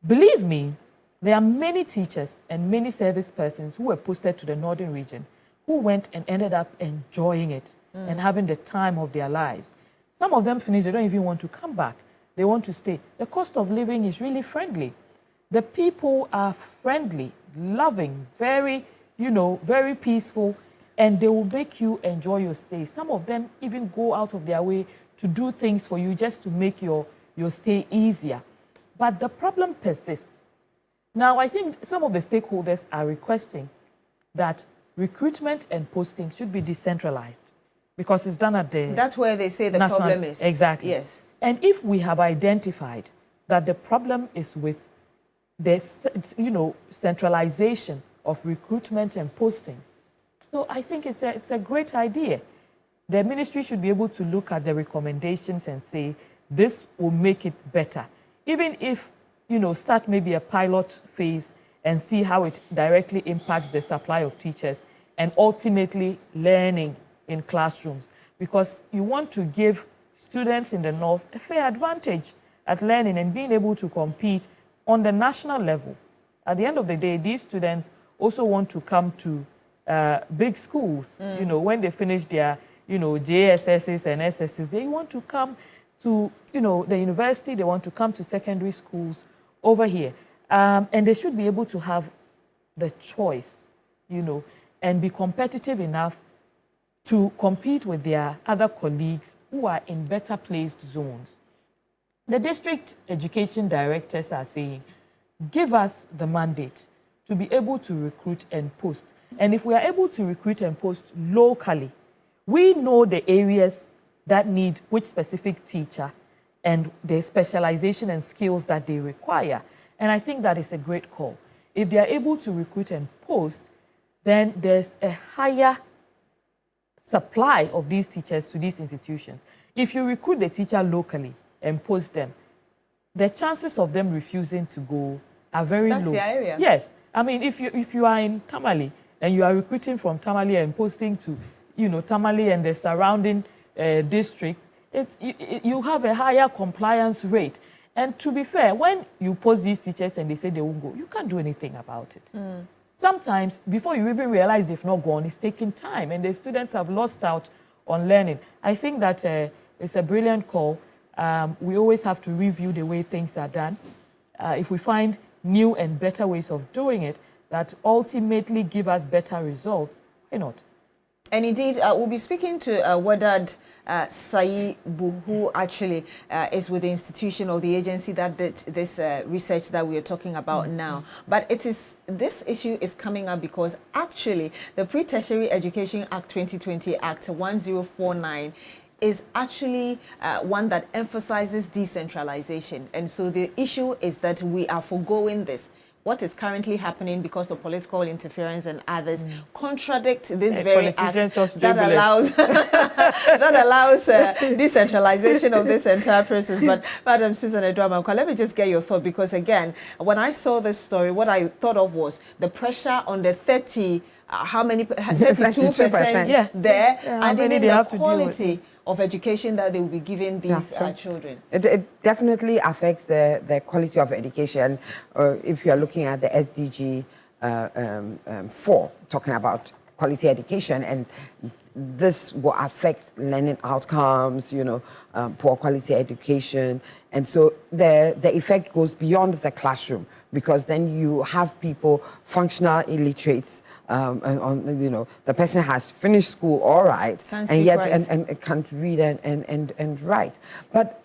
Believe me, there are many teachers and many service persons who were posted to the northern region who went and ended up enjoying it and having the time of their lives. Some of them finished, they don't even want to come back. They want to stay. The cost of living is really friendly. The people are friendly, loving, very, very peaceful, and they will make you enjoy your stay. Some of them even go out of their way to do things for you just to make your stay easier. But the problem persists. Now, I think some of the stakeholders are requesting that recruitment and posting should be decentralized because it's done at the... That's where they say the national, problem is. Exactly. Yes. And if we have identified that the problem is with the, centralization of recruitment and postings, so I think it's a great idea. The ministry should be able to look at the recommendations and say, this will make it better. Even if, start maybe a pilot phase and see how it directly impacts the supply of teachers and ultimately learning in classrooms. Because you want to give students in the North a fair advantage at learning and being able to compete on the national level. At the end of the day, these students also want to come to big schools. When they finish their, JSSs and SSs, they want to come to, the university, they want to come to secondary schools over here. And they should be able to have the choice, and be competitive enough to compete with their other colleagues who are in better placed zones. The district education directors are saying, give us the mandate to be able to recruit and post. And if we are able to recruit and post locally, we know the areas that need which specific teacher and the specialization and skills that they require. And I think that is a great call. If they are able to recruit and post, then there's a higher supply of these teachers to these institutions. If you recruit the teacher locally and post them, the chances of them refusing to go are very low. That's the area. Yes. I mean, if you are in Tamale and you are recruiting from Tamale and posting to, Tamale and the surrounding districts, you have a higher compliance rate. And to be fair, when you post these teachers and they say they won't go, you can't do anything about it. Sometimes, before you even realize they've not gone, it's taking time, and the students have lost out on learning. I think that it's a brilliant call. We always have to review the way things are done. If we find new and better ways of doing it that ultimately give us better results, why not? And indeed, we'll be speaking to Wadad Saibu, who actually is with the institution or the agency that did this research that we are talking about now. But this issue is coming up because actually the Pre-Tertiary Education Act 2020 Act 1049 is actually one that emphasizes decentralization. And so the issue is that we are foregoing this. What is currently happening because of political interference and others contradict this very act that allows decentralization of this entire process. But Madam Susan Edward-Mankwa, let me just get your thought, because again, when I saw this story, what I thought of was the pressure on the 32% there, and even the quality of education that they will be giving these children. It definitely affects the quality of education. If you are looking at the SDG 4, talking about quality education, and this will affect learning outcomes, poor quality education. And so the effect goes beyond the classroom, because then you have people, functional illiterates, the person has finished school all right, and yet and can't read and write. But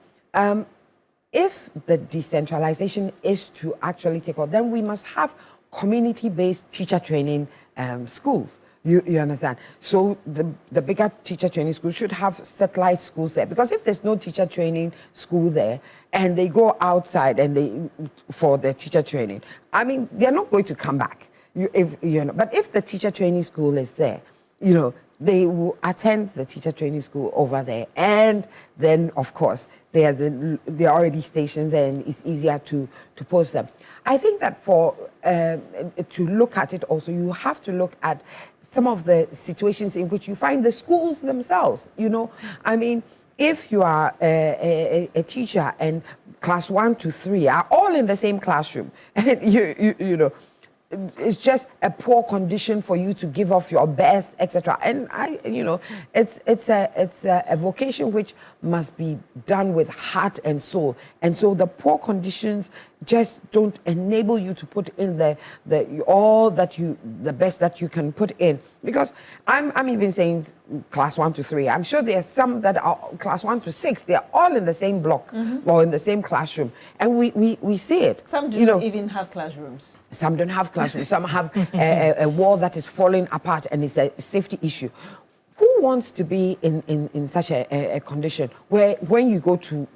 if the decentralization is to actually take off, then we must have community-based teacher training schools. You understand? So the bigger teacher training schools should have satellite schools there, because if there's no teacher training school there and they go outside and for their teacher training, I mean, they're not going to come back. But if the teacher training school is there, they will attend the teacher training school over there, and then of course they're already stationed there, and it's easier to post them. I think that to look at it also, you have to look at some of the situations in which you find the schools themselves. I mean, if you are a teacher and class 1 to 3 are all in the same classroom, and it's just a poor condition for you to give off your best, etc. And it's a vocation which must be done with heart and soul. And so the poor conditions just don't enable you to put in the best that you can put in. Because I'm even saying class 1 to 3. I'm sure there are some that are class 1 to 6. They're all in the same block or in the same classroom, and we see it. Some do not even have classrooms. Some don't have classrooms. Some have a wall that is falling apart, and it's a safety issue. Who wants to be in such a condition where when you go to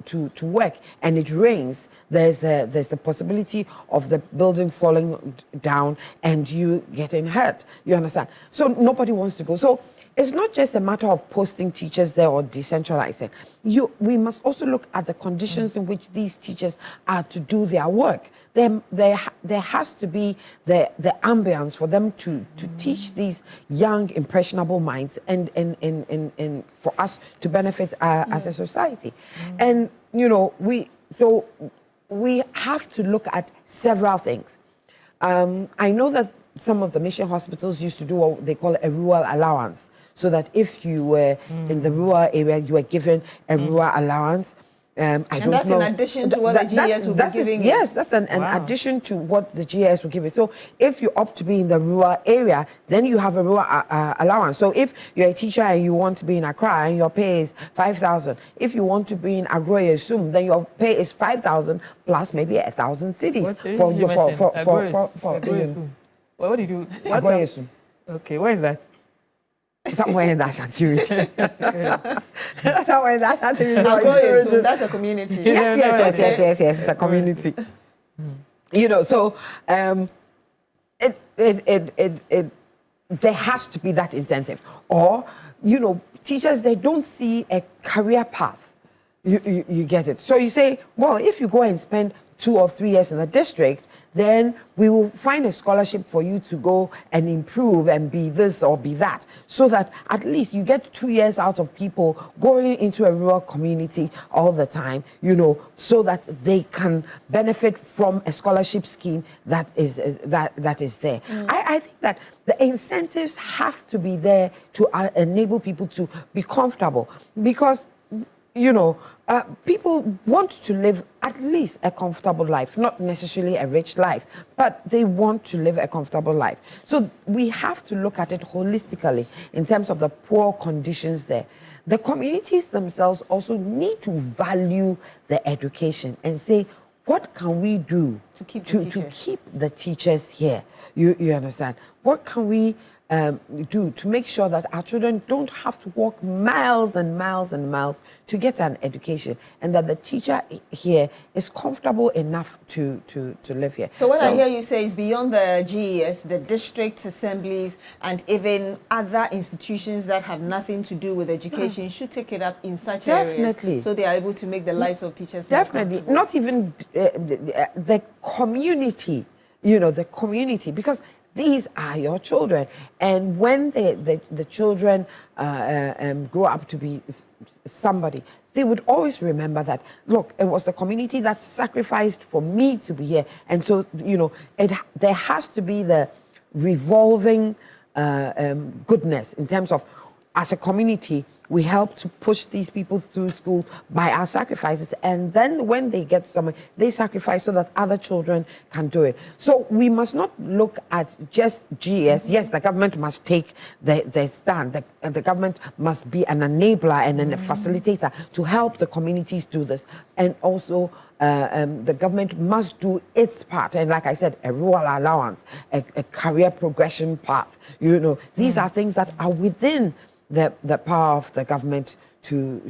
work and it rains, there's the possibility of the building falling down and you getting hurt? You understand? So nobody wants to go. So it's not just a matter of posting teachers there or decentralizing. We must also look at the conditions in which these teachers are to do their work. There has to be the ambience for them to teach these young, impressionable minds and for us to benefit as a society. And, we have to look at several things. I know that some of the mission hospitals used to do what they call a rural allowance, so that if you were in the rural area, you were given a rural allowance. And that's in addition to what the GS will be giving you? Yes, that's an addition to what the GS will give you. So if you opt to be in the rural area, then you have a rural allowance. So if you're a teacher and you want to be in Accra and your pay is 5,000, if you want to be in Agroyesum, then your pay is 5,000 plus maybe 1,000 cedis for what did you? Agroyesum. Okay, where is that? Somewhere in that Ashanti region. Somewhere in that Ashanti region. That's a community. Yes, it's a community. So there has to be that incentive. Or, teachers, they don't see a career path. You get it. So you say, well, if you go and spend 2 or 3 years in the district, then we will find a scholarship for you to go and improve and be this or be that, so that at least you get 2 years out of people going into a rural community all the time, so that they can benefit from a scholarship scheme that is there. I think that the incentives have to be there to enable people to be comfortable, because people want to live at least a comfortable life, not necessarily a rich life, but they want to live a comfortable life. So we have to look at it holistically in terms of the poor conditions there. The communities themselves also need to value the education and say, what can we do to keep the teachers here? You understand? What can we do to make sure that our children don't have to walk miles and miles and miles to get an education, and that the teacher here is comfortable enough to live here? So what I hear you say is beyond the GES, the district assemblies and even other institutions that have nothing to do with education should take it up in such areas, so they are able to make the lives of teachers more comfortable. Not even the community, the community, because these are your children. And when the children grow up to be somebody, they would always remember that, look, it was the community that sacrificed for me to be here. And so, there has to be the revolving goodness in terms of, as a community, we help to push these people through school by our sacrifices. And then when they get somewhere, they sacrifice so that other children can do it. So we must not look at just GS. Yes, the government must take the stand. The government must be an enabler and a facilitator to help the communities do this. And also, the government must do its part. And like I said, a rural allowance, a career progression path. You know, these are things that are within the power of the government to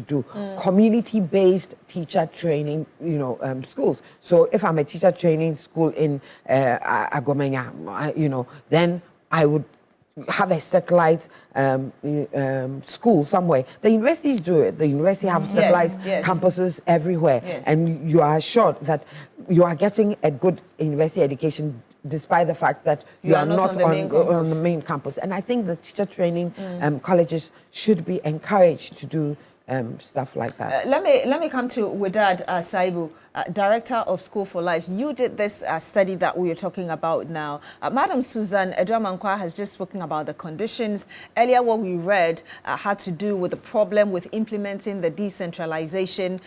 do. Community-based teacher training, you know, schools. So if I'm a teacher training school in Agomenya, you know, then I would have a satellite school somewhere. The universities do it. The university have satellite campuses everywhere. And you are assured that you are getting a good university education despite the fact that you are not on the main campus. And I think the teacher training colleges should be encouraged to do stuff like that. Let me come to Wedad Saibu, Director of School for Life. You did this study that we are talking about now. Madam Susan Edramankwa has just spoken about the conditions. Earlier, what we read had to do with the problem with implementing the decentralization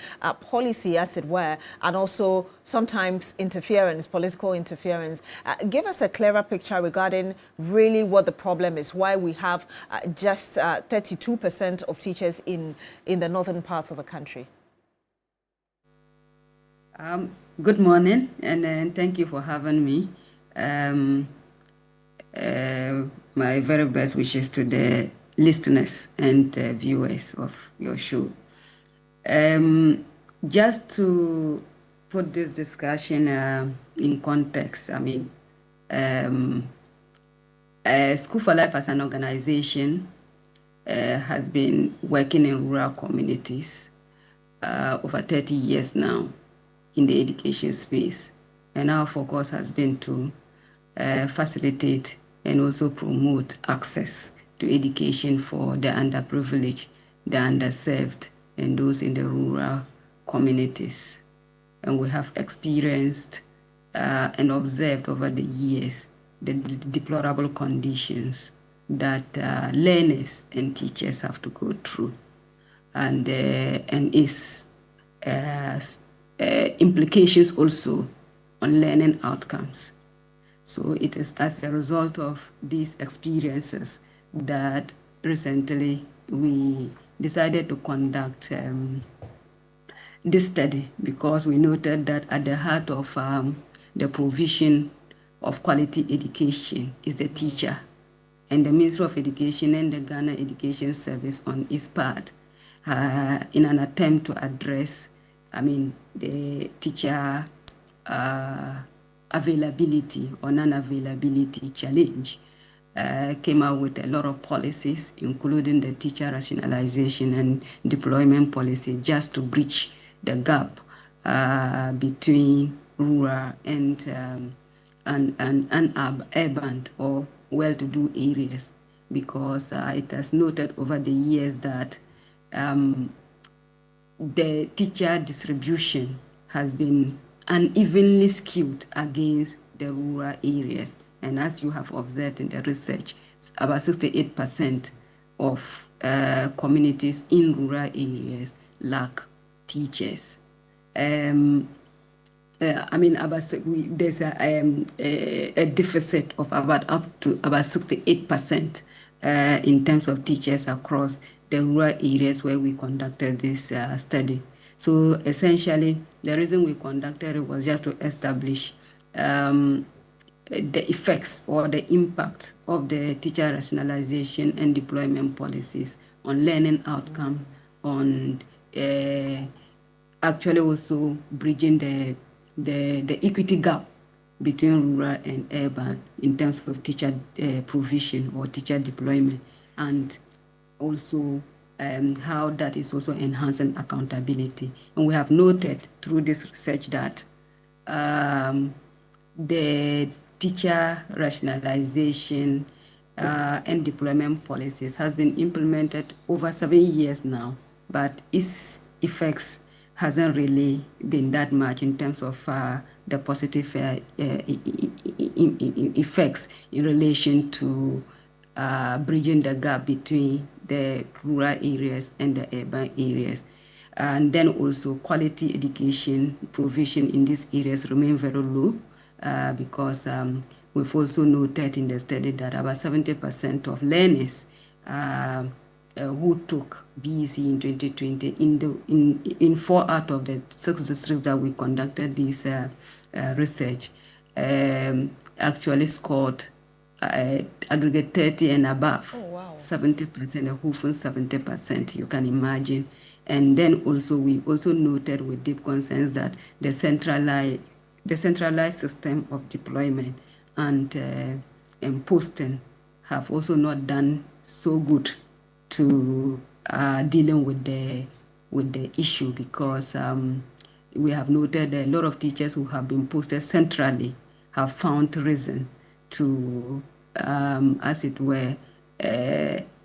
policy, as it were, and also sometimes interference, political interference. Give us a clearer picture regarding really what the problem is, why we have just 32% of teachers in the northern parts of the country. Good morning, and thank you for having me. My very best wishes to the listeners and viewers of your show. Just to put this discussion in context, I mean, School for Life as an organization has been working in rural communities over 30 years now in the education space. And our focus has been to facilitate and also promote access to education for the underprivileged, the underserved, and those in the rural communities. And we have experienced and observed over the years the deplorable conditions that learners and teachers have to go through, and its implications also on learning outcomes. So it is as a result of these experiences that recently we decided to conduct this study, because we noted that at the heart of the provision of quality education is the teacher. And the Ministry of Education and the Ghana Education Service on its part, in an attempt to address, the teacher availability or non-availability challenge, came out with a lot of policies, including the teacher rationalization and deployment policy, just to bridge the gap between rural and urban or well-to-do areas, because it has noted over the years that the teacher distribution has been unevenly skewed against the rural areas. And as you have observed in the research, about 68% of communities in rural areas lack teachers. There's a deficit of up to about 68% in terms of teachers across the rural areas where we conducted this study. So essentially, the reason we conducted it was just to establish the effects or the impact of the teacher rationalization and deployment policies on learning outcomes, on actually also bridging the equity gap between rural and urban in terms of teacher provision or teacher deployment, and also how that is also enhancing accountability. And we have noted through this research that the teacher rationalization and deployment policies has been implemented over 7 years now, but its effects hasn't really been that much in terms of the positive effects in relation to bridging the gap between the rural areas and the urban areas. And then also quality education provision in these areas remain very low because we've also noted in the study that about 70% of learners who took BEC in 2020 in 4 out of the 6 districts that we conducted this research actually scored aggregate 30 and above. 70%, a whole 70%, you can imagine. And then also we also noted with deep concerns that the centralized system of deployment and posting have also not done so good to dealing with the issue, because we have noted that a lot of teachers who have been posted centrally have found reason to, as it were,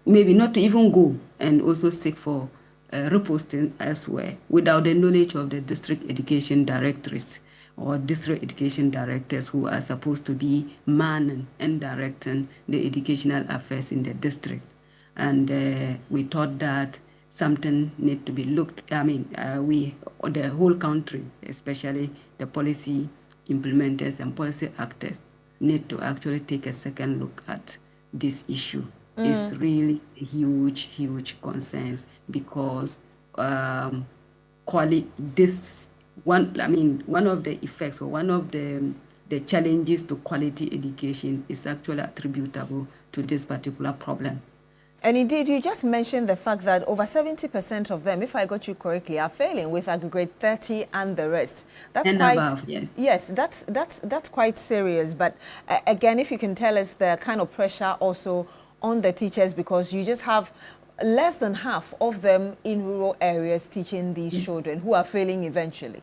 maybe not to even go and also seek for reposting elsewhere without the knowledge of the district education directorates or district education directors who are supposed to be manning and directing the educational affairs in the district. And we thought that something need to be looked, the whole country, especially the policy implementers and policy actors, need to actually take a second look at this issue. It's really a huge concerns, because one of the effects or one of the challenges to quality education is actually attributable to this particular problem. And indeed, you just mentioned the fact that over 70% of them, if I got you correctly, are failing with aggregate 30 and the rest. That's and quite, above, yes. Yes, that's quite serious. But again, if you can tell us the kind of pressure also on the teachers, because you just have less than half of them in rural areas teaching these children who are failing eventually.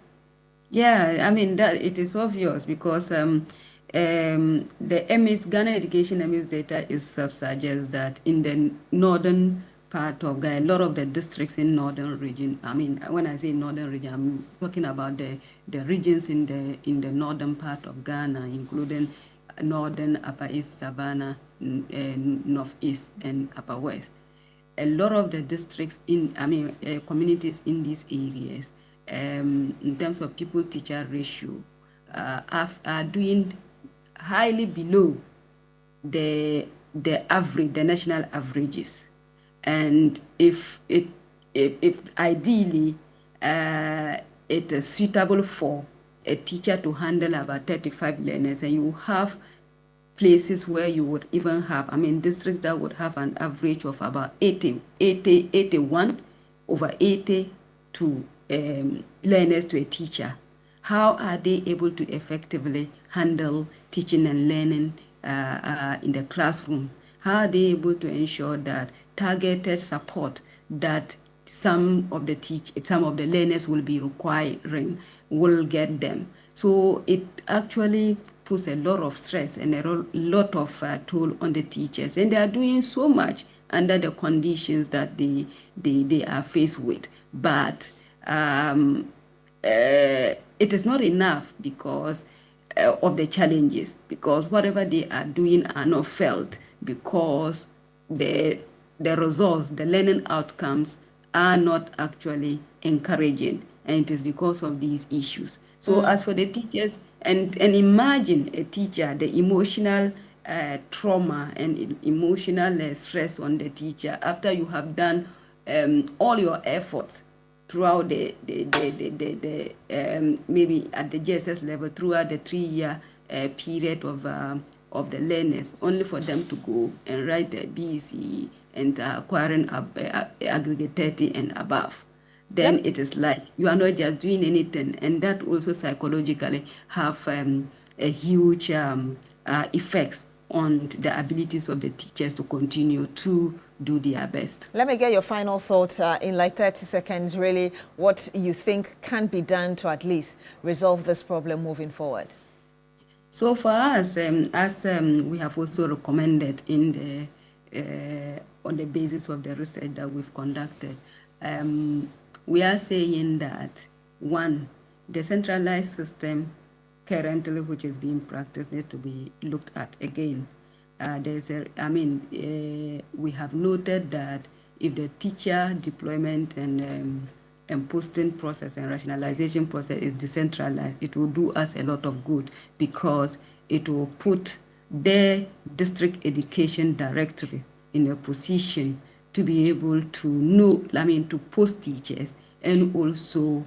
Yeah, I mean, that it is obvious, because the Ghana Education MS data is suggests that in the northern part of Ghana, a lot of the districts in northern region, I mean, when I say northern region, I'm talking about the regions in the northern part of Ghana, including northern, Upper East, Savannah, Northeast, and Upper West. A lot of the districts communities in these areas, in terms of pupil-teacher ratio, are doing highly below the average, the national averages. And if ideally it is suitable for a teacher to handle about 35 learners, and you have places where you would even have, districts that would have an average of about 81 over 80 to learners to a teacher. How are they able to effectively handle teaching and learning in the classroom? How are they able to ensure that targeted support that some of the learners will be requiring will get them? So it actually puts a lot of stress and a lot of toll on the teachers, and they are doing so much under the conditions that they are faced with. But it is not enough because of the challenges, because whatever they are doing are not felt, because the results, the learning outcomes are not actually encouraging, and it is because of these issues. So as for the teachers, and imagine a teacher, the emotional trauma and emotional stress on the teacher after you have done all your efforts throughout the maybe at the JSS level, throughout the 3-year period of the learners, only for them to go and write the BEC and acquiring aggregate 30 and above. Then it is like you are not just doing anything, and that also psychologically have a huge effects on the abilities of the teachers to continue to do their best. Let me get your final thought in like 30 seconds, really, what you think can be done to at least resolve this problem moving forward. So for us, as we have also recommended in on the basis of the research that we've conducted, we are saying that, one, the centralized system currently which is being practiced needs to be looked at again. We have noted that if the teacher deployment and posting process and rationalization process is decentralized, it will do us a lot of good, because it will put their district education directory in a position to be able to know, to post teachers, and also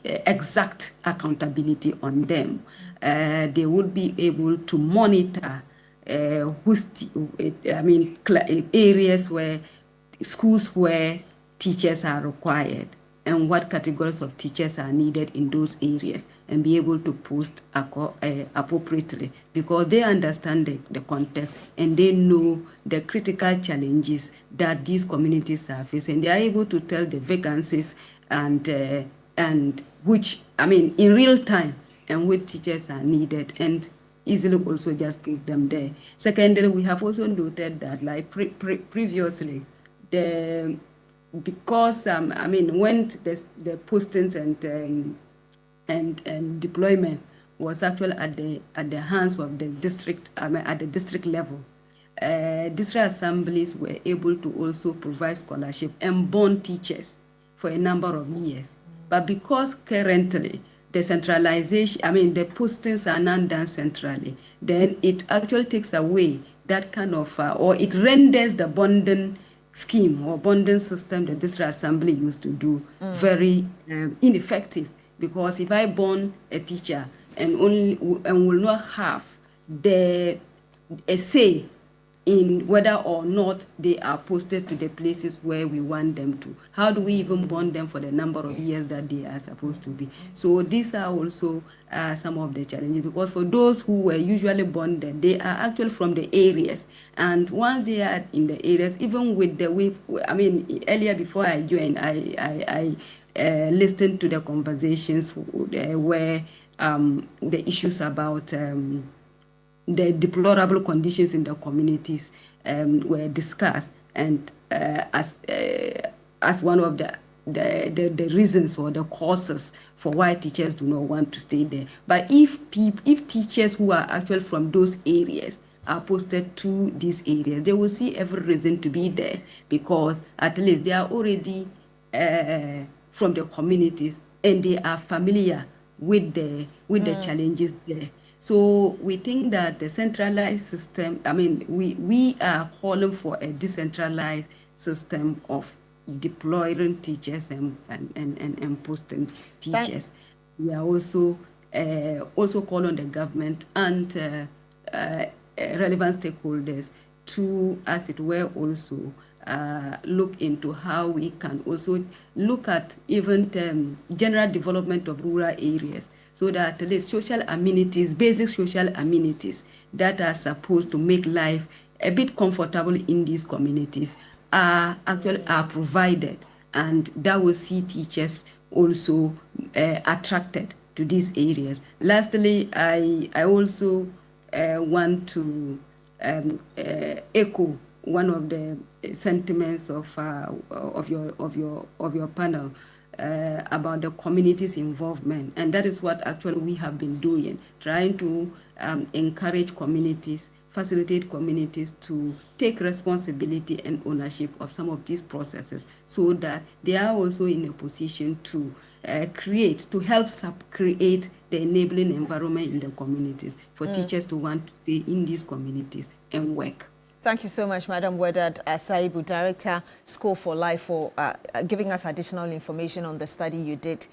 exact accountability on them. They would be able to monitor areas where schools where teachers are required and what categories of teachers are needed in those areas, and be able to post appropriately, because they understand the context and they know the critical challenges that these communities are facing. They are able to tell the vacancies and which, in real time, and which teachers are needed, and easily also just post them there. Secondly, we have also noted that, like previously, because when the postings and deployment was actually at the hands of the district, at the district level, district assemblies were able to also provide scholarship and bond teachers for a number of years. But because currently the centralization, the postings are not done centrally, then it actually takes away that kind of, or it renders the bonding scheme or bonding system the district assembly used to do very ineffective. Because if I bond a teacher and will not have a say in whether or not they are posted to the places where we want them to, how do we even bond them for the number of years that they are supposed to be? So these are also some of the challenges, because for those who were usually bonded, they are actually from the areas, and once they are in the areas, even with the way, earlier before I joined, I listened to the conversations where the issues about the deplorable conditions in the communities were discussed, and as one of the reasons or the causes for why teachers do not want to stay there. But if teachers who are actually from those areas are posted to these areas, they will see every reason to be there, because at least they are already from the communities and they are familiar with the challenges there. So we think that the centralized system, we are calling for a decentralized system of deploying teachers and posting teachers. We are also call on the government and relevant stakeholders to, as it were, also look into how we can also look at even general development of rural areas, so that at least social amenities, basic social amenities that are supposed to make life a bit comfortable in these communities are provided, and that will see teachers also attracted to these areas. Lastly, I also want to echo one of the sentiments of your panel about the community's involvement, and that is what actually we have been doing, trying to encourage communities, facilitate communities to take responsibility and ownership of some of these processes, so that they are also in a position to help create the enabling environment in the communities for teachers to want to stay in these communities and work. Thank you so much, Madam Wedad Saibu, Director, School for Life, for giving us additional information on the study you did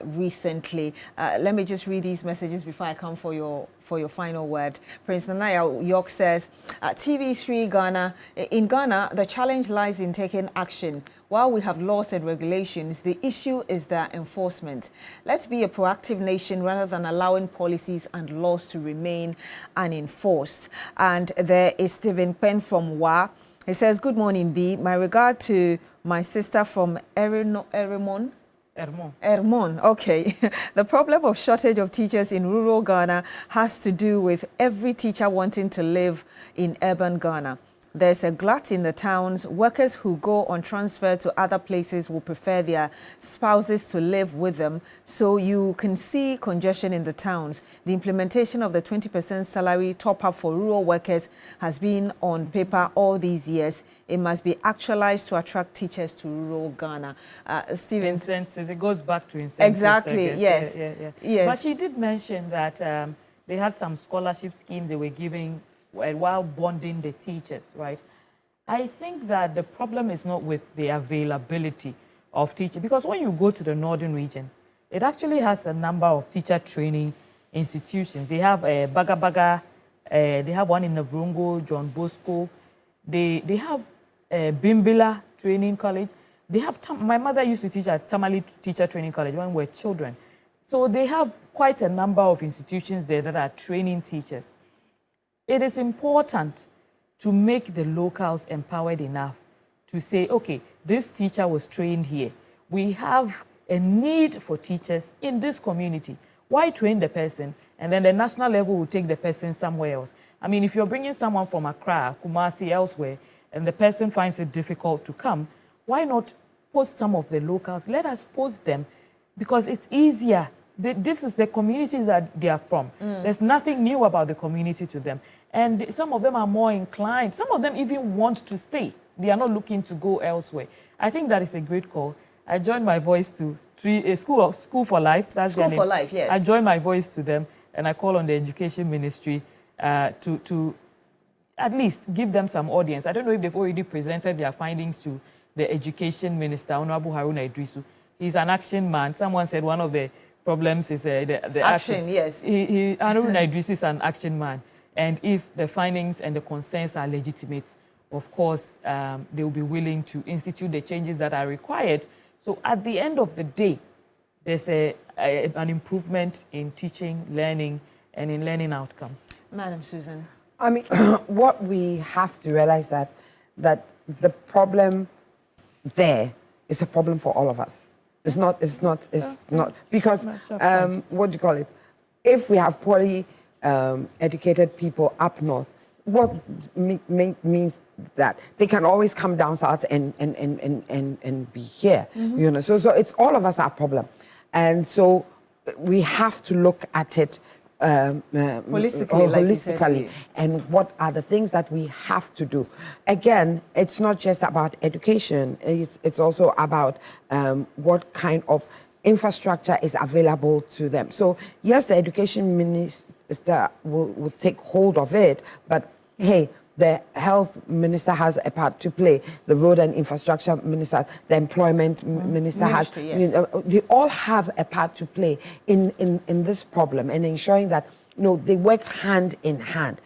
recently. Let me just read these messages before I come for your final word. Prince Nanaya York says, TV3 Ghana, in Ghana, the challenge lies in taking action. While we have laws and regulations, the issue is their enforcement. Let's be a proactive nation rather than allowing policies and laws to remain unenforced. And there is Stephen Penn from WA. He says, good morning, B. My regard to my sister from Ermon, okay. The problem of shortage of teachers in rural Ghana has to do with every teacher wanting to live in urban Ghana. there's a glut in the towns. Workers who go on transfer to other places will prefer their spouses to live with them. So you can see congestion in the towns. The implementation of the 20% salary top-up for rural workers has been on paper all these years. It must be actualized to attract teachers to rural Ghana. Stephen. Incentives, it goes back to incentives. Exactly, yes. Yes. But she did mention that they had some scholarship schemes they were giving while bonding the teachers, right? I think that the problem is not with the availability of teachers, because when you go to the northern region, it actually has a number of teacher training institutions. They have Baga Baga, they have one in Navrongo, John Bosco, they have Bimbila Training College. They have, my mother used to teach at Tamale Teacher Training College when we were children. So they have quite a number of institutions there that are training teachers. It is important to make the locals empowered enough to say, okay, this teacher was trained here. We have a need for teachers in this community. Why train the person? And then the national level will take the person somewhere else. I mean, if you're bringing someone from Accra, Kumasi, elsewhere, and the person finds it difficult to come, why not post some of the locals? Let us post them, because it's easier. This is the communities that they are from. There's nothing new about the community to them. And some of them are more inclined. Some of them even want to stay. They are not looking to go elsewhere. I think that is a great call. I joined my voice to School for Life. That's their name. School for Life, yes. I joined my voice to them, and I call on the Education Ministry to at least give them some audience. I don't know if they've already presented their findings to the Education Minister, Honorable Haruna Idrisu. He's an action man. Someone said one of the problems is the action. Yes. Haruna Idrisu is an action man. And if the findings and the concerns are legitimate, of course, they will be willing to institute the changes that are required. So at the end of the day, there's an improvement in teaching, learning, and in learning outcomes. Madam Susan. I mean, what we have to realize that the problem there is a problem for all of us. It's not, because, what do you call it? If we have poorly educated people up north, what means that they can always come down south and be here, you know. So it's all of us our problem, and so we have to look at it holistically, and what are the things that we have to do. Again, it's not just about education; it's also about what kind of infrastructure is available to them. So yes, the education minister will take hold of it, but hey, the health minister has a part to play, the road and infrastructure minister, the employment minister has, yes. They all have a part to play in this problem, and ensuring that, you know, they work hand in hand.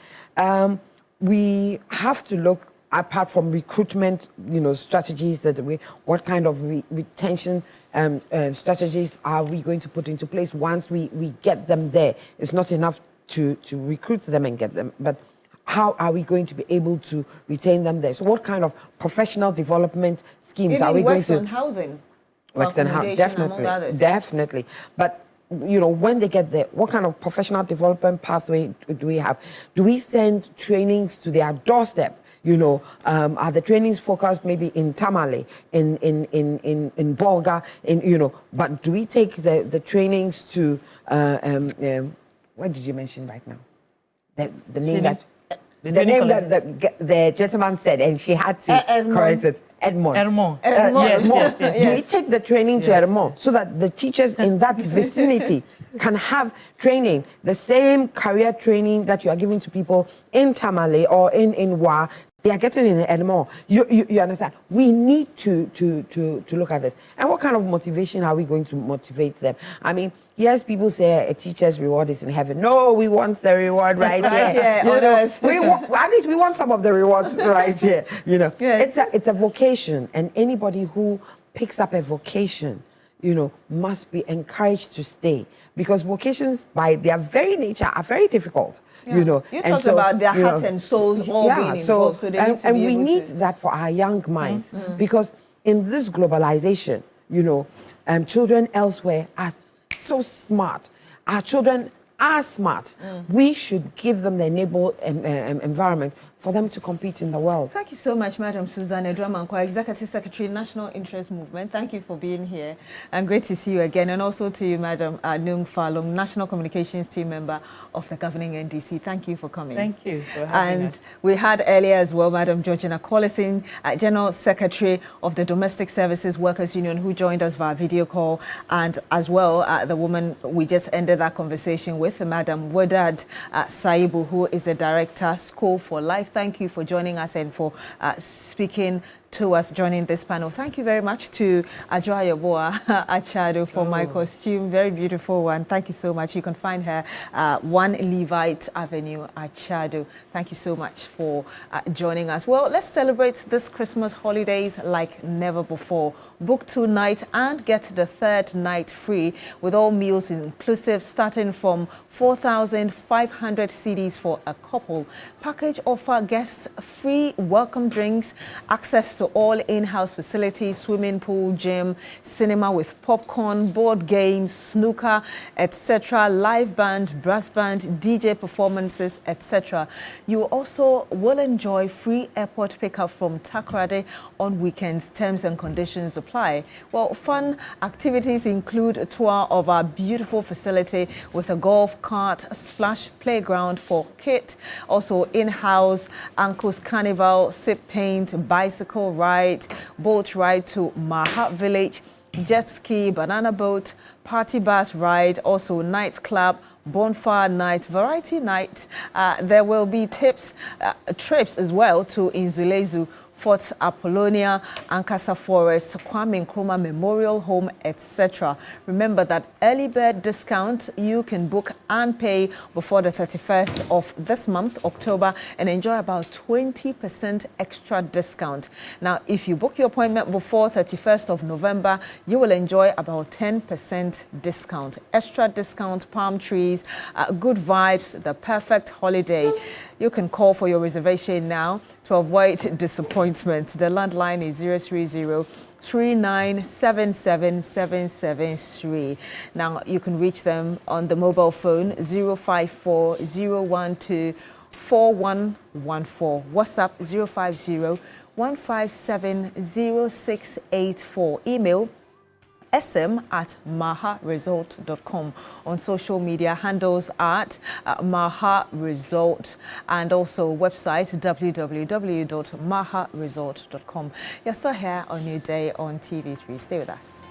We have to look, apart from recruitment, you know, strategies, what kind of retention strategies are we going to put into place once we get them there? It's not enough to recruit them and get them, but how are we going to be able to retain them there? So what kind of professional development schemes are we going to... Works on housing. Works on housing, definitely. But, you know, when they get there, what kind of professional development pathway do we have? Do we send trainings to their doorstep? You know, are the trainings focused maybe in Tamale, in Bolga, you know, but do we take the trainings to, what did you mention right now? The name that... The name that the gentleman said, and she had to correct it. Edmond. Yes. Do we take the training to Edmond so that the teachers in that vicinity can have training, the same career training that you are giving to people in Tamale or in Wa? They are getting in Edmond. You understand? We need to look at this. And what kind of motivation are we going to motivate them? I mean, yes, people say a teacher's reward is in heaven. No, we want the reward right here. At least we want some of the rewards right here. You know, it's a vocation, and anybody who picks up a vocation, you know, must be encouraged to stay, because vocations, by their very nature, are very difficult. You know, you talked about their hearts and souls all being involved, so they need to be we able need to... that for our young minds, because in this globalization, you know, children elsewhere are so smart. Our children are smart, we should give them the environment for them to compete in the world. Thank you so much, Madam Susan Edramankwa, Executive Secretary, National Interest Movement. Thank you for being here, and great to see you again. And also to you, Madam Nung Falong, National Communications Team Member of the governing NDC. Thank you for coming. Thank you for having and us. We had earlier as well, Madam Georgina Collison, General Secretary of the Domestic Services Workers Union, who joined us via video call, and as well the woman we just ended that conversation with, Madam Wedad Saibu, who is the Director, School for Life. Thank you for joining us and for speaking to us, joining this panel. Thank you very much to Ajwa Yoboa Achado for my costume. Very beautiful one. Thank you so much. You can find her 1 Levite Avenue, Achado. Thank you so much for joining us. Well, let's celebrate this Christmas holidays like never before. Book 2 nights and get the 3rd night free with all meals inclusive, starting from 4,500 cedis for a couple. Package offer guests free welcome drinks, access to all in-house facilities, swimming pool, gym, cinema with popcorn, board games, snooker, etc., live band, brass band, DJ performances, etc. You also will enjoy free airport pickup from Takoradi on weekends. Terms and conditions apply. Well, fun activities include a tour of our beautiful facility with a golf cart, splash playground for kids, also in-house Uncle's Carnival, sip paint, bicycle ride, boat ride to Maha Village, jet ski, banana boat, party bus ride, also nightclub, bonfire night, variety night. There will be trips as well to Inzulezu, Fort Apollonia, Ankasa Forest, Kwame Nkrumah Memorial Home, etc. Remember that early bird discount, you can book and pay before the 31st of this month, October, and enjoy about 20% extra discount. Now, if you book your appointment before 31st of November, you will enjoy about 10% discount. Extra discount, palm trees, good vibes, the perfect holiday. You can call for your reservation now to avoid disappointment. The landline is 030-3977-773. Now, you can reach them on the mobile phone 054-012-4114. WhatsApp 050-157-0684. Email sm@maharesort.com. On social media handles at Maha Resort, and also website www.maharesort.com. You're still here on Newday on TV3. Stay with us.